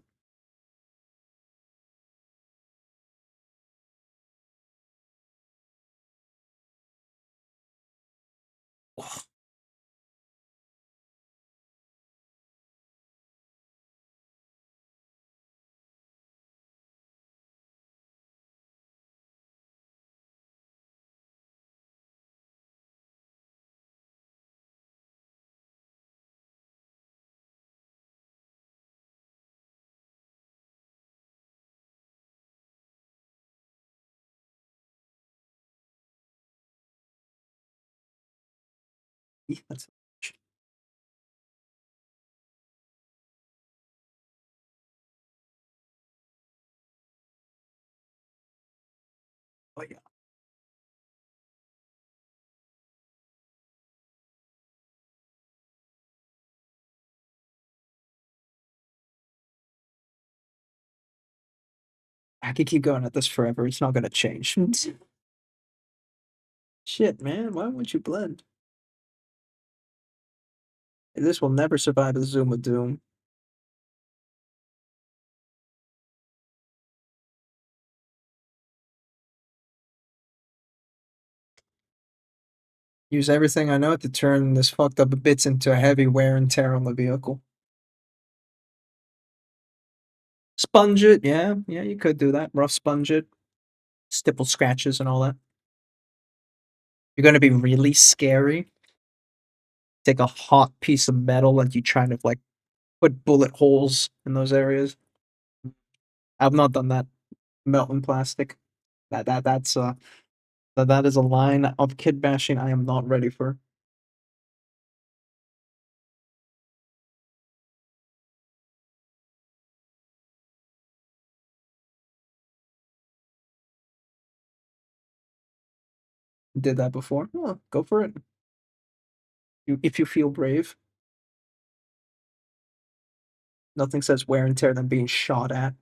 That's oh yeah. I could keep going at this forever. It's not gonna change. Shit, man. Why won't you blend? This will never survive the Zoom of Doom. Use everything I know to turn this fucked up bits into a heavy wear and tear on the vehicle. Sponge it, yeah, you could do that. Rough sponge it, stipple scratches and all that. You're gonna be really scary. Take a hot piece of metal and you try to like put bullet holes in those areas. I've not done that. Melting plastic. That is a line of kid bashing I am not ready for. Did that before. Oh, go for it. If you feel brave. Nothing says wear and tear than being shot at.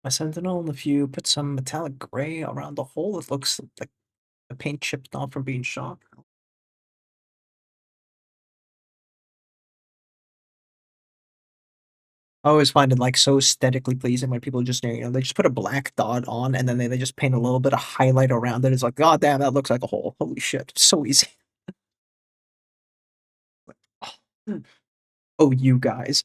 My Sentinel, if you put some metallic gray around the hole, it looks like the paint chipped off from being shot. I always find it like so aesthetically pleasing when people just they just put a black dot on and then they just paint a little bit of highlight around it. It's like, God damn, that looks like a hole. Holy shit. It's so easy. Oh, you guys.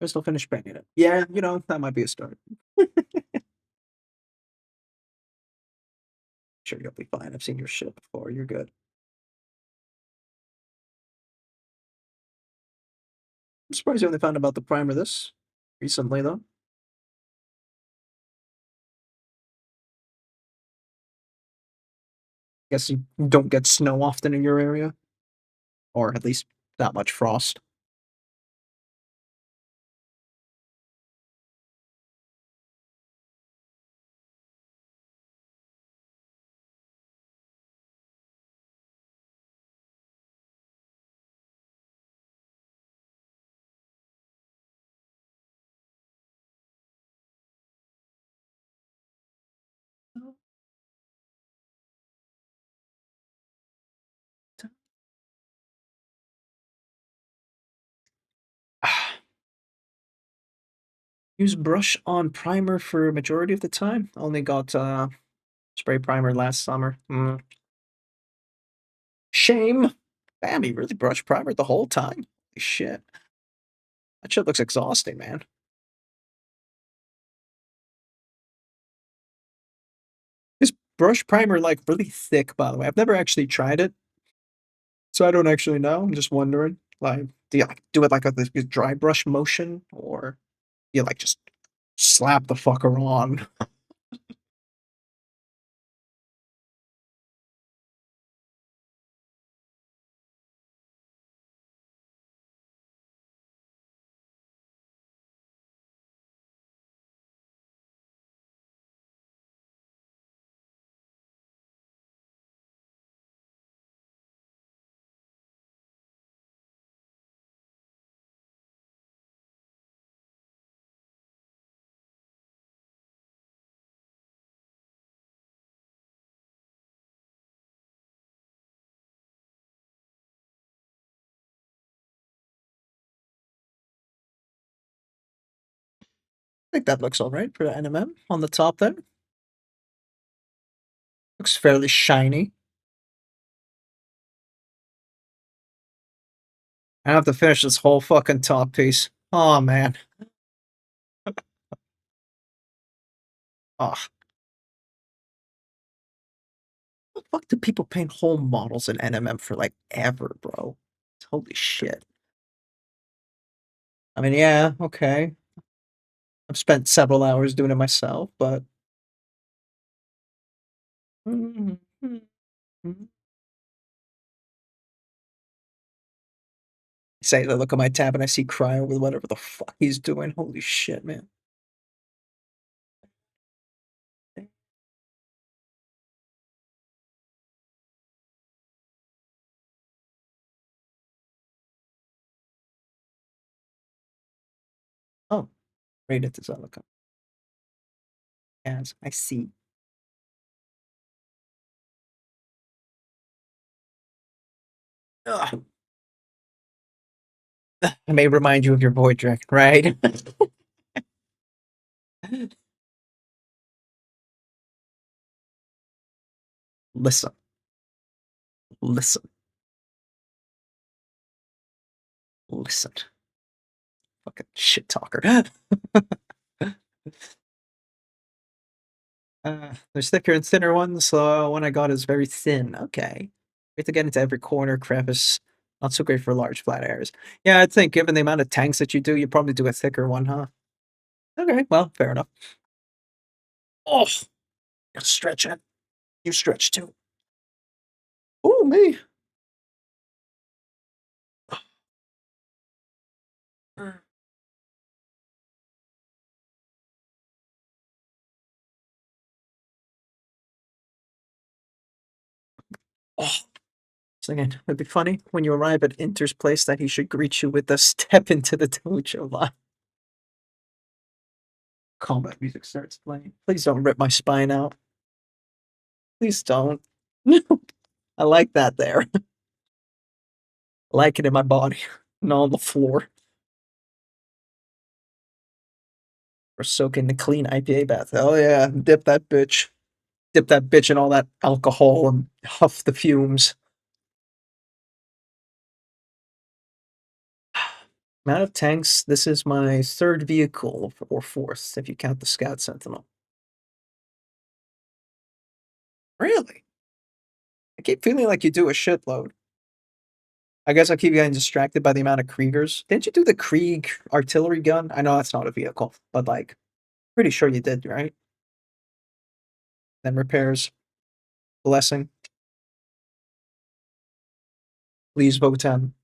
I still finished painting it. Yeah, you know, that might be a start. Sure, you'll be fine. I've seen your shit before. You're good. I'm surprised you only found about the primer this recently, though. Guess you don't get snow often in your area, or at least that much frost. Use brush on primer for a majority of the time. Only got spray primer last summer. Shame. Damn, he really brushed primer the whole time. Holy shit. That shit looks exhausting, man. Is brush primer like really thick, by the way? I've never actually tried it, so I don't actually know. I'm just wondering. Like, do you like do it like a this dry brush motion, or you like just slap the fucker on? I think that looks all right for the NMM on the top there. Looks fairly shiny. I have to finish this whole fucking top piece. Oh man. Oh, the fuck do people paint whole models in NMM for like ever, bro? Holy shit. I mean, yeah, okay. I've spent several hours doing it myself, but say I look at my tab and I see Cryo with whatever the fuck he's doing. Holy shit, man. Oh, right at this other company. As I see. Ugh. I may remind you of your boy Drake, right? Listen. Listen. Listen. Fucking shit talker. There's thicker and thinner ones, so one I got is very thin. Okay. Great to get into every corner, crevice. Not so great for large flat areas. Yeah, I think given the amount of tanks that you do, you probably do a thicker one, huh? Okay, well, fair enough. Oh, gotta stretch it. You stretch too. Oh, me. Oh, thinking it'd be funny when you arrive at Inter's place that he should greet you with the step into the dojo line. Combat music starts playing. Please don't rip my spine out. Please don't. I like that there. I like it in my body, not on the floor. Or soak in the clean IPA bath. Oh yeah, dip that bitch. Dip that bitch in all that alcohol and huff the fumes. Amount of tanks. This is my third vehicle, or fourth, if you count the Scout Sentinel. Really? I keep feeling like you do a shitload. I guess I keep getting distracted by the amount of Kriegers. Didn't you do the Krieg artillery gun? I know that's not a vehicle, but like, pretty sure you did, right? Then repairs. Blessing. Please vote 10.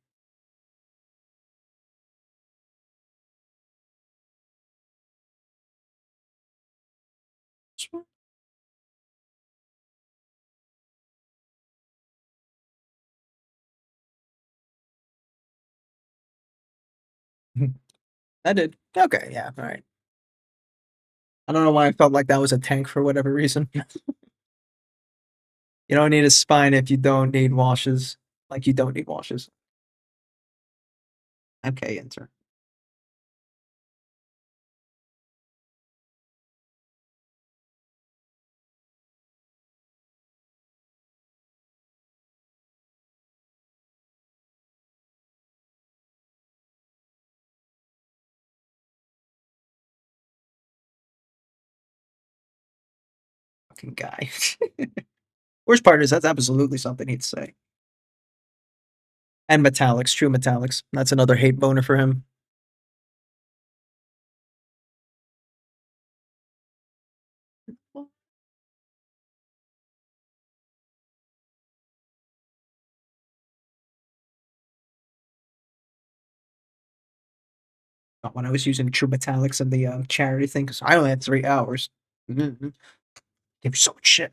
I did. Okay, yeah, alright. I don't know why I felt like that was a tank for whatever reason. You don't need a spine if you don't need washes. Like, you don't need washes. Okay, enter. Fucking guy. Worst part is that's absolutely something he'd say. And metallics, true metallics. That's another hate boner for him. When I was using true metallics in the charity thing, because I only had 3 hours. Mm-hmm. Gave me so much shit.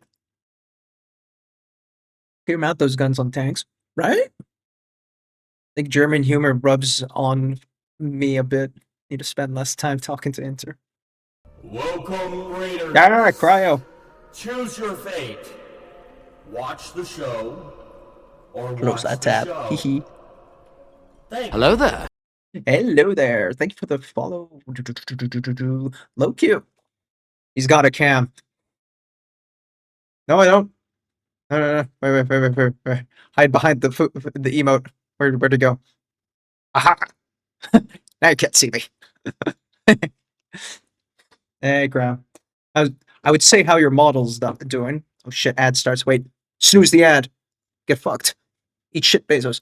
Can you mount those guns on tanks, right? I think German humor rubs on me a bit. Need to spend less time talking to Inter. Welcome, Raiders. Ah, cryo. Choose your fate. Watch the show or Close watch that the tab. show. Hehe. Thank Hello there. Hello there. Thank you for the follow. Low Q. He's got a cam. No, I don't. No. Wait. Hide behind the emote. Where'd it go? Aha! Now you can't see me. Hey, Graham. I would say how your model's doing. Oh shit, ad starts. Wait. Snooze the ad. Get fucked. Eat shit, Bezos.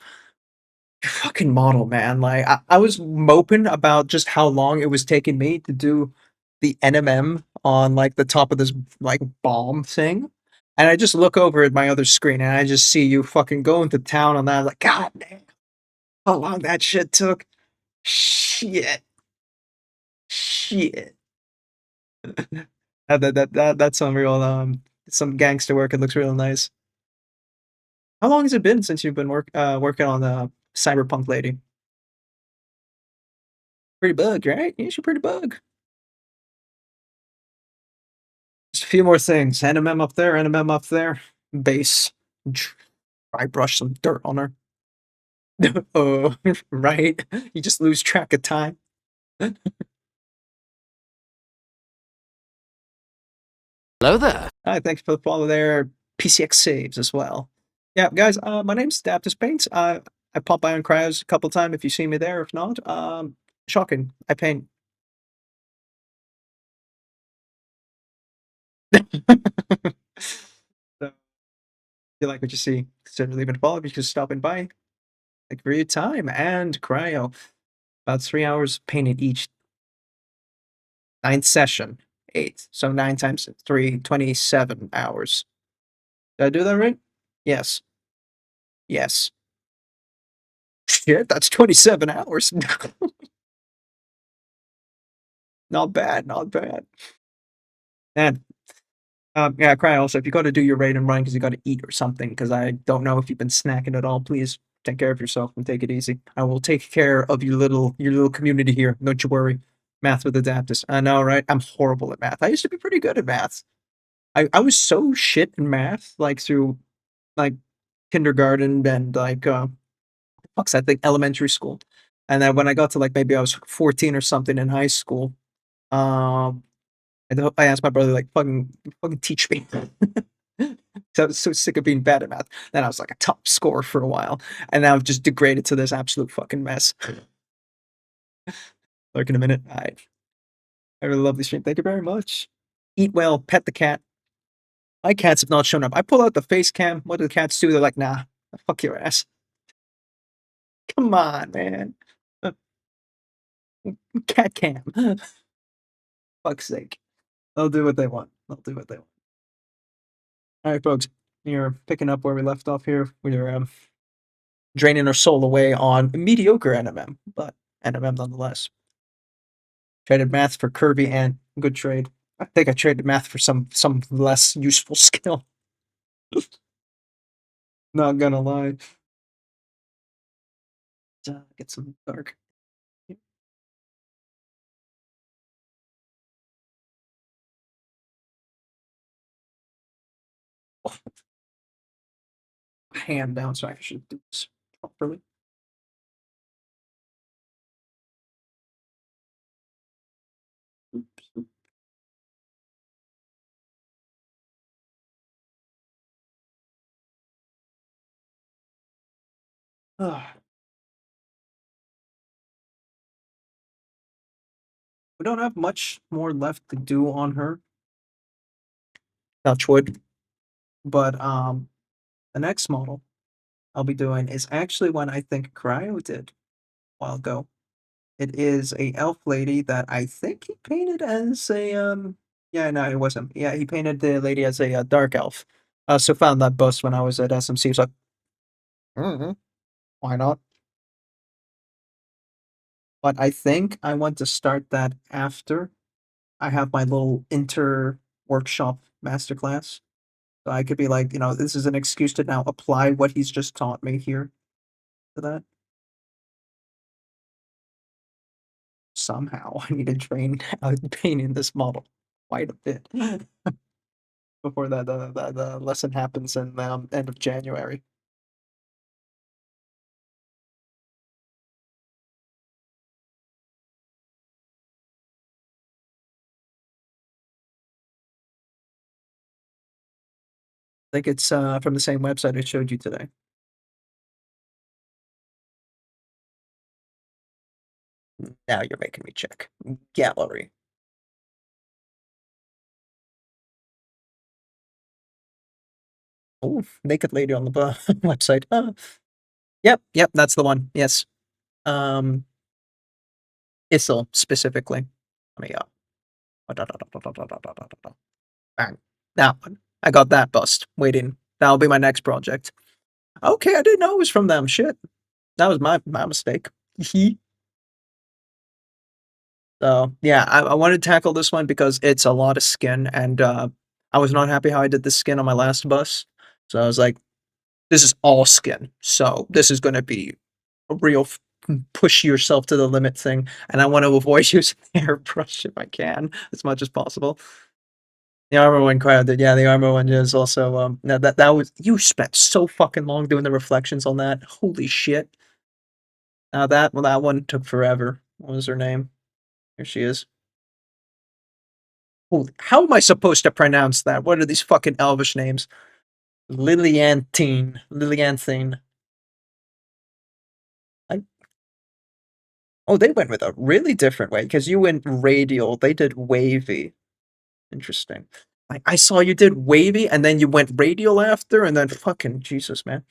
Your fucking model, man. Like, I was moping about just how long it was taking me to do the NMM on, like, the top of this, like, bomb thing. And I just look over at my other screen and I just see you fucking going to town on that. I'm like, God damn. How long that shit took. Shit. Shit. That's some real, some gangster work. It looks real nice. How long has it been since you've been working on the Cyberpunk lady? Pretty bug, right? Yeah, she's pretty bug. Just a few more things. NMM up there, NMM up there. Base. Dry brush some dirt on her. Oh, right? You just lose track of time. Hello there. Hi, thanks for the follow there. PCX saves as well. Yeah, guys, my name's AdaptusPaints. I pop by on Cryos a couple times if you see me there. If not, shocking. I paint. So, if you like what you see, consider leaving a follow because stopping by. Thank you for your time. And Cryo, about 3 hours painted each. 9th session, 8th. So 9 times 3, 27 hours. Did I do that right? Yes. Yes. Shit, that's 27 hours. Not bad, not bad. And yeah, Cry also, if you got to do your raid and run because you got to eat or something, because I don't know if you've been snacking at all, please take care of yourself and take it easy. I will take care of your little community here. Don't you worry. Math with Adaptus. I know, right? I'm horrible at math. I used to be pretty good at math. I was so shit in math, like through like kindergarten and like fuck's I think elementary school. And then when I got to like maybe I was 14 or something in high school, um I asked my brother, like, fucking teach me. So I was so sick of being bad at math. Then I was like a top scorer for a while, and now I've just degraded to this absolute fucking mess. Lurk in a minute. Alright. Have a lovely stream. Thank you very much. Eat well, pet the cat. My cats have not shown up. I pull out the face cam. What do the cats do? They're like, nah, fuck your ass. Come on, man. Cat cam. Fuck's sake. They'll do what they want. They'll do what they want. Alright, folks. You're picking up where we left off here. We're draining our soul away on mediocre NMM, but NMM nonetheless. Traded math for Kirby and good trade. I think I traded math for some less useful skill. Not gonna lie. Get some dark. Hand down, so I should do this properly. Oops. We don't have much more left to do on her. Touch wood. But the next model I'll be doing is actually one I think Cryo did a while ago. It is a elf lady that I think he painted as a yeah, no, it wasn't. Yeah, he painted the lady as a dark elf. So found that bust when I was at SMC. Was like, why not? But I think I want to start that after I have my little inter workshop masterclass. So I could be like, this is an excuse to now apply what he's just taught me here to that. Somehow I need to train out painting this model quite a bit before that lesson happens in end of January. I think it's from the same website I showed you today. Now you're making me check. Gallery. Oh, naked lady on the website. Yep, that's the one. Yes. Issel specifically. Let me bang. That one. I got that bust. Waiting. That'll be my next project. Okay, I didn't know it was from them. Shit. That was my mistake. So yeah, I wanted to tackle this one because it's a lot of skin, and I was not happy how I did the skin on my last bus. So I was like, this is all skin. So this is going to be a real push yourself to the limit thing, and I want to avoid using the airbrush if I can as much as possible. The armor one crowded, yeah. The armor one is also no, that was, you spent so fucking long doing the reflections on that. Holy shit! Now that one took forever. What was her name? Here she is. Holy, how am I supposed to pronounce that? What are these fucking Elvish names? Lilianthine. Oh, they went with a really different way, because you went radial, they did wavy. Interesting. I saw you did wavy, and then you went radial after, and then fucking Jesus, man.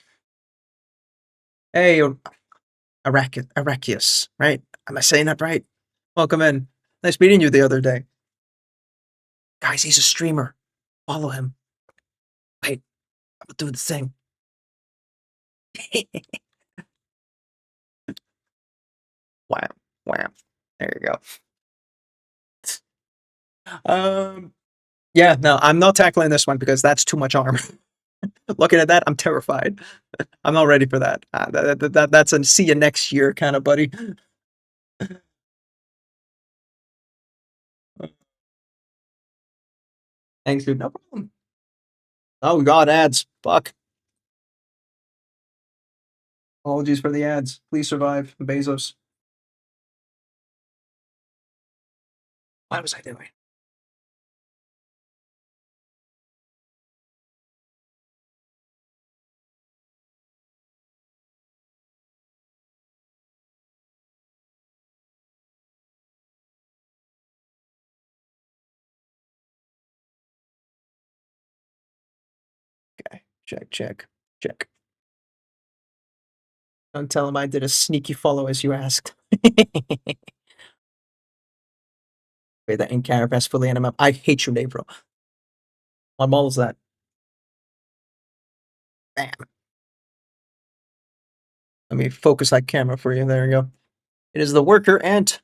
Hey, Arachius, right? Am I saying that right? Welcome in. Nice meeting you the other day. Guys, he's a streamer. Follow him. Wait, I'm doing the thing. Wow. There you go. Yeah, no, I'm not tackling this one because that's too much armor. Looking at that, I'm terrified. I'm not ready for that. That's a see you next year kind of buddy. Thanks, dude. No problem. Oh god, ads. Fuck. Apologies for the ads. Please survive, Bezos. What was I doing? check. Don't tell him I did a sneaky follow as you asked. Wait, that in carapace fully NMM. I hate you, bro. What model is that? Bam. Let me focus that camera for you. There you go. It is the Worker Ant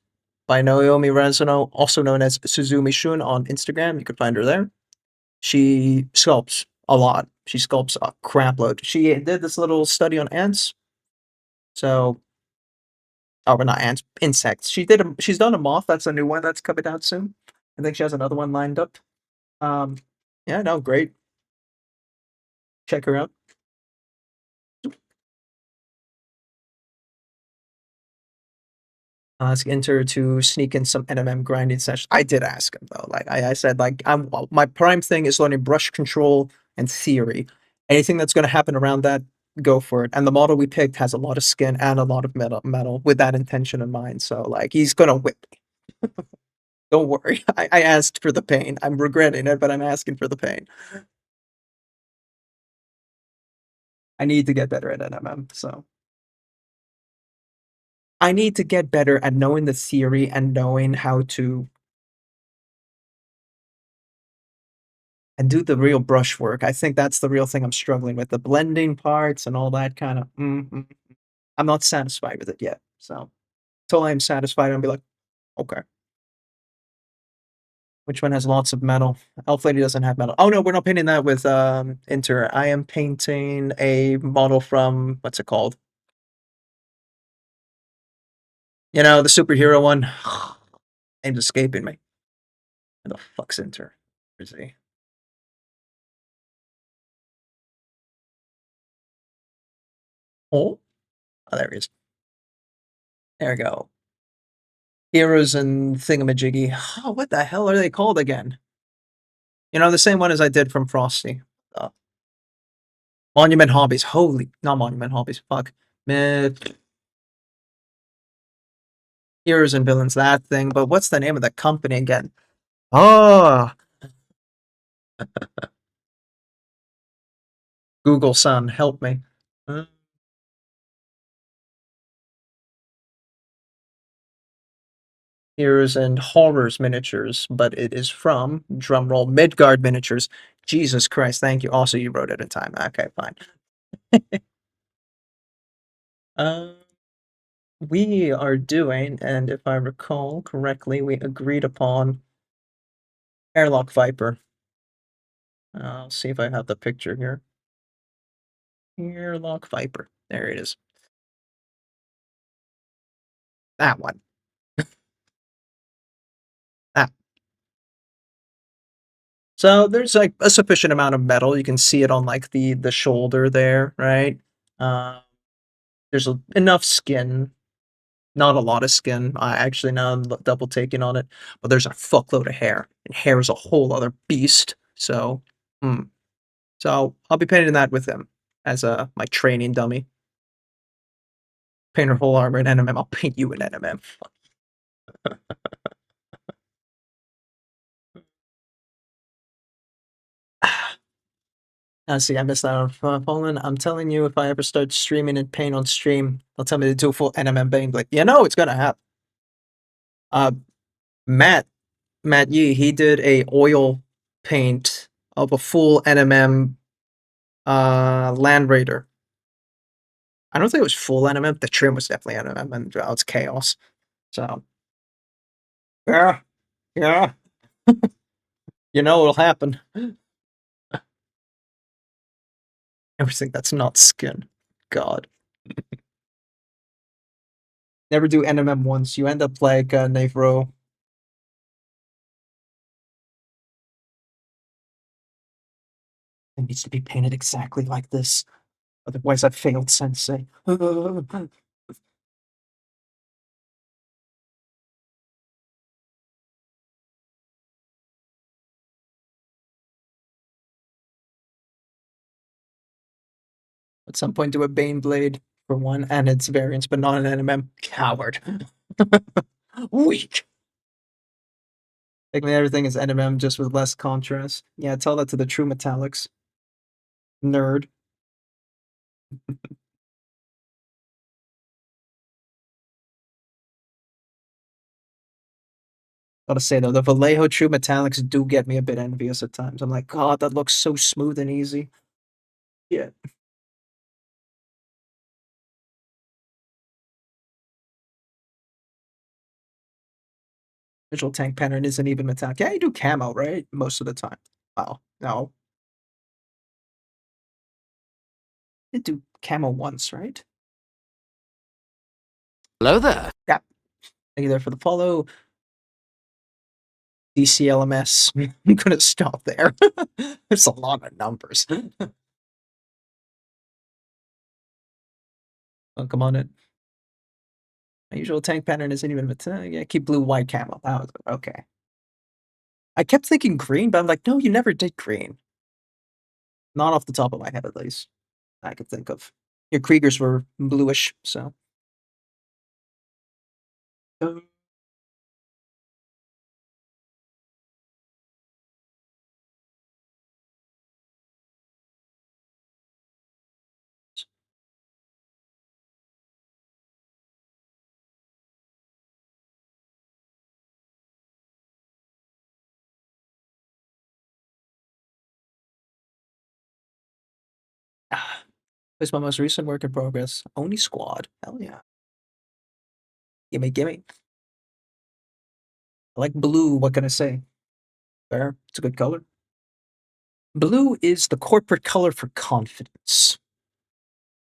by Naomi Razuno, also known as Suzumi Shun on Instagram. You can find her there. She sculpts a lot. She sculpts a crap load. She did this little study on ants. So, oh, but not ants, insects. She's done a moth. That's a new one that's coming out soon. I think she has another one lined up. Yeah, no, great. Check her out. Ask Inter to sneak in some NMM grinding sessions. I did ask him though. Like I said, like my prime thing is learning brush control and theory. Anything that's going to happen around that, go for it. And the model we picked has a lot of skin and a lot of metal with that intention in mind. So like he's gonna whip me. Don't worry. I asked for the pain. I'm regretting it, but I'm asking for the pain. I need to get better at NMM. So I need to get better at knowing the theory and knowing how to and do the real brush work. I think that's the real thing I'm struggling with, the blending parts and all that kind of. I'm not satisfied with it yet. So until I'm satisfied, I'll be like, okay. Which one has lots of metal? Elf Lady doesn't have metal. Oh no, we're not painting that with Inter. I am painting a model from what's it called? You know, the superhero one. Name's escaping me. Where the fuck's Inter? Where is he? Oh, there he is. There we go. Heroes and Thingamajiggy. Oh, what the hell are they called again? You know, the same one as I did from Frosty. Monument Hobbies. Holy, not Monument Hobbies. Fuck. Heroes and Villains, that thing. But what's the name of the company again? Oh, Google son, help me. Heroes and Horrors Miniatures, but it is from, drumroll, Midgard Miniatures. Jesus Christ, thank you. Also, you wrote it in time. Okay, fine. We are doing, and if I recall correctly, we agreed upon Airlock Viper. I'll see if I have the picture here. Airlock Viper. There it is. That one. That. So there's like a sufficient amount of metal. You can see it on like the shoulder there, right? There's enough skin. Not a lot of skin. I actually now I'm double taking on it, but there's a fuckload of hair, and hair is a whole other beast. So, so I'll be painting that with him as my training dummy. Paint her whole armor in NMM. I'll paint you in NMM. See, I missed out on Poland. I'm telling you, if I ever start streaming in paint on stream, they'll tell me to do a full NMM paint. Like, you know, it's gonna happen. Matt Yee, he did a oil paint of a full NMM Land Raider. I don't think it was full NMM. The trim was definitely NMM, and it's chaos. So, yeah. You know what'll happen. Everything that's not skin. God. Never do NMM once. You end up like Navro. It needs to be painted exactly like this. Otherwise, I've failed Sensei. At some point, do a Bane Blade for one and its variants, but not an NMM. Coward. Weak. Technically, everything is NMM just with less contrast. Yeah, tell that to the true metallics. Nerd. Gotta say though, the Vallejo True Metallics do get me a bit envious at times. I'm like, God, that looks so smooth and easy. Yeah. Visual tank pattern isn't even metallic. Yeah, you do camo, right? Most of the time. Wow. No. You do camo once, right? Hello there. Yeah. Thank you there for the follow. DCLMS. I'm gonna stop there. There's a lot of numbers. Oh, come on in. My usual tank pattern isn't even metallic. Yeah, keep blue, white camo. That was okay. I kept thinking green, but I'm like, no, you never did green. Not off the top of my head, at least. I could think of. Your Kriegers were bluish, so. Where's my most recent work in progress? Oni Squad. Hell yeah. Gimme, gimme. I like blue. What can I say? Fair. It's a good color. Blue is the corporate color for confidence.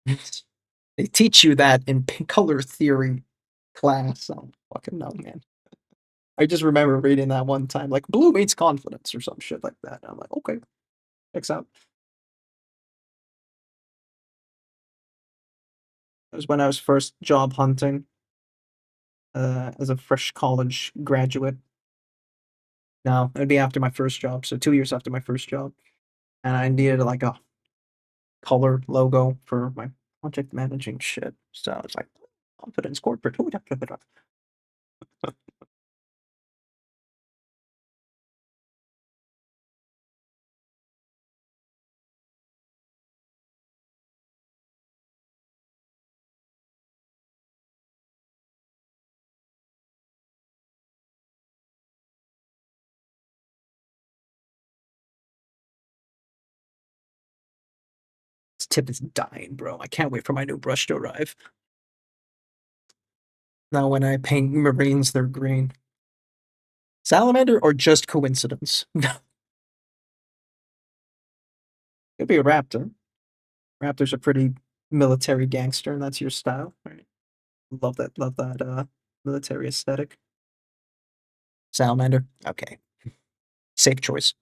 They teach you that in color theory class. I don't fucking know, man. I just remember reading that one time, like blue means confidence or some shit like that. I'm like, okay, checks out. It was when I was first job hunting as a fresh college graduate. No, it'd be after my first job, so 2 years after my first job. And I needed like a color logo for my project managing shit. So I was like, confidence corporate. Ooh, da, da, da, da. This tip is dying, bro. I can't wait for my new brush to arrive. Now when I paint Marines, they're green. Salamander or just coincidence? Could be a raptor. Raptors are pretty military gangster, and that's your style, right? Love that military aesthetic. Salamander. Okay. Safe choice.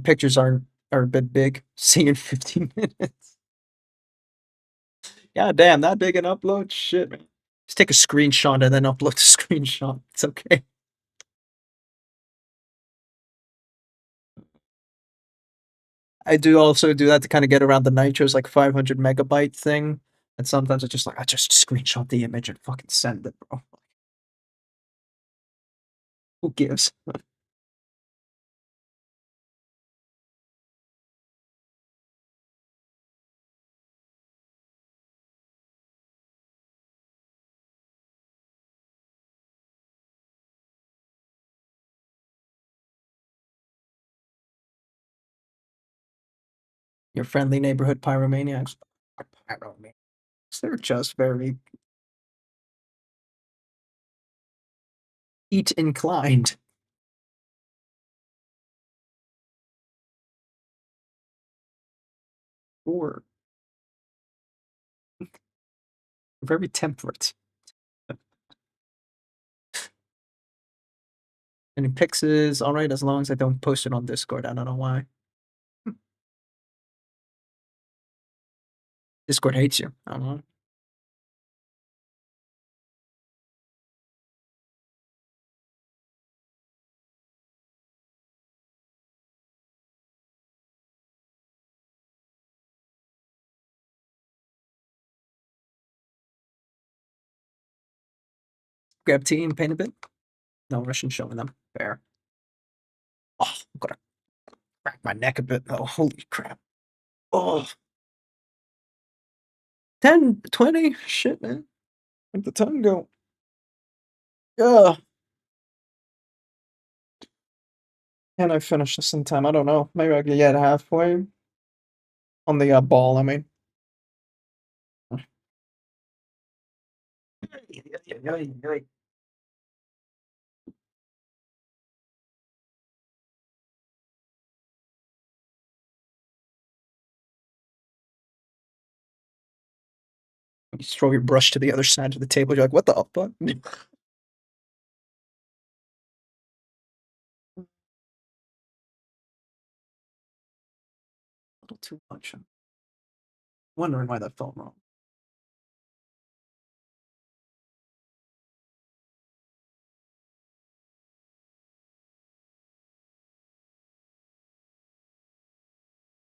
Pictures are a bit big. See you in 15 minutes. Yeah, damn, that big an upload? Shit, man. Just take a screenshot and then upload the screenshot. It's okay. I do also do that to kind of get around the Nitro's like 500 megabyte thing. And sometimes it's just like, I just screenshot the image and fucking send it, bro. Who gives? Your friendly neighborhood pyromaniacs. Pyromaniacs. They're just very heat inclined. Or very temperate. And Pix is alright as long as I don't post it on Discord. I don't know why. Discord hates you. I don't know. Grab tea and paint a bit. No Russian showing them. Fair. Oh, I'm gonna crack my neck a bit though. Holy crap. Oh. 10, 20? Shit, man. Where'd the time go? Ugh. Can I finish this in time? I don't know. Maybe I can get halfway. On the ball, I mean. You just throw your brush to the other side of the table. You're like, what the fuck? A little too much. I'm wondering why that felt wrong.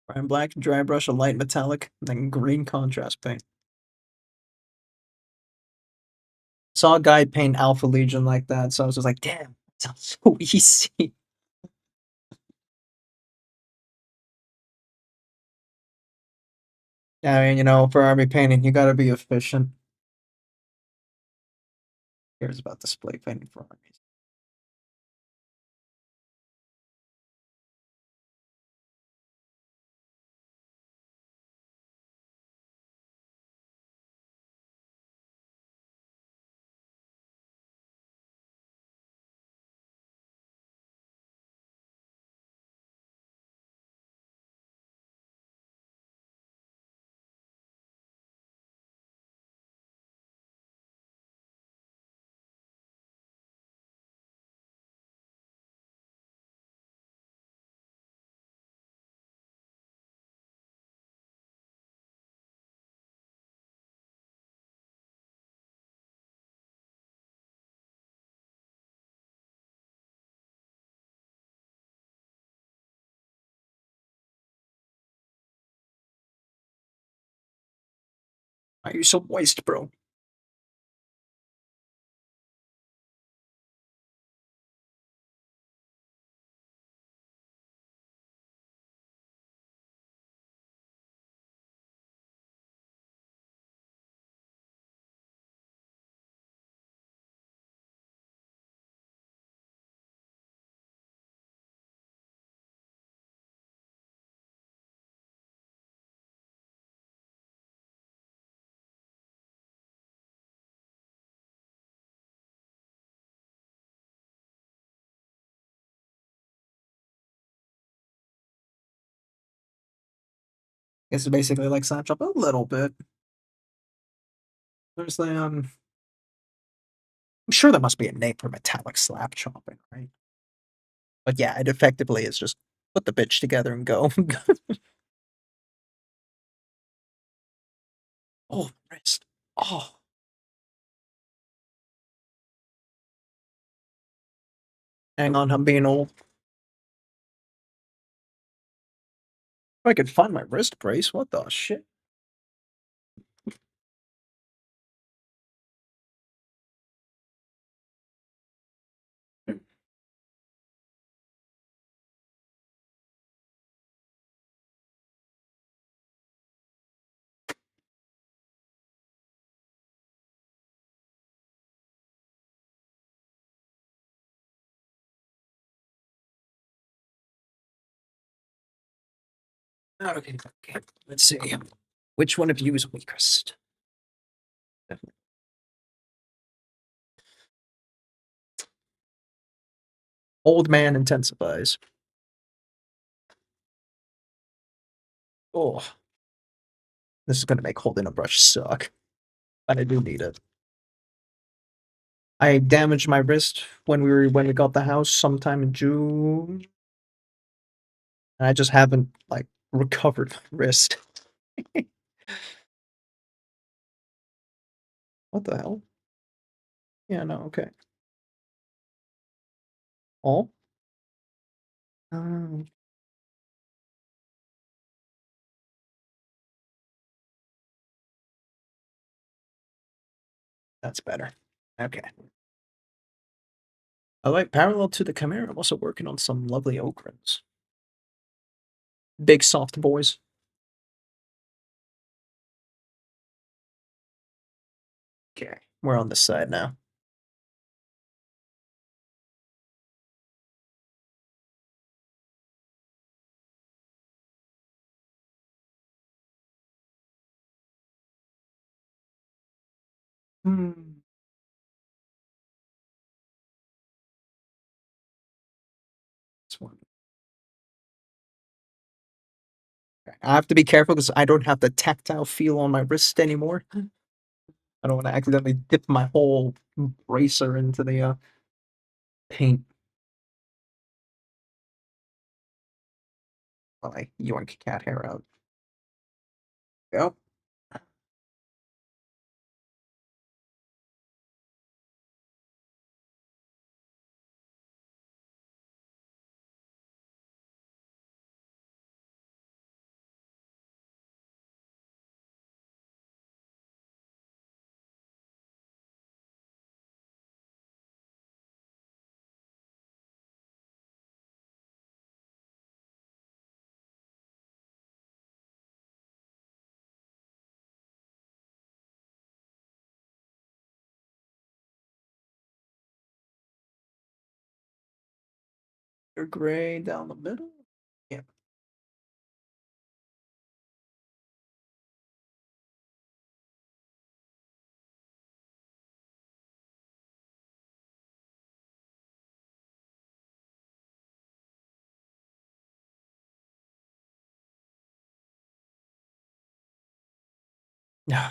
Prime black, dry brush, a light metallic, and then green contrast paint. Saw a guy paint Alpha Legion like that, so I was just like, damn, that sounds so easy. I mean, you know, for army painting, you gotta be efficient. Here's about display painting for armies. Why are you so moist, bro? Guess it's basically like Slapshot a little bit. There's the I'm sure there must be a name for metallic slap chopping, right? But yeah, it effectively is just put the bitch together and go. Oh, wrist. Oh. Hang on, I'm being old. If I could find my wrist brace, what the shit? Okay, okay. Let's see. Which one of you is weakest? Definitely. Old man intensifies. Oh. This is gonna make holding a brush suck. But I do need it. I damaged my wrist when we got the house sometime in June. And I just haven't like recovered my wrist. What the hell? Yeah, no, okay. Oh. Um, that's better. Okay. I like parallel to the Chimera. I'm also working on some lovely okrins. Big soft boys. Okay, we're on this side now. Hmm. This one. Okay, I have to be careful because I don't have the tactile feel on my wrist anymore. I don't want to accidentally dip my whole bracer into the paint. While I yoink cat hair out. Yep. Gray down the middle. Yeah. No.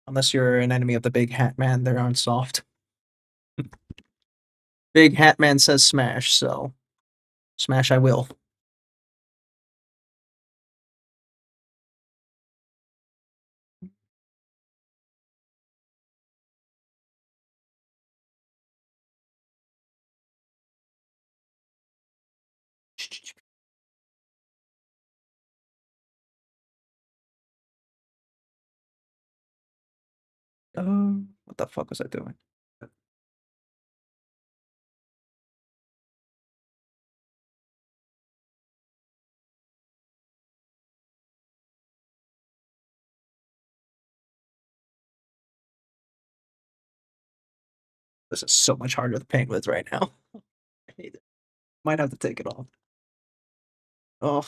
Unless you're an enemy of the big hat man, they aren't soft. Big hat man says smash, so smash I will. What the fuck was I doing? This is so much harder to paint with right now. I hate it. Might have to take it off. Oh.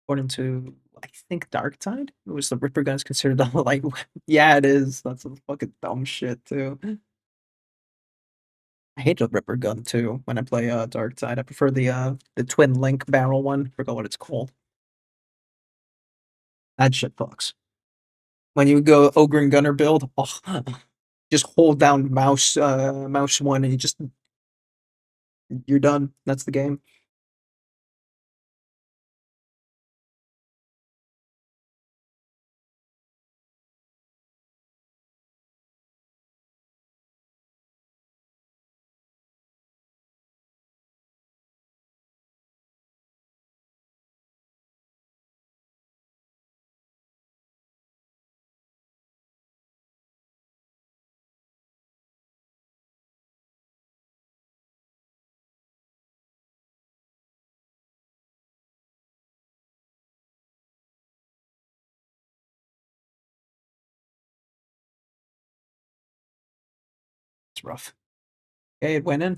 According to, I think, Darktide, it was the Ripper gun is considered a light weapon. Yeah, it is. That's some fucking dumb shit too. I hate the Ripper gun too when I play Darktide. I prefer the twin link barrel one. Forgot what it's called. That shit fucks. When you go Ogre and Gunner build, oh, just hold down mouse one and you're done. That's the game. It's rough. Okay, it went in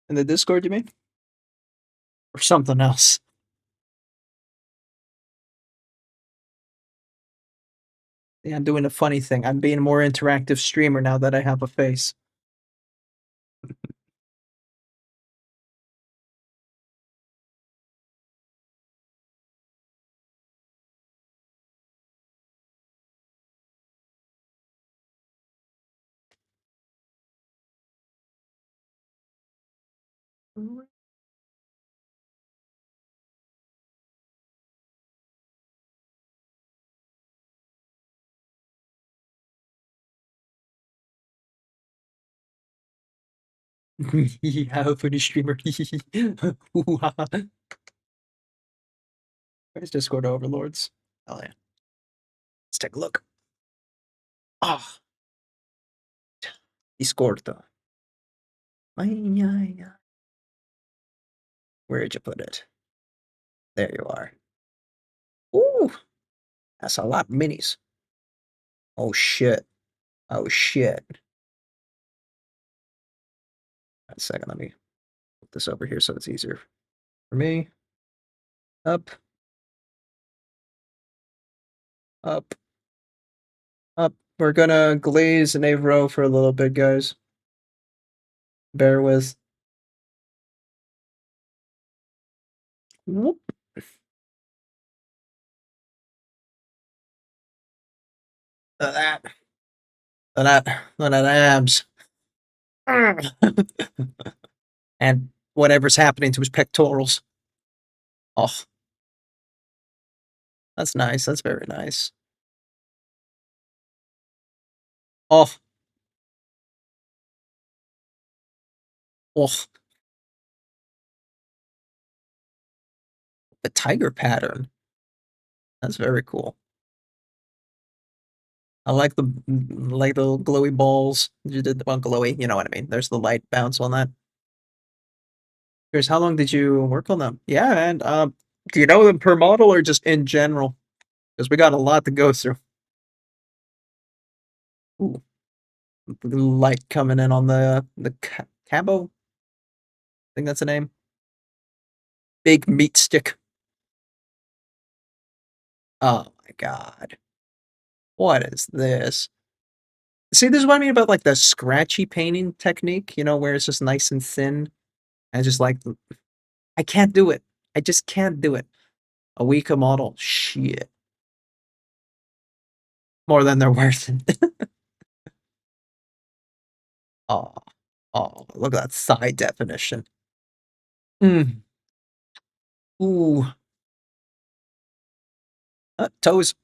the Discord, you mean, or something else? Yeah, I'm doing a funny thing. I'm being a more interactive streamer now that I have a face. Yeah, funny streamer. Where's Discord overlords? Oh yeah. Let's take a look. Ah, Discord. Where'd you put it? There you are. Ooh, that's a lot of minis. Oh shit. Oh shit. Wait a second, let me put this over here so it's easier for me. Up. Up. Up. We're gonna glaze an Avro for a little bit, guys. Bear with. Whoop. Look at that. Look at that. Look at that abs. And whatever's happening to his pectorals. Oh. That's nice. That's very nice. Oh. Oh. The tiger pattern. That's very cool. I like the glowy balls. You did well, glowy. You know what I mean. There's the light bounce on that. Here's how long did you work on them? Yeah, and do you know them per model or just in general? Because we got a lot to go through. Ooh, the light coming in on the cabo. I think that's the name. Big meat stick. Oh my god. What is this? See, this is what I mean about like the scratchy painting technique, you know, where it's just nice and thin. I just like I can't do it. I just can't do it. A weaker model. Shit. More than they're worth. Oh, oh, look at that side definition. Mm. Ooh. Toes.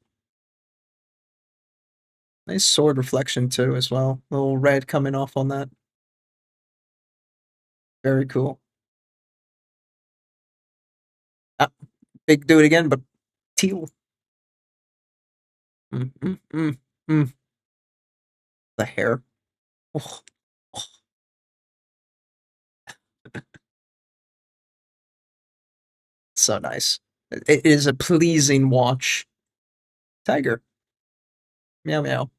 Nice sword reflection too, as well. A little red coming off on that. Very cool. Ah, big do it again, but teal. Mm, mm, mm, mm. The hair. Oh, oh. So nice. It is a pleasing watch. Tiger. Meow meow.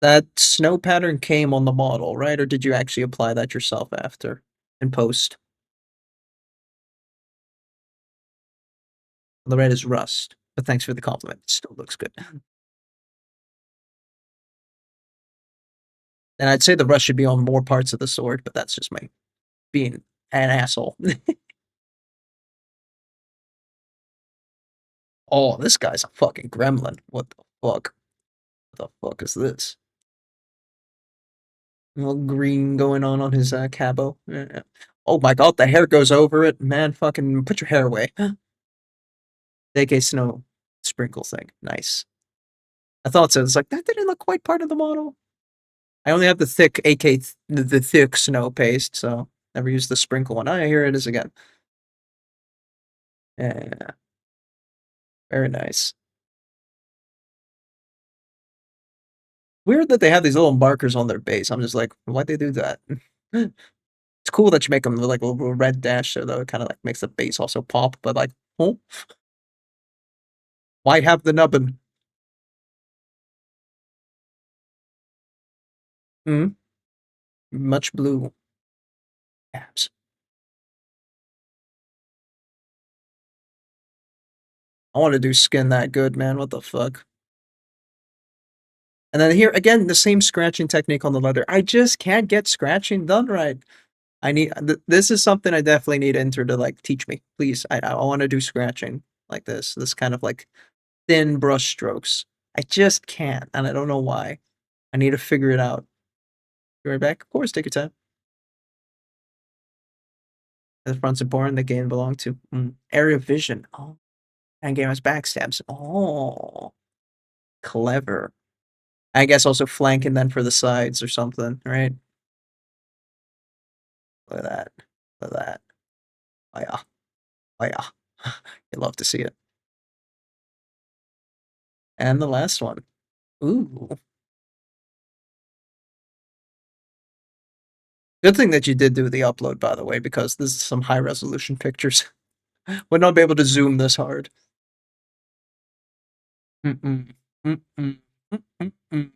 That snow pattern came on the model, right? Or did you actually apply that yourself after in post? The red is rust, but thanks for the compliment. It still looks good. And I'd say the rust should be on more parts of the sword, but that's just my being an asshole. Oh, this guy's a fucking gremlin. What the fuck? What the fuck is this? A little green going on his cabo. Yeah. Oh my god, the hair goes over it. Man, fucking put your hair away. AK snow sprinkle thing. Nice. I thought so. It's like, that didn't look quite part of the model. I only have the thick AK, the thick snow paste, so never used the sprinkle one. Ah, here it is again. Yeah. Very nice. Weird that they have these little markers on their base. I'm just like, why'd they do that? It's cool that you make them like a little red dash there, though. It kind of like makes the base also pop, but like, oh, why have the nubbin? Hmm. Much blue. Abs. I want to do skin that good, man. What the fuck? And then here again, the same scratching technique on the leather. I just can't get scratching done right. I need this is something I definitely need Inter to like teach me, please. I want to do scratching like this kind of like thin brush strokes. I just can't, and I don't know why. I need to figure it out. Be right back. Of course, take your time. The front's important. The game belonged to area of vision. Oh, and game has backstabs. Oh, clever. I guess also flanking then for the sides or something, right? Look at that. Look at that. Oh yeah. Oh yeah. You love to see it. And the last one. Ooh. Good thing that you did do the upload, by the way, because this is some high resolution pictures. Would not be able to zoom this hard. Mm-mm. Mm-mm. Mm-mm.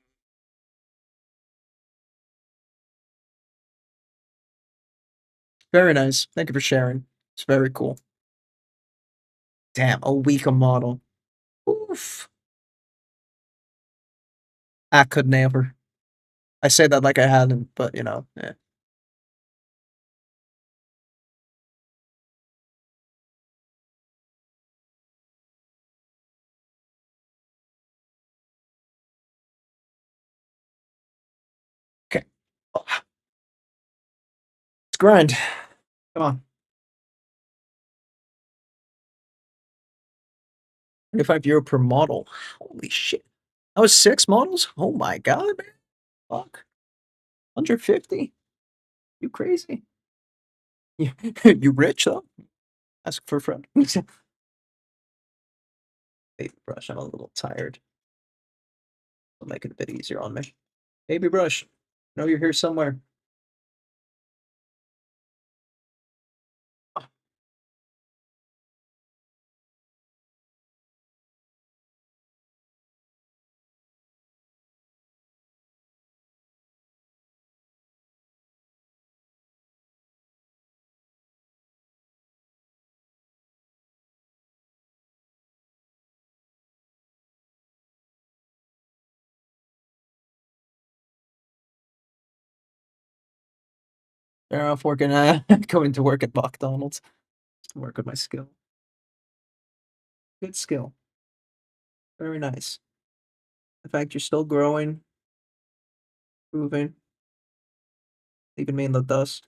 Very nice. Thank you for sharing. It's very cool. Damn, a week a model. Oof. I could never. I say that like I hadn't, but you know, yeah. Okay. Let's grind. Come on. 25 euro per model. Holy shit. That was 6 models? Oh my god, man. Fuck. 150? You crazy? You, you rich though? Ask for a friend. Baby brush, I'm a little tired. It'll make it a bit easier on me. Baby brush. I know you're here somewhere. They're off working, going to work at McDonald's to work on my skill. Good skill. Very nice. The fact you're still growing, improving, leaving me in the dust.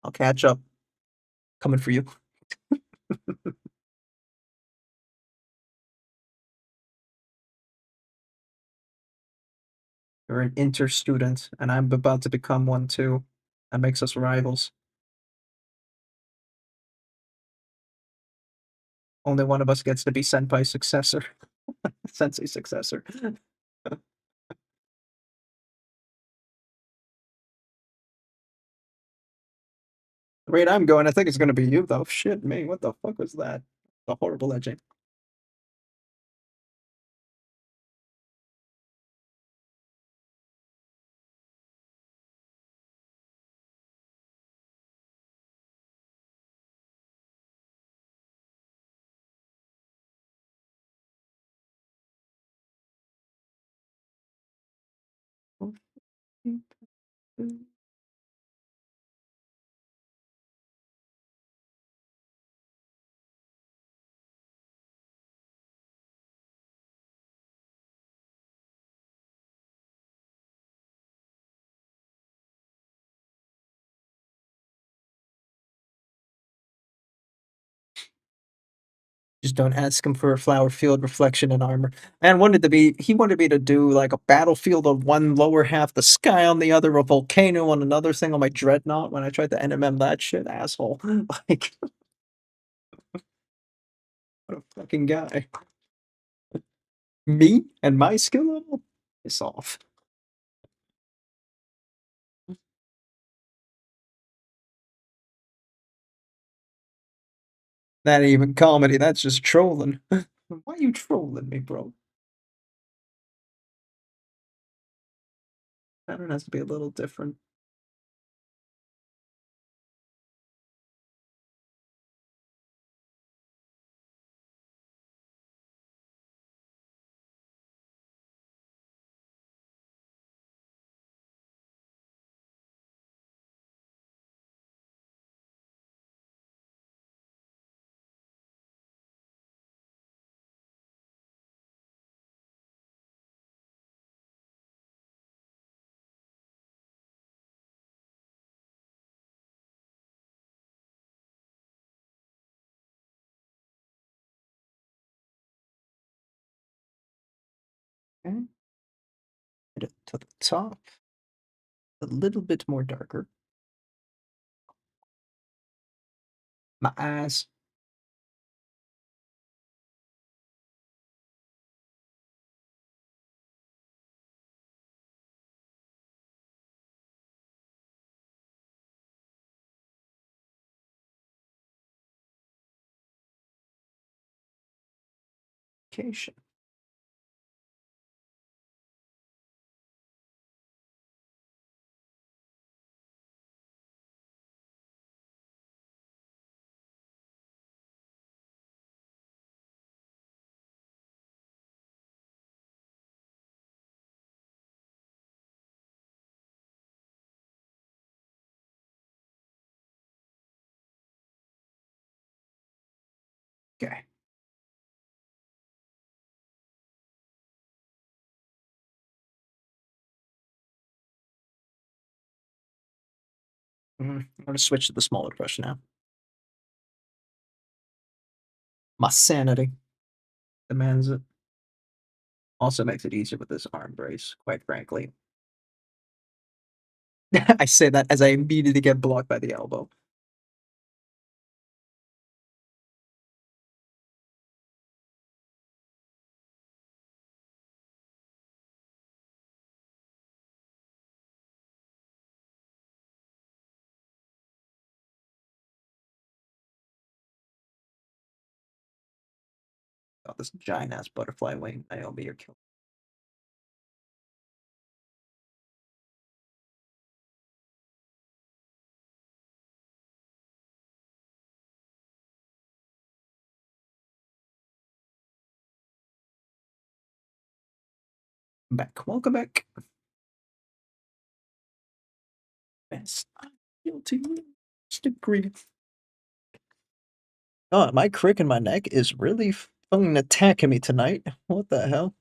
I'll catch up. Coming for you. You're an inter student, and I'm about to become one too. That makes us rivals. Only one of us gets to be Senpai's successor. Sensei's successor. The rate I'm going, I think it's gonna be you though. Shit me, what the fuck was that? A horrible edging. Just don't ask him for a flower field reflection and armor. Man wanted to be he wanted me to do like a battlefield on one lower half, the sky on the other, a volcano on another thing on my dreadnought when I tried to NMM that shit, asshole. Like what a fucking guy. Me and my skill level? Piss off. That ain't even comedy, that's just trolling. Why are you trolling me, bro? Pattern has to be a little different. Okay. it to the top. A little bit more darker. My eyes. Vacation. Okay. I'm gonna switch to the smaller brush now. My sanity demands it. Also makes it easier with this arm brace, quite frankly. I say that as I immediately get blocked by the elbow. Oh, this giant ass butterfly wing. Naomi, you're killing. Back. Welcome back. Best. Guilty. Degree. Oh, my crick in my neck is really fucking attacking me tonight. What the hell?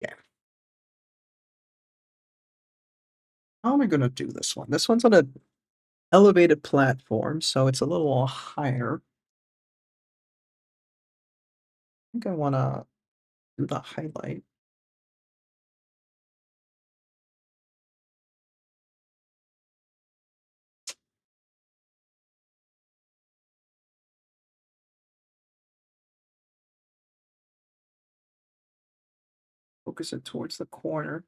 Yeah. How am I gonna do this one? This one's on a elevated platform, so it's a little higher. I think I wanna do the highlight. Focus it towards the corner.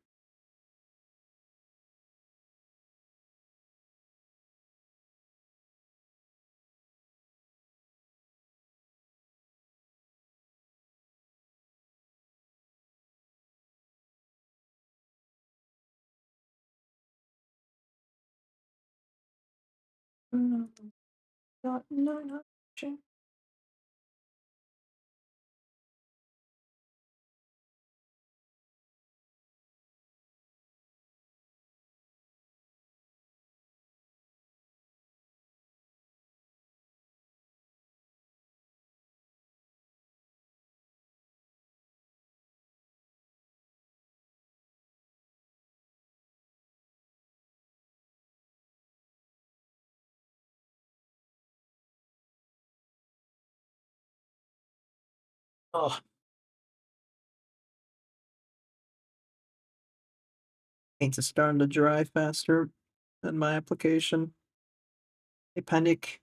No, no. Shit. Oh, paint is starting to dry faster than my application. I panic.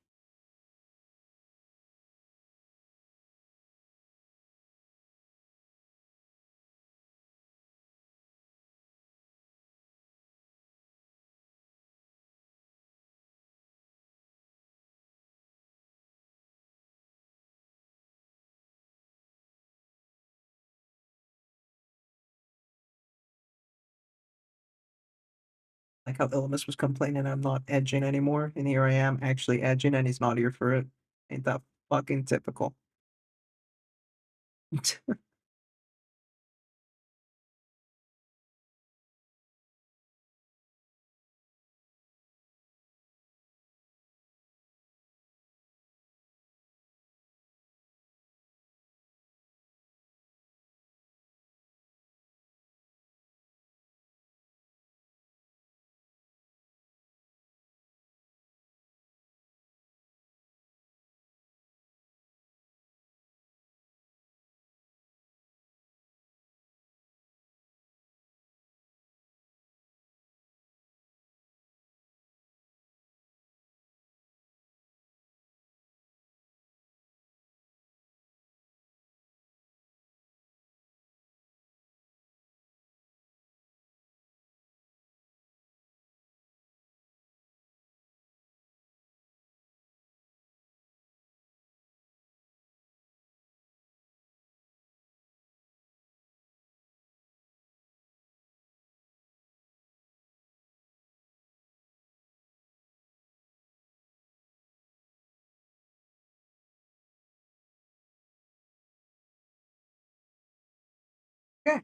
Like how Illness was complaining I'm not edging anymore, and here I am actually edging, and he's not here for it. Ain't that fucking typical? Okay.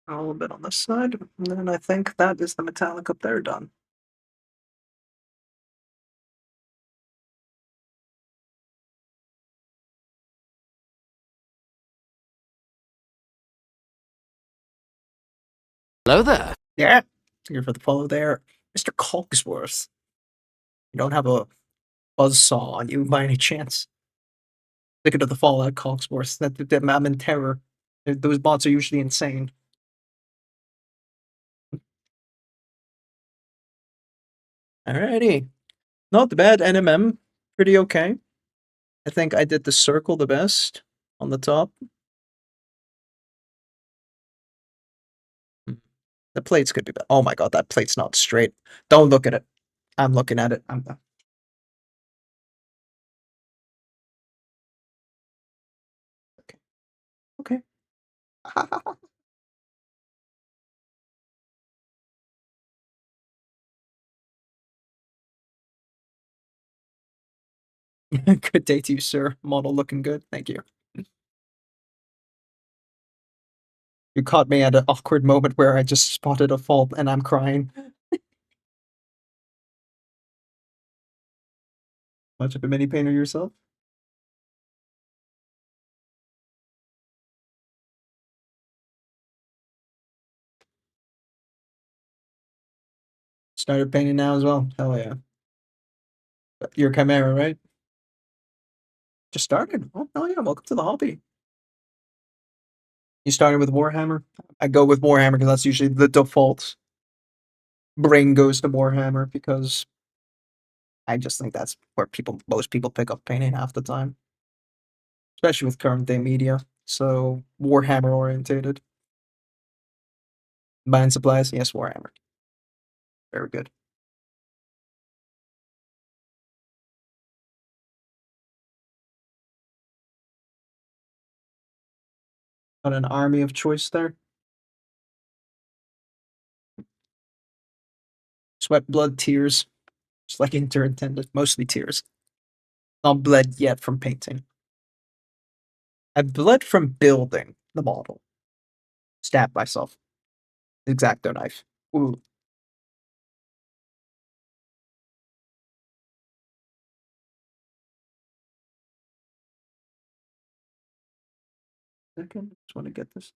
A little bit on this side, and then I think that is the metallic up there done. Hello there. Yeah. Here for the follow there. Mr. Cogsworth. You don't have a buzzsaw on you by any chance? Thinking of the Fallout Cogsworth. I'm in terror. Those bots are usually insane. Alrighty. Not bad. NMM. Pretty okay. I think I did the circle the best on the top. The plates could be better. Oh my god, that plate's not straight. Don't look at it. I'm looking at it. Okay. Okay. Good day to you, sir. Model looking good. Thank you. You caught me at an awkward moment where I just spotted a fault and I'm crying. Much of a mini painter yourself? Started painting now as well. Hell yeah. Your Chimera, right? Just started. Oh, hell yeah. Welcome to the hobby. You started with Warhammer? I go with Warhammer because that's usually the default. Brain goes to Warhammer because I just think that's where most people pick up painting half the time, especially with current day media. So Warhammer orientated. Buying supplies, yes, Warhammer. Very good. Got an army of choice there. Sweat, blood, tears. Just like Inter intended, mostly tears. Not bled yet from painting. I've bled from building the model. Stabbed myself. Exacto knife. Ooh. Second, just want to get this.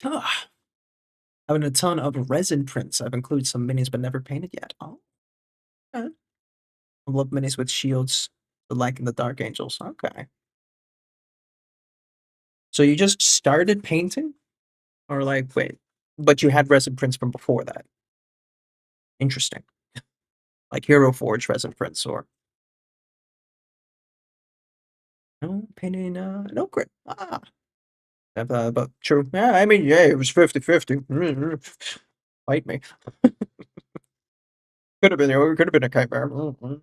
Ah, having a ton of resin prints. I've included some minis but never painted yet. Oh, okay. I love minis with shields, like in the Dark Angels. Okay. So you just started painting? Or like, wait, but you had resin prints from before that? Interesting. Like Hero Forge resin prints or no painting no grit. Ah. But true. Yeah, I mean, yeah, it was 50-50. Fight me. Could have been a Chimera. Know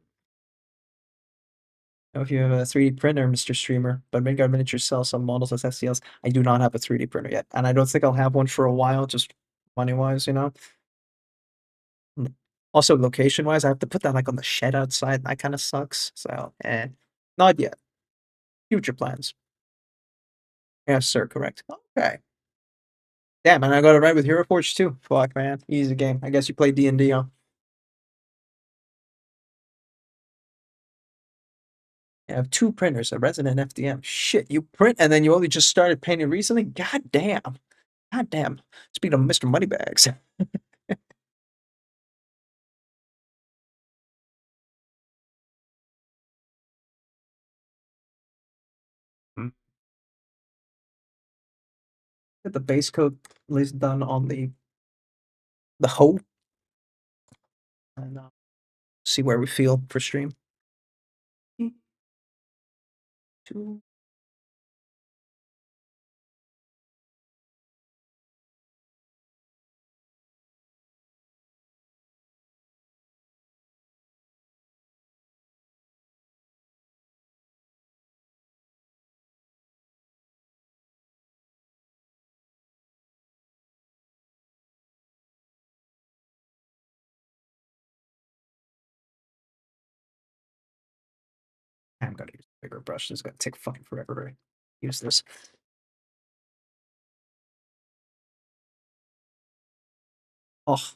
if you have a 3D printer, Mr. Streamer, but Vanguard Miniatures sells some models as STLs. I do not have a 3D printer yet, and I don't think I'll have one for a while, just money-wise, you know? Also, location-wise, I have to put that, like, on the shed outside, and that kinda sucks, so, not yet. Future plans. Yes, sir, correct. Okay. Damn, and I got it right with Hero Forge too. Fuck, man. Easy game. I guess you play D&D, huh? I have 2 printers, a resin and FDM. Shit, you print and then you only just started painting recently? God damn. God damn. Speaking of Mr. Moneybags. Mm. Get the base coat list done on the hoe and see where we feel for stream. 2. I'm gonna use a bigger brush. This is gonna take fucking forever to use this. Oh.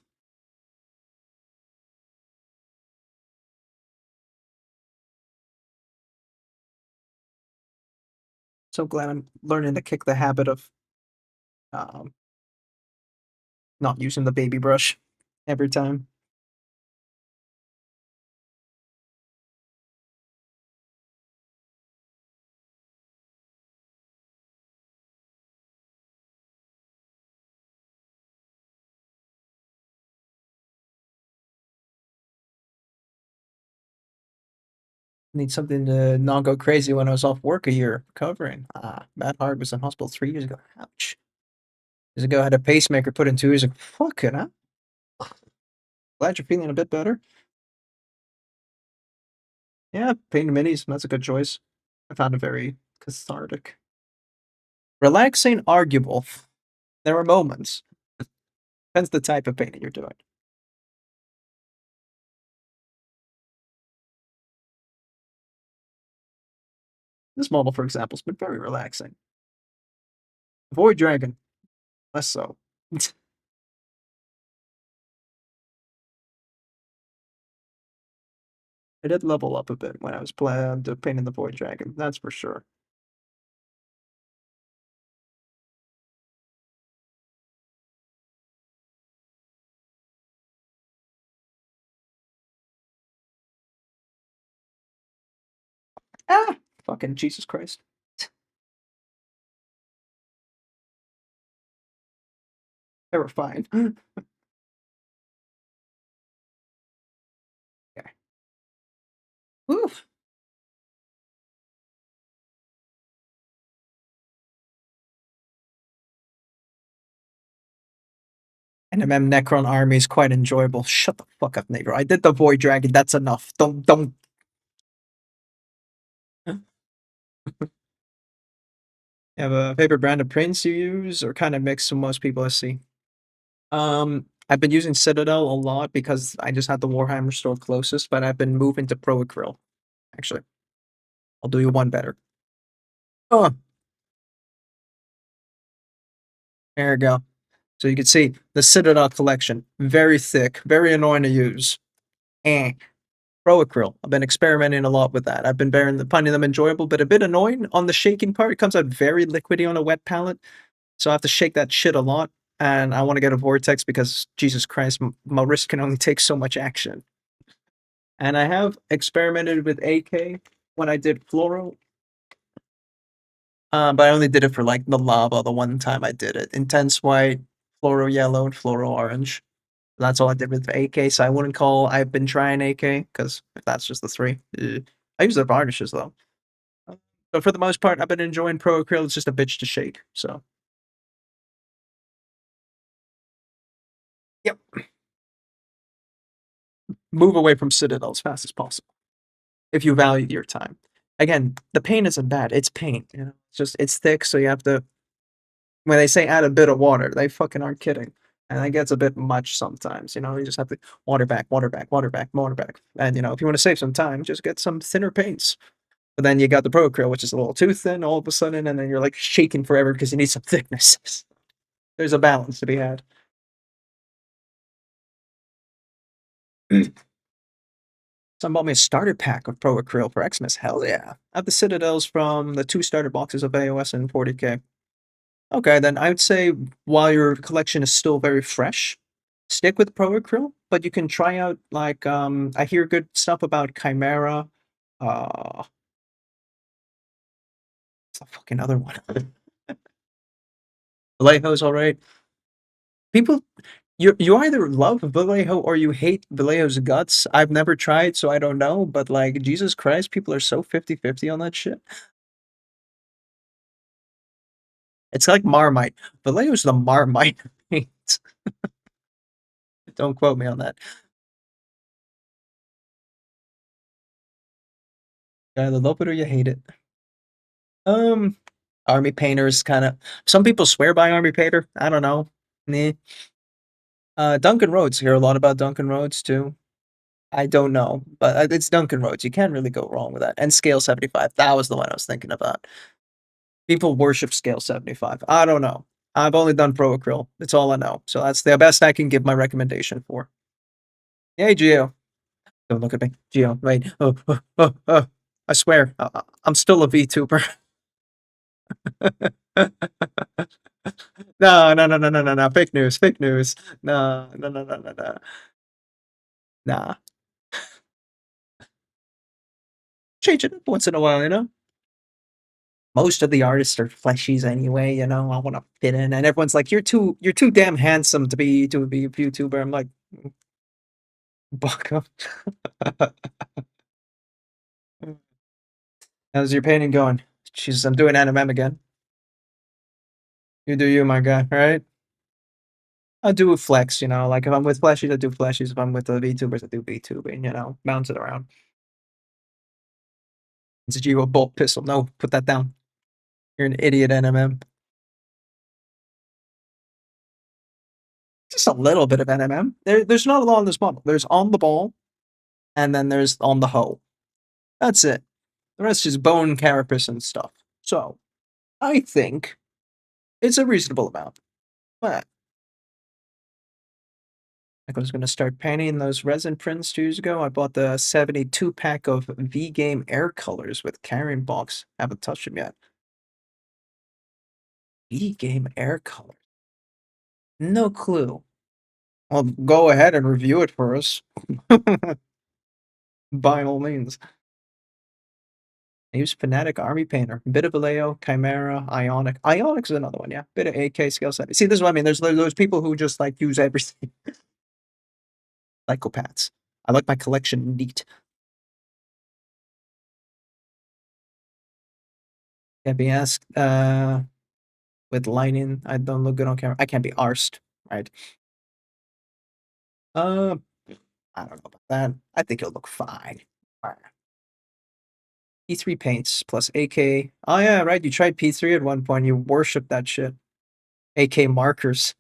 So glad I'm learning to kick the habit of um, not using the baby brush every time. Need something to not go crazy when I was off work a year recovering. Matt Hard was in hospital 3 years ago. Ouch. Years ago, I had a pacemaker put in 2 years ago. Fucking hell. Glad you're feeling a bit better. Yeah, painting minis. That's a good choice. I found it very cathartic. Relaxing, arguable. There are moments. Depends the type of painting you're doing. This model, for example, has been very relaxing. Void Dragon, less so. I did level up a bit when I was painting the Void Dragon, that's for sure. Ah! Fucking Jesus Christ. They were fine. Okay. Oof. NMM Necron Army is quite enjoyable. Shut the fuck up, Negro. I did the Void Dragon, that's enough. Don't. You have a favorite brand of prints you use, or kind of mix with most people I see? I've been using Citadel a lot because I just had the Warhammer store closest, but I've been moving to Pro Acryl. Actually, I'll do you one better. Oh, there you go. So you can see the Citadel collection, very thick, very annoying to use. Eh. Pro Acryl. I've been experimenting a lot with that. I've been finding them enjoyable, but a bit annoying on the shaking part. It comes out very liquidy on a wet palette, so I have to shake that shit a lot. And I want to get a vortex because Jesus Christ, my wrist can only take so much action. And I have experimented with AK when I did fluoro, but I only did it for like the lava. The one time I did it, intense white, fluoro yellow, and fluoro orange. That's all I did with AK. So I wouldn't call. I've been trying AK because that's just the three. I use the varnishes though. But for the most part, I've been enjoying Pro Acryl. It's just a bitch to shake. So yep, move away from Citadel as fast as possible if you value your time. Again, the paint isn't bad. It's paint. You know, it's thick, so you have to. When they say add a bit of water, they fucking aren't kidding. And that gets a bit much sometimes. You know, you just have to water back, water back, water back, water back. And you know, if you want to save some time, just get some thinner paints. But then you got the Pro Acryl, which is a little too thin all of a sudden, and then you're like shaking forever because you need some thickness. There's a balance to be had. Someone bought me a starter pack of Pro Acryl for Xmas. Hell yeah. I have the Citadels from the 2 starter boxes of AOS and 40k. Okay, then I would say while your collection is still very fresh, stick with Pro Acryl, but you can try out like I hear good stuff about Chimera. What's the fucking other one? Vallejo's alright. People you either love Vallejo or you hate Vallejo's guts. I've never tried, so I don't know, but like Jesus Christ, people are so 50-50 on that shit. It's like Marmite. Vallejo's the Marmite paint. Don't quote me on that. You either love it or you hate it. Army painters kind of. Some people swear by army painter. I don't know. Duncan Rhodes. Hear a lot about Duncan Rhodes too. I don't know, but it's Duncan Rhodes. You can't really go wrong with that. And Scale 75. That was the one I was thinking about. People worship Scale 75. I don't know. I've only done Pro Acryl. It's all I know. So that's the best I can give my recommendation for. Hey, Gio. Don't look at me. Gio, wait. I swear, I'm still a VTuber. No. Fake news. Fake news. No. Nah. Change it up once in a while, you know? Most of the artists are fleshies anyway, you know. I want to fit in, and everyone's like, "You're too damn handsome to be a YouTuber." I'm like, "Buck up." How's your painting going? Jesus, I'm doing NMM again. You do you, my guy. All right. I do a flex, you know. Like if I'm with fleshies, I do fleshies. If I'm with the VTubers, I do VTubing. You know, bounce it around. It's a Geo bolt pistol. No, put that down. You're an idiot, NMM. Just a little bit of NMM. There's not a lot on this model. There's on the ball, and then there's on the hoe. That's it. The rest is bone carapace and stuff. So, I think it's a reasonable amount. But I was going to start painting those resin prints 2 years ago. I bought the 72 pack of V Game air colors with carrying box. Haven't touched them yet. V Game air colors. No clue. Well, go ahead and review it for us. By all means. I use Fnatic Army Painter, bit of Vallejo, Chimera, Ionic. Ionic's another one, yeah. Bit of AK scale 70. See, this is what I mean. There's those people who just like use everything. Psychopaths. I like my collection neat. Can't be asked with lighting. I don't look good on camera. I can't be arsed, right? I don't know about that. I think it'll look fine. P3 paints plus AK. Oh yeah, right. You tried P3 at one point. You worshipped that shit. AK markers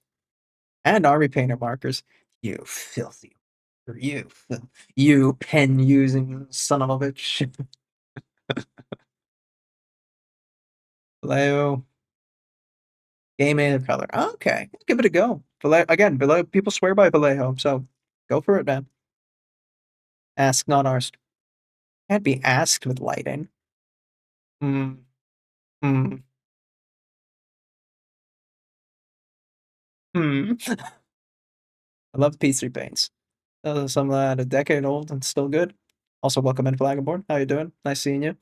and army painter markers. You filthy. You pen using son of a bitch. Vallejo. Game and color. Okay, give it a go. Vallejo. People swear by Vallejo, so go for it, man. Ask, not asked. Can't be asked with lighting. Hmm. Hmm. Hmm. I love P3 paints. Some of that a decade old and still good. Also, welcome in Flaggenborn. How you doing? Nice seeing you.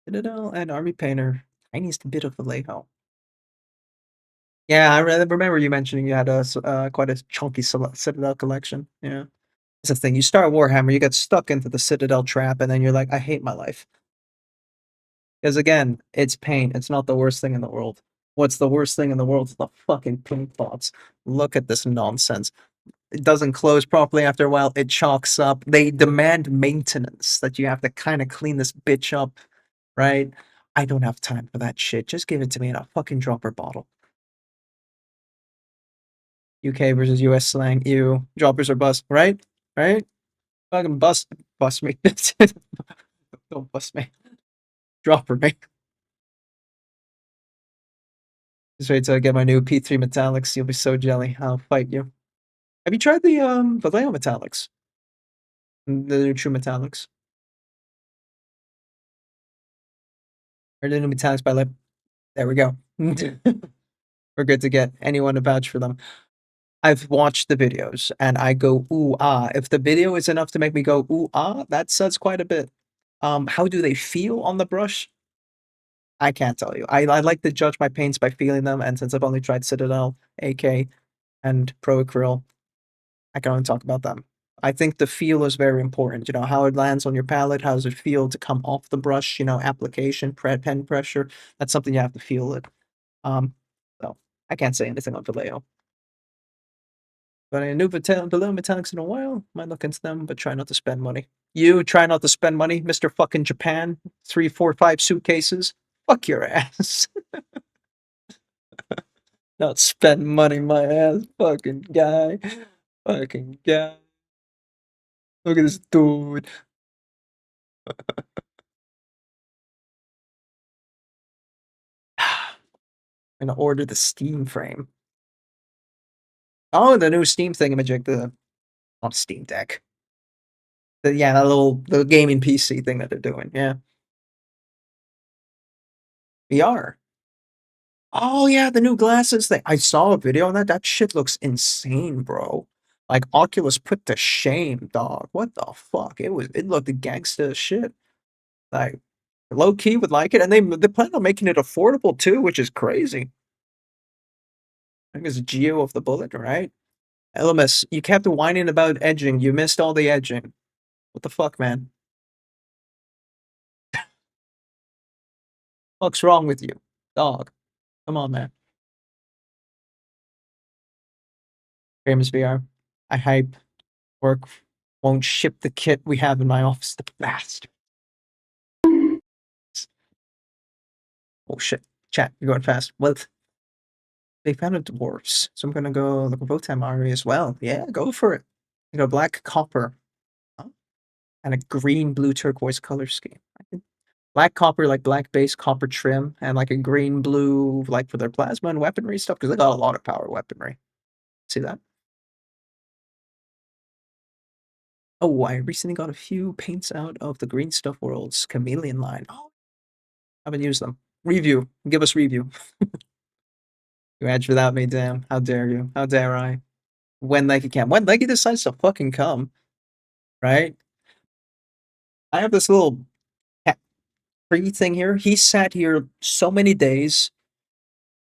Citadel and Army Painter. Tiniest bit of Vallejo. Yeah, I remember you mentioning you had a quite a chunky Citadel collection. Yeah, it's the thing. You start Warhammer, you get stuck into the Citadel trap, and then you're like, I hate my life. Because again, it's paint. It's not the worst thing in the world. What's the worst thing in the world is the fucking paint pots. Look at this nonsense. It doesn't close properly after a while. It chalks up. They demand maintenance that you have to kind of clean this bitch up, right? I don't have time for that shit. Just give it to me in a fucking dropper bottle. UK versus US slang. Ew. Droppers are bust, right? Right? Fucking bust me. Don't bust me. Dropper me. Just wait till I get my new P3 metallics. You'll be so jelly. I'll fight you. Have you tried the Vallejo metallics? The new true metallics. Or the new metallics by Lip. There we go. We're good to get anyone to vouch for them. I've watched the videos and I go, ooh, ah. If the video is enough to make me go, ooh, ah, that says quite a bit. How do they feel on the brush? I can't tell you. I like to judge my paints by feeling them, and since I've only tried Citadel, AK, and Pro Acryl, I can only talk about them. I think the feel is very important. You know, how it lands on your palette, how does it feel to come off the brush, you know, application, pen pressure. That's something you have to feel it. So I can't say anything on Vallejo. But I knew Vallejo metallics in a while. Might look into them, but try not to spend money. You try not to spend money, Mr. Fucking Japan. 3, 4, 5 suitcases. Fuck your ass. Not spend money, my ass fucking guy. Fucking god. Look at this dude. I'm gonna order the Steam frame. Oh, the new Steam thingamajig, the on Steam Deck. Yeah, that little gaming PC thing that they're doing. Yeah. VR. Oh yeah, the new glasses thing. I saw a video on that. That shit looks insane, bro. Like Oculus put to shame, dog. What the fuck? It looked gangsta as shit. Like low key would like it, and they plan on making it affordable too, which is crazy. I think it's Geo of the bullet, right? LMS, you kept whining about edging. You missed all the edging. What the fuck, man? What's wrong with you, dog? Come on, man. Famous VR. I hype. Work won't ship the kit we have in my office. The bastard. Oh shit. Chat, you're going fast. Well, they found a dwarves, so I'm gonna go look at Votam Ari as well. Yeah, go for it. You know, black copper. Huh? And a green blue turquoise color scheme. Black copper, like black base copper trim, and like a green blue, like for their plasma and weaponry stuff, because they got a lot of power weaponry. See that? Oh, I recently got a few paints out of the Green Stuff World's Chameleon line. Oh, haven't used them. Review. Give us review. You edge without me, damn. How dare you? How dare I? When Leggy can. When Leggy decides to fucking come, right? I have this little free thing here. He sat here so many days.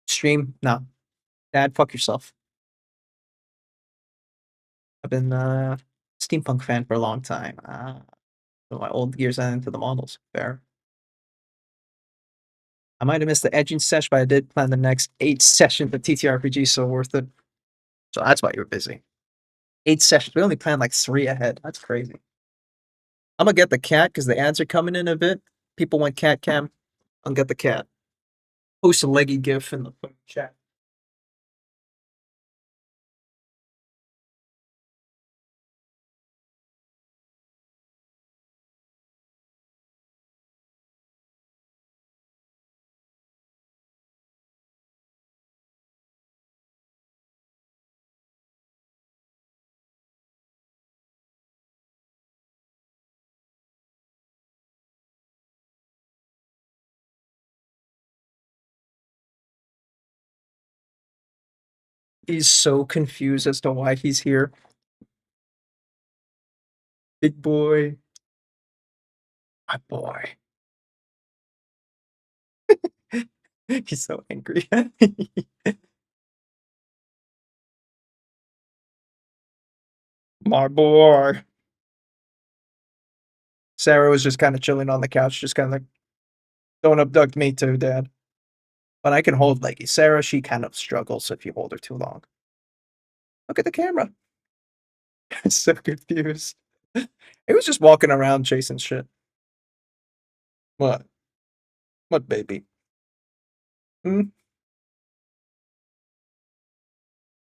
Stream, no. Dad, fuck yourself. I've been steampunk fan for a long time. My old years and into the models. Fair. I might have missed the edging session, but I did plan the next 8 sessions of TTRPG, so worth it. So that's why you were busy. 8 sessions. We only planned like 3 ahead. That's crazy. I'm gonna get the cat because the ads are coming in a bit. People want cat cam. I'll get the cat. Post a leggy gif in the chat. He's so confused as to why he's here. Big boy. My boy. He's so angry. My boy. Sarah was just kind of chilling on the couch, just kind of like, don't abduct me too, Dad. But I can hold Leggy. Sarah, she kind of struggles if you hold her too long. Look at the camera. So confused. He was just walking around chasing shit. What? What, baby? Hmm?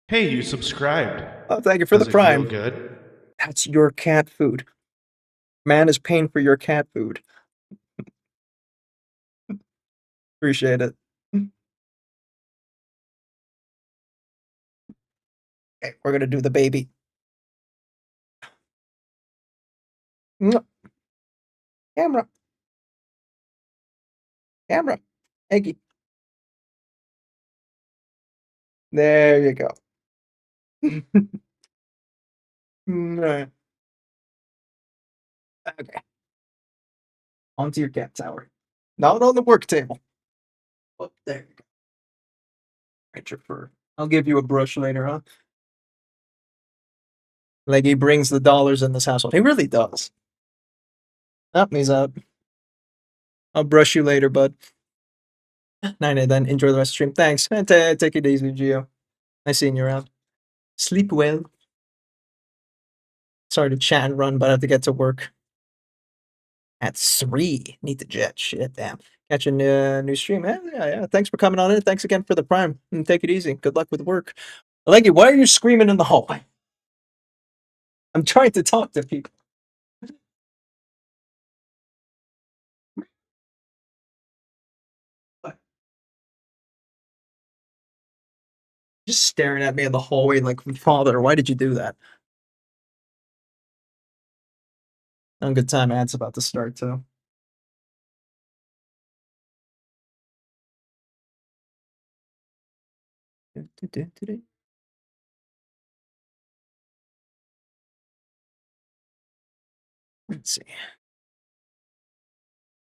Hey, you subscribed. Oh, thank you for Does the it feel prime. good? That's your cat food. Man is paying for your cat food. Appreciate it. Okay, we're gonna do the baby. Mwah. Camera. Camera. Eggy. There you go. Mwah. Okay. Onto your cat tower. Not on the work table. Oh, there you go. Right your fur. I'll give you a brush later, huh? Like he brings the dollars in this household. He really does. Oh, he's out. I'll brush you later, bud. Night then. Enjoy the rest of the stream. Thanks. And take it easy, Gio. Nice seeing you around. Sleep well. Sorry to chat and run, but I have to get to work at 3. Need to jet. Shit, damn. Catch a new stream. Yeah. Thanks for coming on in. Thanks again for the prime. And take it easy. Good luck with work. Leggy, why are you screaming in the hallway? I'm trying to talk to people. What? Just staring at me in the hallway like, Father, why did you do that? No good time ad's about to start too. Let's see.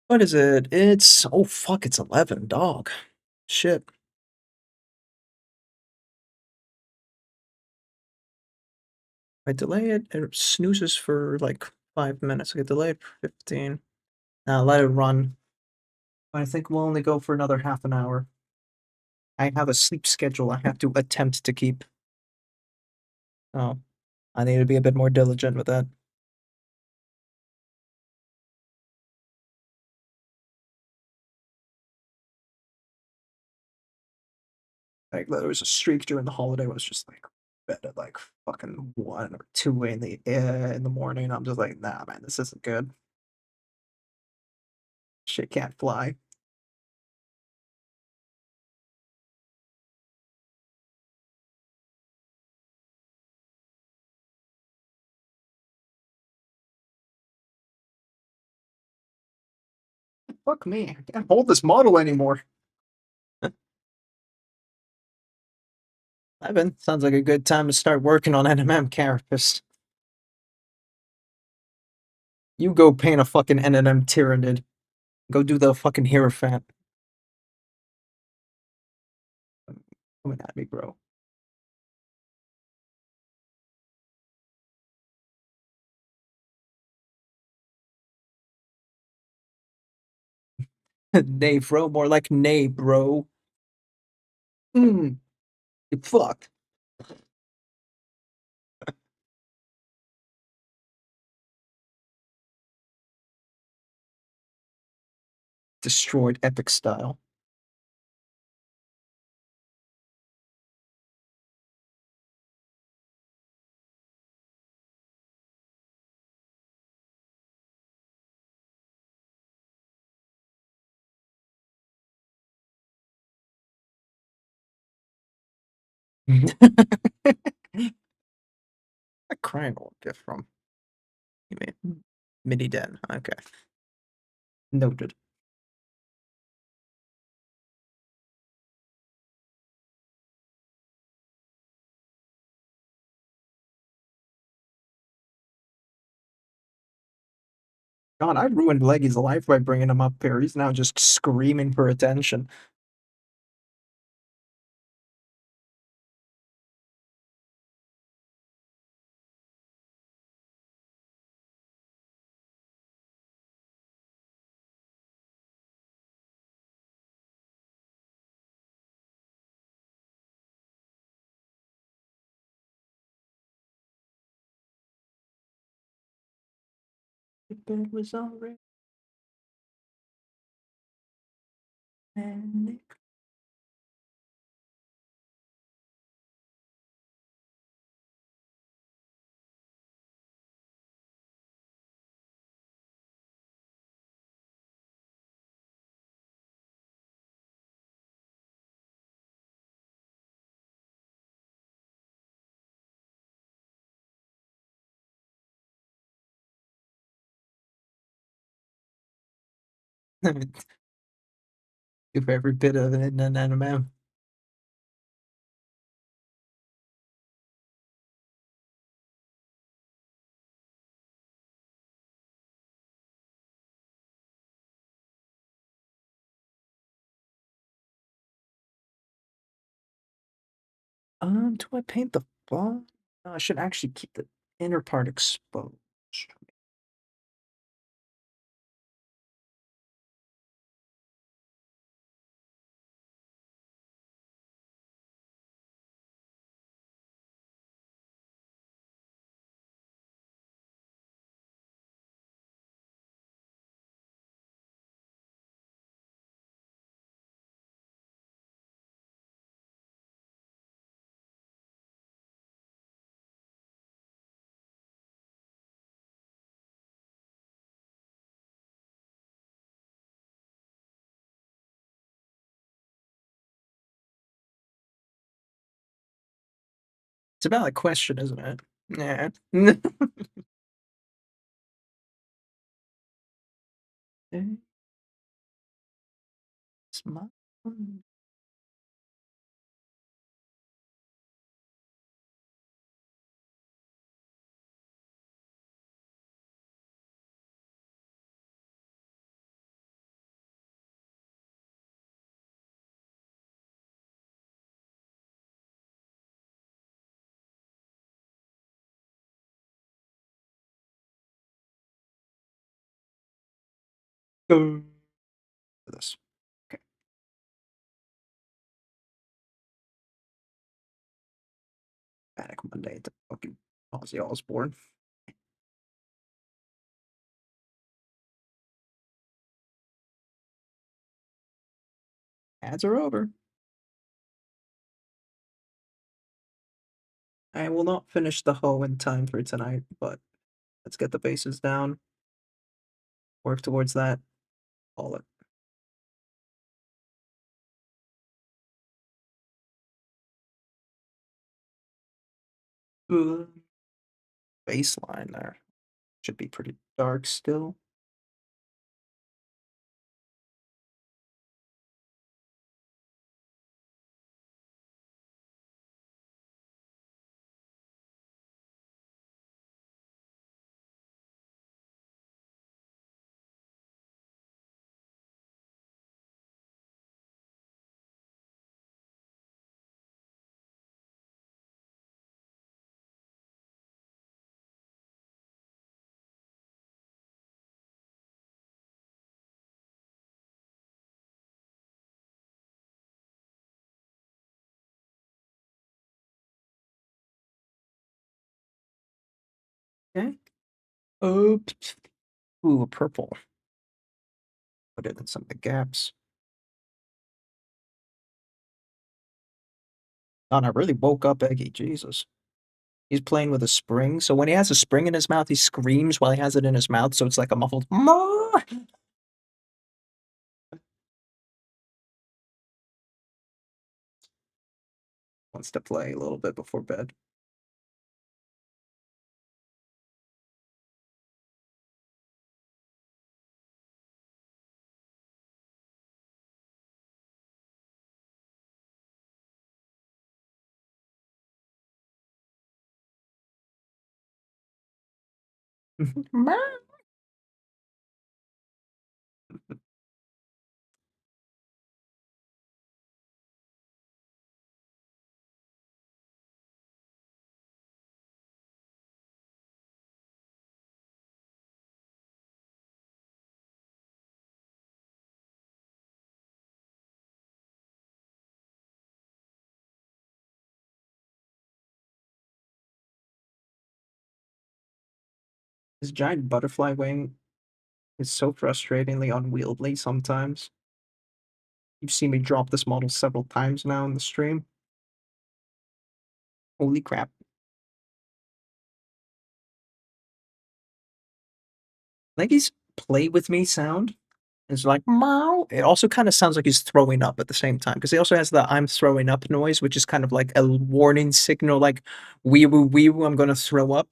What is it? It's oh fuck, it's 11, dog. Shit. I delay it, it snoozes for like 5 minutes. I get delayed for 15. Now let it run. I think we'll only go for another half an hour. I have a sleep schedule I have to attempt to keep. Oh, I need to be a bit more diligent with that. Like there was a streak during the holiday where it's just like bed at like fucking 1 or 2 in the morning. I'm just like, nah, man, this isn't good. Shit can't fly. Fuck me, I can't hold this model anymore. Evan, sounds like a good time to start working on NMM carapace. You go paint a fucking NMM Tyrannid. Go do the fucking Hierophant. Coming at me, bro. Nay, bro. More like nay, bro. You fuck. Destroyed epic style. A crying will get from. You mean mini den. Okay. Noted. God, I ruined Leggy's life by bringing him up here. He's now just screaming for attention. The bed was already panic. Do for every bit of it in an anime. Do I paint the ball? No, I should actually keep the inner part exposed. It's a valid question, isn't it? Yeah. Okay. It's my go for this. Okay. Panic Monday at the fucking Ozzy Osbourne. Ads are over. I will not finish the hoe in time for tonight, but let's get the bases down. Work towards that. Call it. Baseline there. Should be pretty dark still. Okay. Oops. Ooh, purple. Put it in some of the gaps. God, I really woke up Eggy. Jesus. He's playing with a spring. So when he has a spring in his mouth, he screams while he has it in his mouth. So it's like a muffled "Ma!" Wants to play a little bit before bed. Ma! His giant butterfly wing is so frustratingly unwieldy sometimes. You've seen me drop this model several times now in the stream. Holy crap. I think he's play with me sound. It's like meow. It also kind of sounds like he's throwing up at the same time because he also has the I'm throwing up noise, which is kind of like a warning signal, like wee woo, I'm gonna throw up.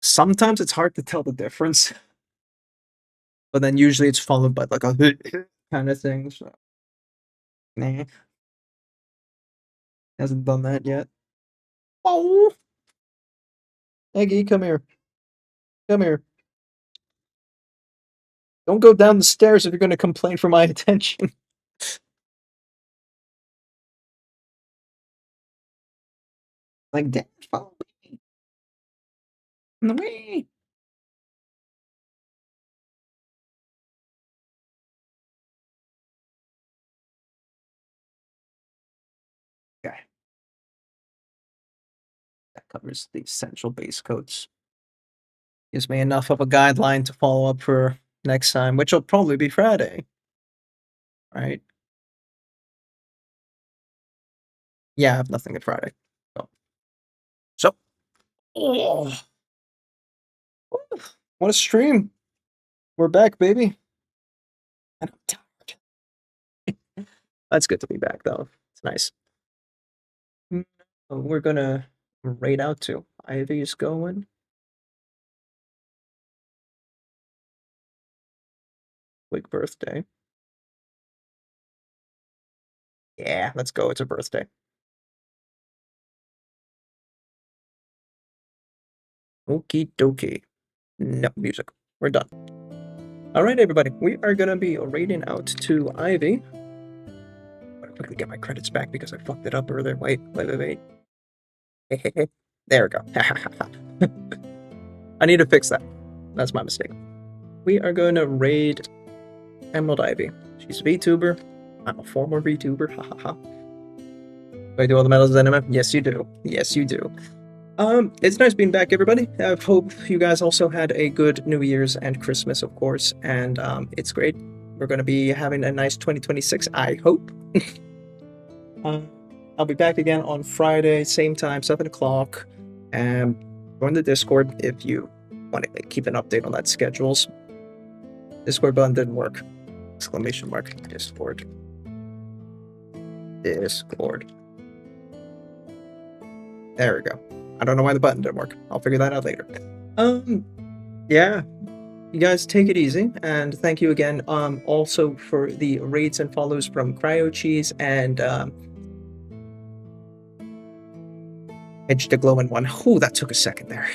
Sometimes it's hard to tell the difference, but then usually it's followed by like a kind of thing. So, nah, hasn't done that yet. Oh, Eggy, come here, come here. Don't go down the stairs if you're gonna complain for my attention. Like, Dad, follow me. In the way. Okay. That covers the essential base coats. Gives me enough of a guideline to follow up for next time, which will probably be Friday. Right? Yeah, I have nothing at Friday. So, oh, what a stream. We're back, baby. And I'm tired. That's good to be back, though. It's nice. We're gonna raid out to. Ivy's going. Quick birthday. Yeah, let's go. It's a birthday. Okie dokie. No music. We're done. All right, everybody. We are going to be raiding out to Ivy. I'm going to quickly get my credits back because I fucked it up earlier. Wait. There we go. I need to fix that. That's my mistake. We are going to raid Emerald Ivy. She's a VTuber. I'm a former VTuber. Do I do all the medals in anime? Yes, you do. Yes, you do. It's nice being back, everybody. I hope you guys also had a good New Year's and Christmas, of course, and it's great. We're going to be having a nice 2026, I hope. I'll be back again on Friday, same time, 7 o'clock, and join the Discord if you want to keep an update on that schedules. Discord button didn't work. Exclamation mark, Discord. Discord. There we go. I don't know why the button didn't work. I'll figure that out later. Yeah. You guys take it easy, and thank you again. Also for the raids and follows from Cryo Cheese and Edge the Glowing One. Oh, that took a second there.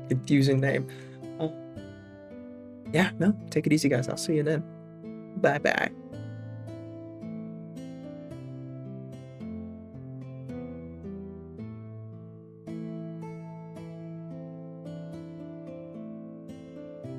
Confusing name. Yeah, no, take it easy, guys. I'll see you then. Bye bye.